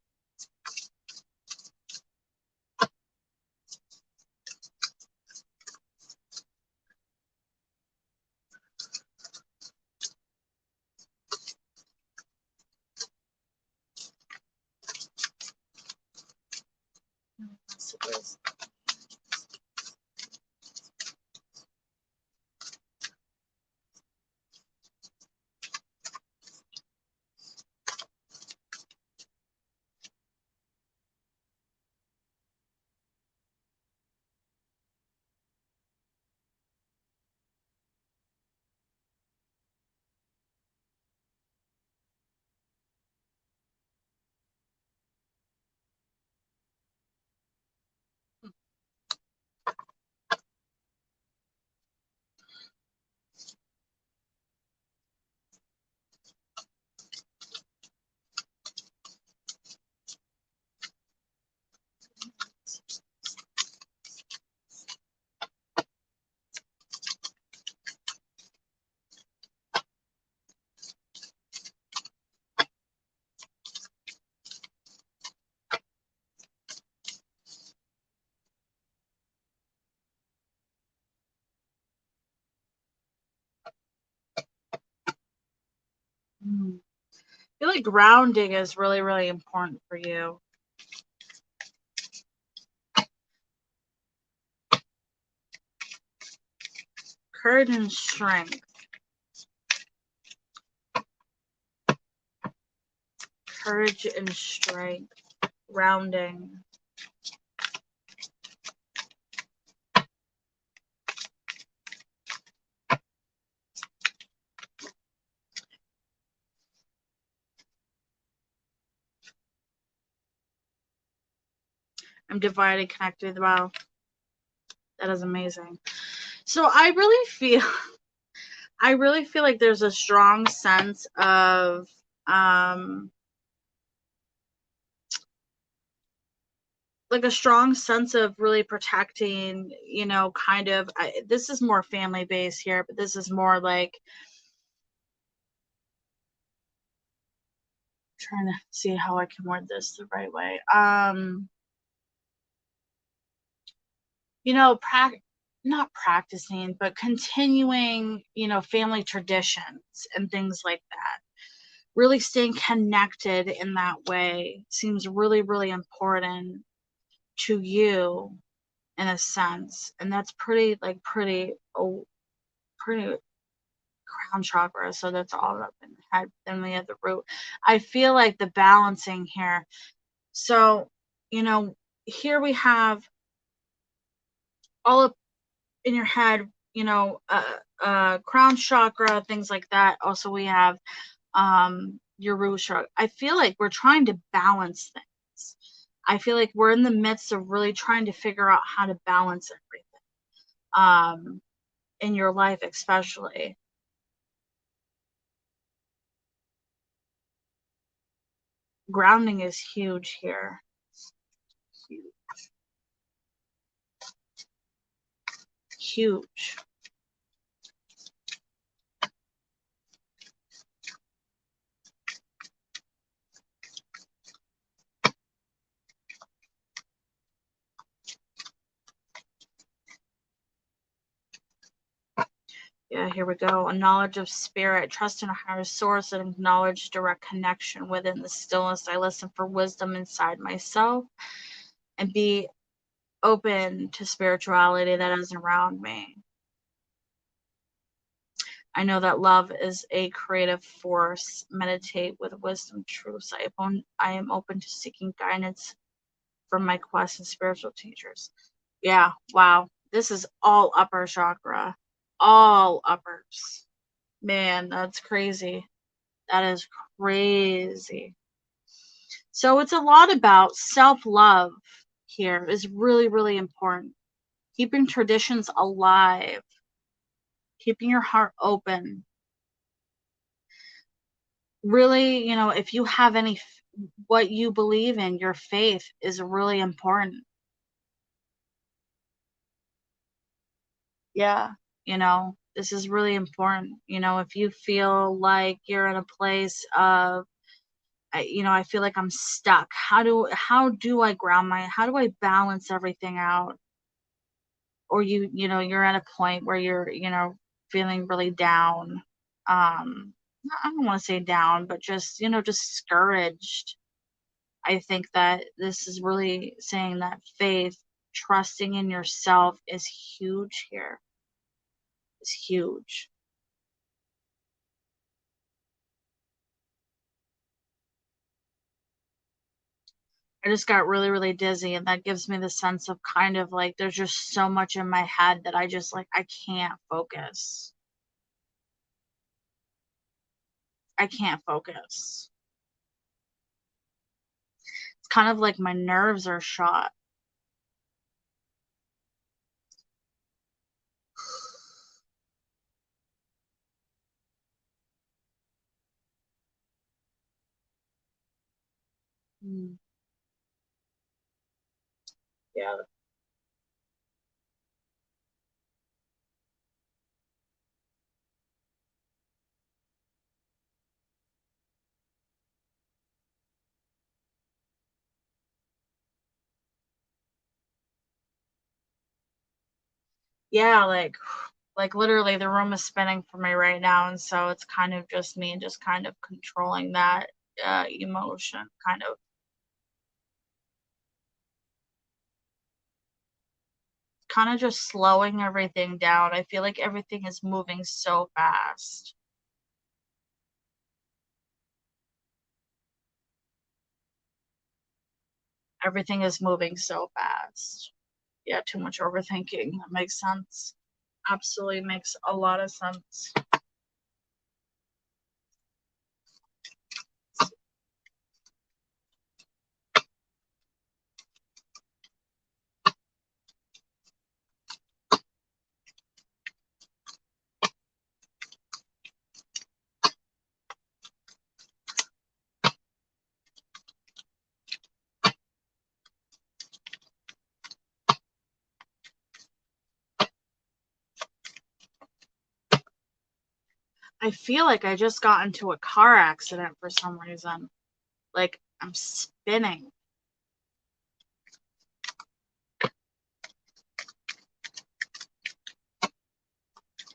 A: I feel like grounding is really, really important for you. Courage and strength. Courage and strength. Grounding. I'm divided, connected. Wow. That is amazing. So I really feel like there's a strong sense of like a strong sense of really protecting, you know, kind of, this is more family based here, but this is more like trying to see how I can word this the right way. You know, not practicing, but continuing, you know, family traditions and things like that. Really staying connected in that way seems really, really important to you in a sense. And that's pretty crown chakra, so that's all up in the head. Then we have the root. I feel like the balancing here. So, you know, here we have all up in your head, you know, crown chakra, things like that. Also, we have your root chakra. I feel like we're trying to balance things. I feel like we're in the midst of really trying to figure out how to balance everything in your life, especially. Grounding is huge here. Huge. Huge. Yeah, here we go. A knowledge of spirit, trust in a higher source, and acknowledge direct connection within the stillness. I listen for wisdom inside myself and be open to spirituality that is around me. I know that love is a creative force. Meditate with wisdom, truths. I am open to seeking guidance from my quest and spiritual teachers. Yeah, wow. This is all upper chakra. All uppers. Man, that's crazy. That is crazy. So it's a lot about self-love here is really, really important. Keeping traditions alive, keeping your heart open. Really, you know, if you have what you believe in, your faith is really important. Yeah, you know, this is really important. You know, if you feel like you're in a place of you know, I feel like I'm stuck. How do I how do I balance everything out? Or you know, you're at a point where you're, you know, feeling really down. I don't want to say down, but just, you know, discouraged. I think that this is really saying that faith, trusting in yourself is huge here. Is huge. I just got really, really dizzy, and that gives me the sense of kind of like there's just so much in my head that I just like I can't focus. I can't focus. It's kind of like my nerves are shot. Mm, yeah. Yeah, like literally the room is spinning for me right now, and so it's kind of just me just kind of controlling that emotion, kind of just slowing everything down. I feel like everything is moving so fast. Everything is moving so fast. Yeah, too much overthinking. That makes sense. Absolutely makes a lot of sense. I feel like I just got into a car accident for some reason. Like I'm spinning.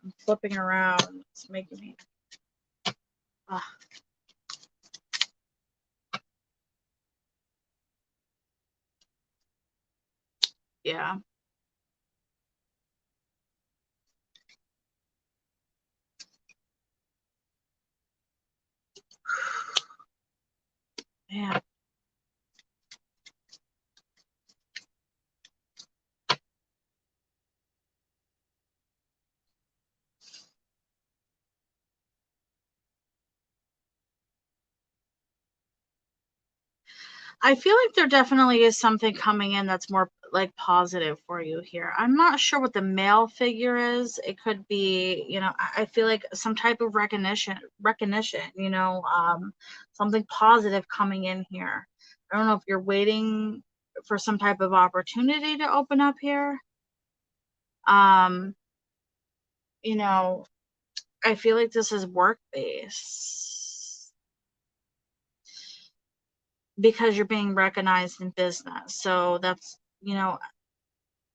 A: I'm flipping around. It's making me. Ugh. Yeah. Man. I feel like there definitely is something coming in that's more like positive for you here. I'm not sure what the male figure is. It could be, I feel like some type of recognition, something positive coming in here. I don't know if you're waiting for some type of opportunity to open up here. You know, I feel like this is work based because you're being recognized in business. So that's,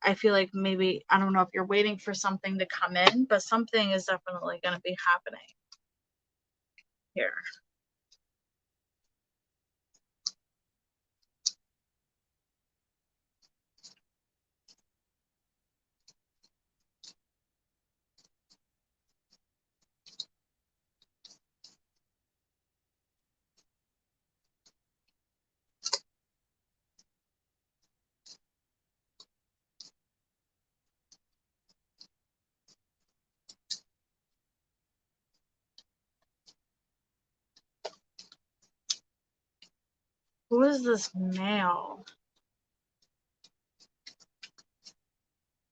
A: I feel like maybe, I don't know if you're waiting for something to come in, but something is definitely going to be happening here. Who is this male?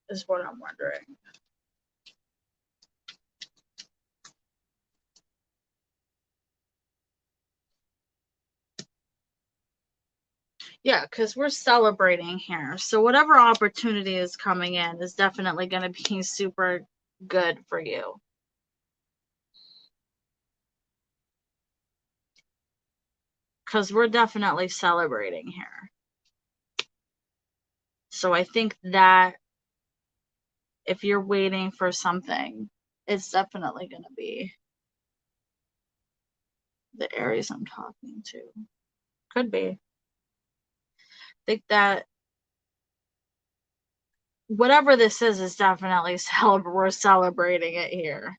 A: Is what I'm wondering. Yeah, because we're celebrating here. So whatever opportunity is coming in is definitely going to be super good for you. Because we're definitely celebrating here. So I think that if you're waiting for something, it's definitely going to be the Aries I'm talking to. Could be. I think that whatever this is definitely we're celebrating it here.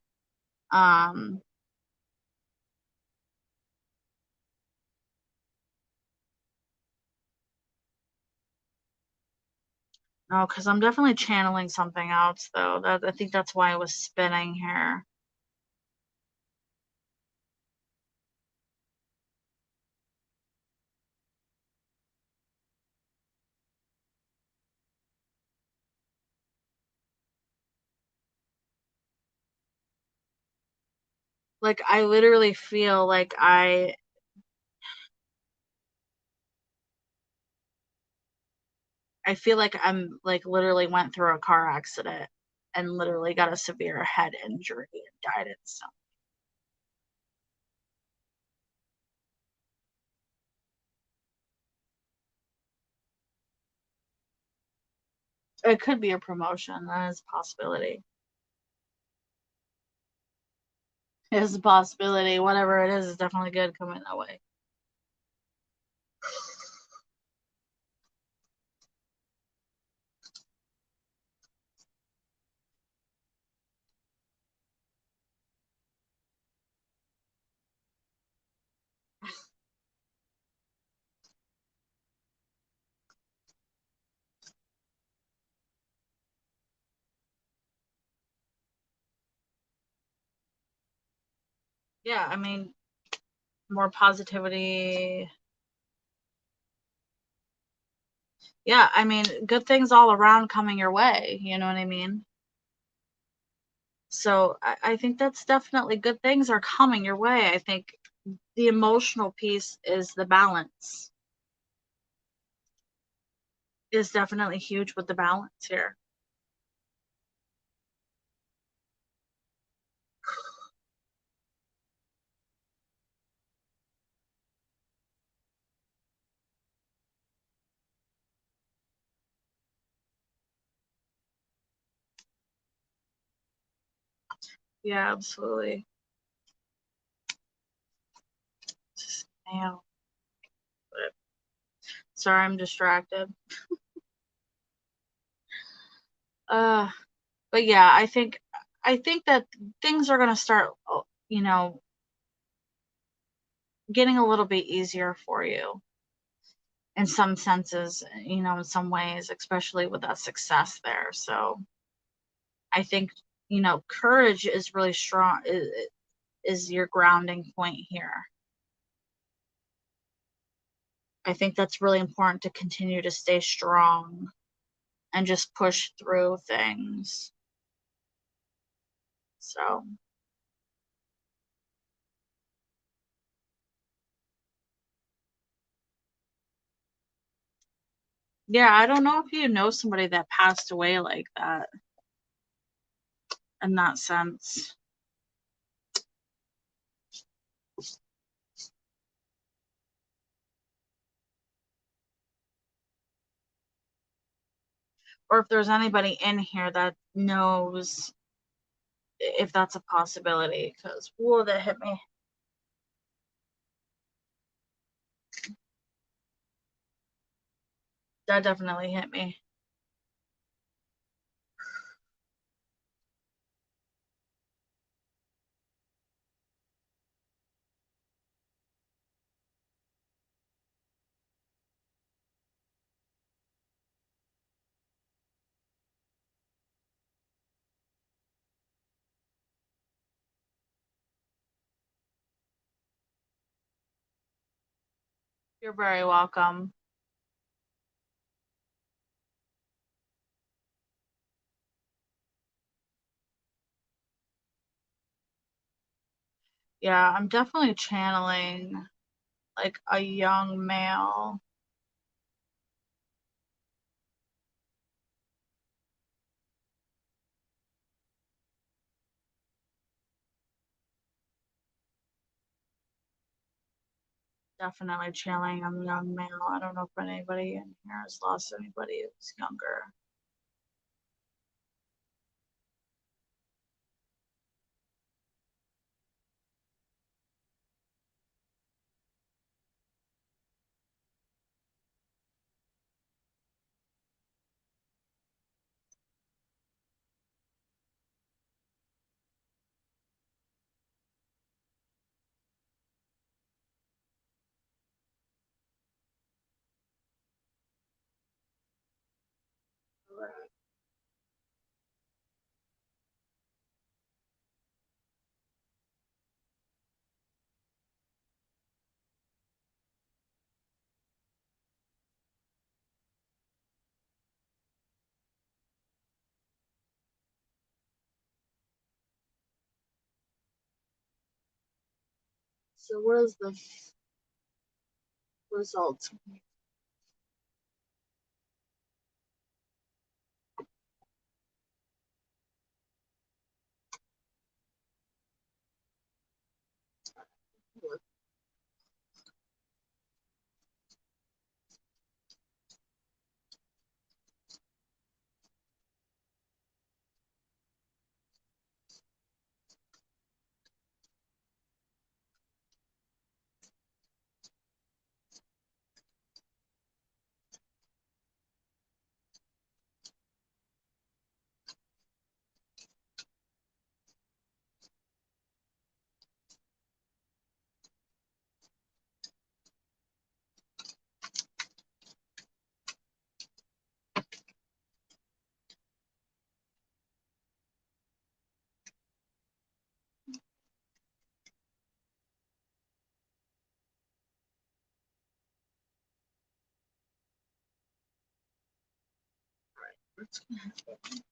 A: No, because I'm definitely channeling something else though. That I think that's why I was spinning here. Like I literally feel like I feel like I'm like literally went through a car accident and literally got a severe head injury and died instantly. It could be a promotion. That is a possibility. It is a possibility. Whatever it is definitely good coming that way. Yeah, I mean, more positivity. Yeah, I mean, good things all around coming your way. You know what I mean? So I think that's definitely good things are coming your way. I think the emotional piece is the balance is definitely huge with the balance here. Yeah, absolutely. Now, sorry, I'm distracted. Uh, but yeah, I think that things are gonna start, you know, getting a little bit easier for you in some senses, in some ways, especially with that success there. So I think, courage is really strong, is your grounding point here. I think that's really important to continue to stay strong and just push through things. So, yeah, I don't know if you know somebody that passed away like that in that sense. Or if there's anybody in here that knows if that's a possibility, because, whoa, that hit me. That definitely hit me. You're very welcome. Yeah, I'm definitely channeling like a young male. Definitely channeling a young male. I don't know if anybody in here has lost anybody who's younger. So what is the result? What's gonna happen?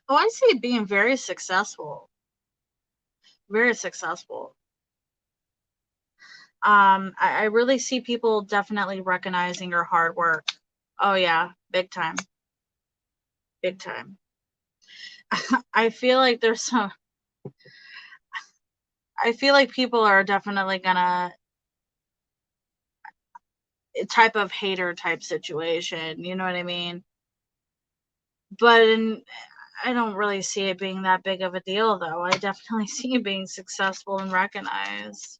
A: Oh, I see it being very successful. Very successful. I really see people definitely recognizing your hard work. Oh yeah, big time. Big time. I feel like I feel like people are definitely gonna, type of hater type situation. You know what I mean? But I don't really see it being that big of a deal, though. I definitely see it being successful and recognized.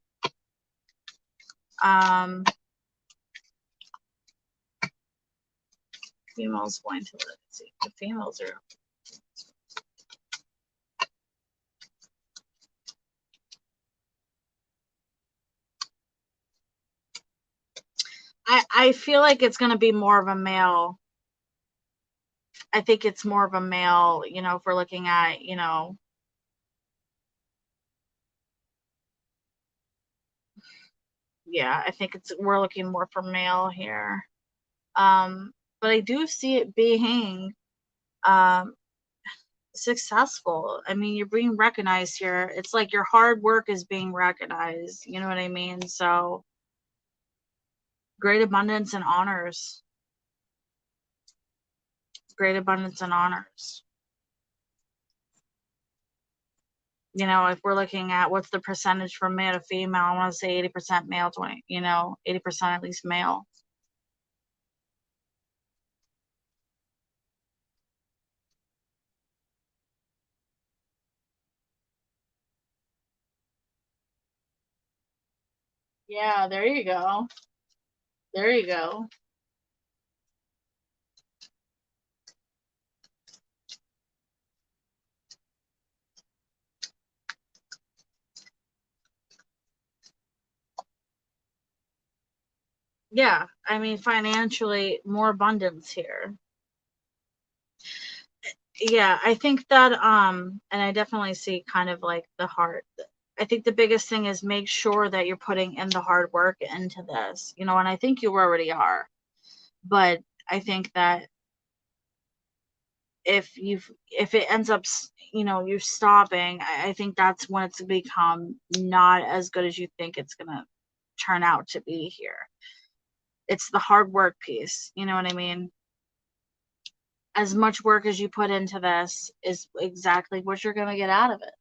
A: Females going to, let's see, the females are. I feel like it's going to be more of a male. I think it's more of a male, you know, if we're looking at, you know, yeah, I think we're looking more for male here. But I do see it being successful. I mean, you're being recognized here. It's like your hard work is being recognized. You know what I mean? So great abundance and honors. Great abundance and honors. You know, if we're looking at what's the percentage from male to female, I want to say 80% male, 20, you know, 80% at least male. Yeah, there you go. There you go. Yeah, I mean, financially, more abundance here. Yeah, I think that, and I definitely see kind of like the heart. I think the biggest thing is make sure that you're putting in the hard work into this, you know, and I think you already are. But I think that if it ends up, you know, you're stopping, I think that's when it's become not as good as you think it's gonna turn out to be here. It's the hard work piece, you know what I mean? As much work as you put into this is exactly what you're gonna get out of it.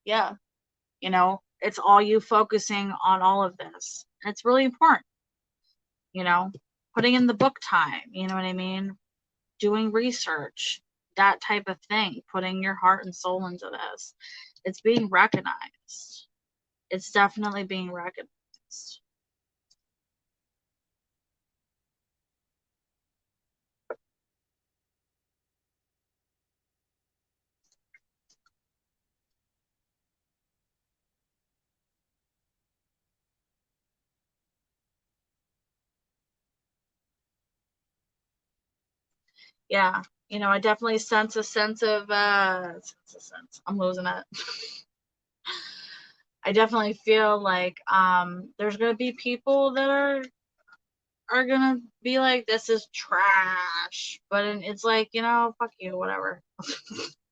A: Yeah, you know, it's all you focusing on all of this. And it's really important, you know, putting in the book time, you know what I mean? Doing research, that type of thing, putting your heart and soul into this. It's being recognized. It's definitely being recognized. Yeah. You know, I definitely sense a sense of I'm losing it. I definitely feel like there's gonna be people that are gonna be like, this is trash. But it's like, you know, fuck you, whatever.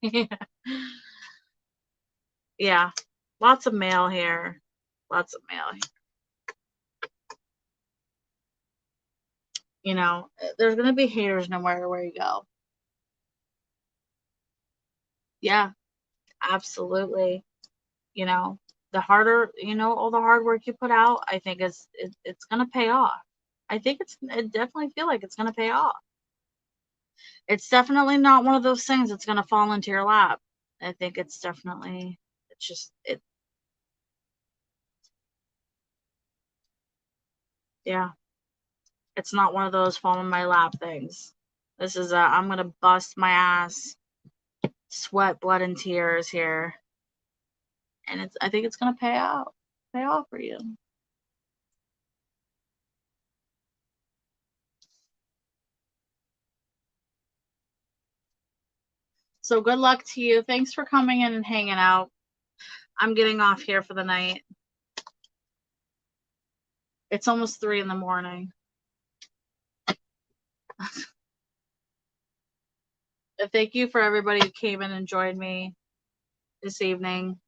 A: Yeah. Yeah. Lots of mail here. Lots of mail here. You know, there's gonna be haters no matter where you go. Yeah, absolutely. You know, the harder, you know, all the hard work you put out, I think it's gonna pay off. I definitely feel like it's gonna pay off. It's definitely not one of those things that's gonna fall into your lap. I think it's definitely, it's just it. Yeah, it's not one of those fall in my lap things. This is I'm gonna bust my ass, sweat, blood, and tears here, and I think it's gonna pay off for you. So good luck to you. Thanks for coming in and hanging out. I'm getting off here for the night. It's almost 3 in the morning. Thank you for everybody who came in and joined me this evening.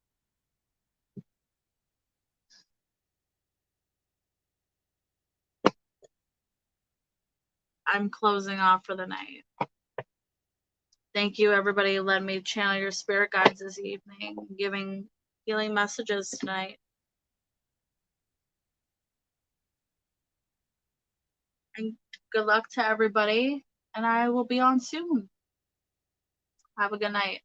A: I'm closing off for the night. Thank you, everybody. Let me channel your spirit guides this evening, giving healing messages tonight. And good luck to everybody. And I will be on soon. Have a good night.